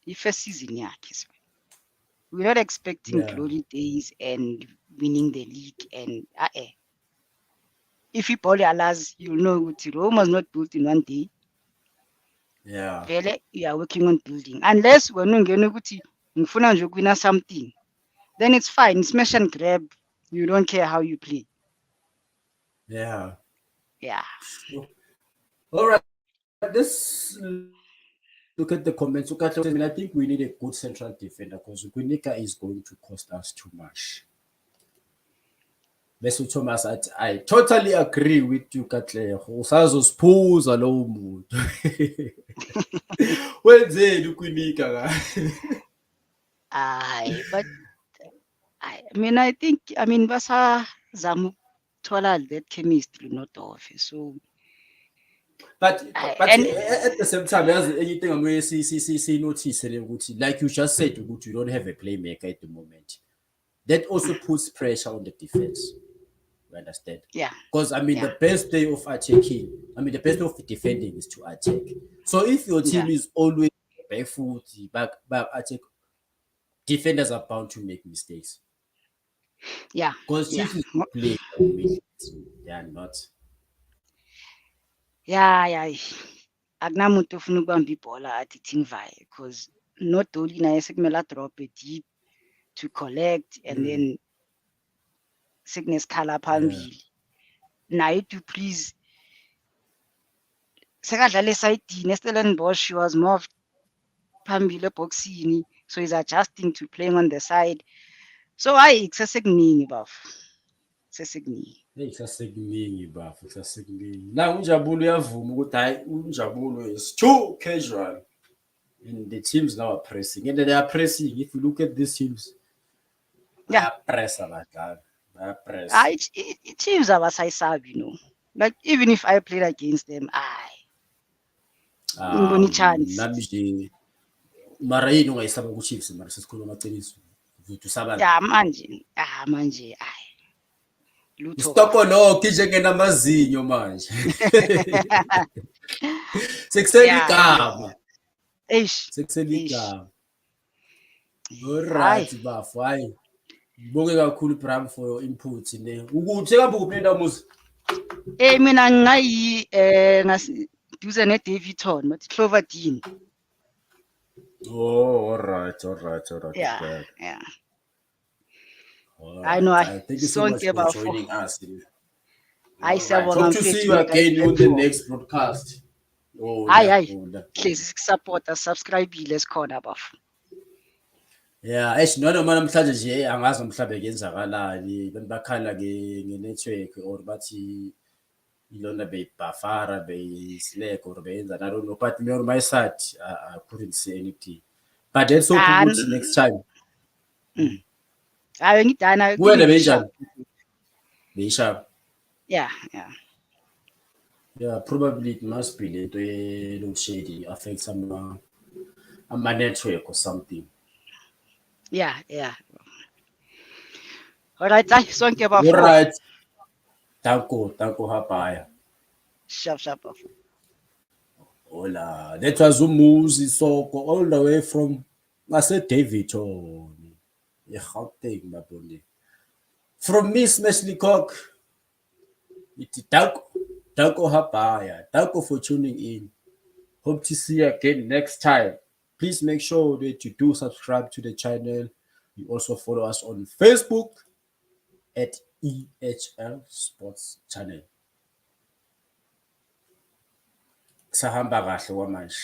the first season, we're not expecting glory days and winning the league and if he probably allows, you'll know Rome was not built in one day. You are working on building. Unless we're not going to win something, then it's fine. Smash and grab. You don't care how you play. Yeah. All right. Let's look at the comments. I think we need a good central defender because Gunika is going to cost us too much. Mr. Thomas, I totally agree with you, Katle. Usazo spoza lo muntu. Wenzeni uKwinika? But I mean basa zamu thola that chemistry not off. So but at the same time, there's anything I'm going to see notice like you just said, you don't have a playmaker at the moment. That also puts pressure on the defense. You understand? Because the best day of attacking, the best day of defending is to attack. So if your team is always barefoot, back attack, defenders are bound to make mistakes. Because Chiefs is play, they are not. akunamuntu ofuna ukubamba ibhola athi Tingvaye, because not only naye sekumele drop deep to collect and then sekunesikhala phambili. Naye to please sekadlala esayidini, Stellenbosch he was more of phambili eboxini, so he's adjusting to playing on the side. So hayi kusesekuningi bafu. Sesekuningi. Kusesekuningi bafu, kusesekuningi. Na uNjabulo uyavuma ukuthi hayi uNjabulo is too casual. And the teams now are pressing. And they are pressing. If you look at these teams, they are press abadlali. They are press. Teams abasayisabi, you know. Like even if I played against them, ngibona i-chance. Nami nje mara yini ungayisaba ku-Chiefs mara sesikhuluma amaqiniso. Vuthi usaba. Ya manje lutho. Stoko lokho njengena amazinyo manje. Sekusela igama. Sekusela igama. Alright bafu, hayi. Ngibonge kakhulu Bram for your input ne. Ukuthi kambe uphenda muzi. Mina ngayi ngasiduze neDavidton, but Cloverdale. Oh, all right. Yeah. I know. Thank you so much for joining us. Hope to see you again on the next broadcast. Please support us, subscribe lesikhona bafu. Yeah, noma namhlanje nje angazi mhlawumbe kenzakalani, bakhala nge-network or bathi ilona beyibhafara beyislack or beyenza I don't know, but me on my side I couldn't see anything, but that's so good next time. Ngidana kuwena benjani beyisharp. Yeah, probably it must be lento load shedding affect some network or something. Yeah. Alright, sonke bafu. Alright. Danko Hapaya. Sharp. Hola. That was Umuzi Soko all the way from Davidton. Gauteng mabone. From Miss Meslikok. It's Danko Hapaya. Danko for tuning in. Hope to see you again next time. Please make sure that you do subscribe to the channel. You also follow us on Facebook at EHL Sports Channel. Kusahamba kahle kwamanje.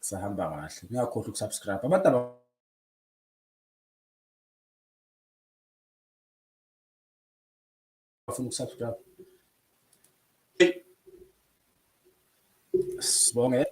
Kusahamba kahle. Ngiyakhohlwa ukusubscribe. Abantu abafuna ukusubscribe. Sibonge.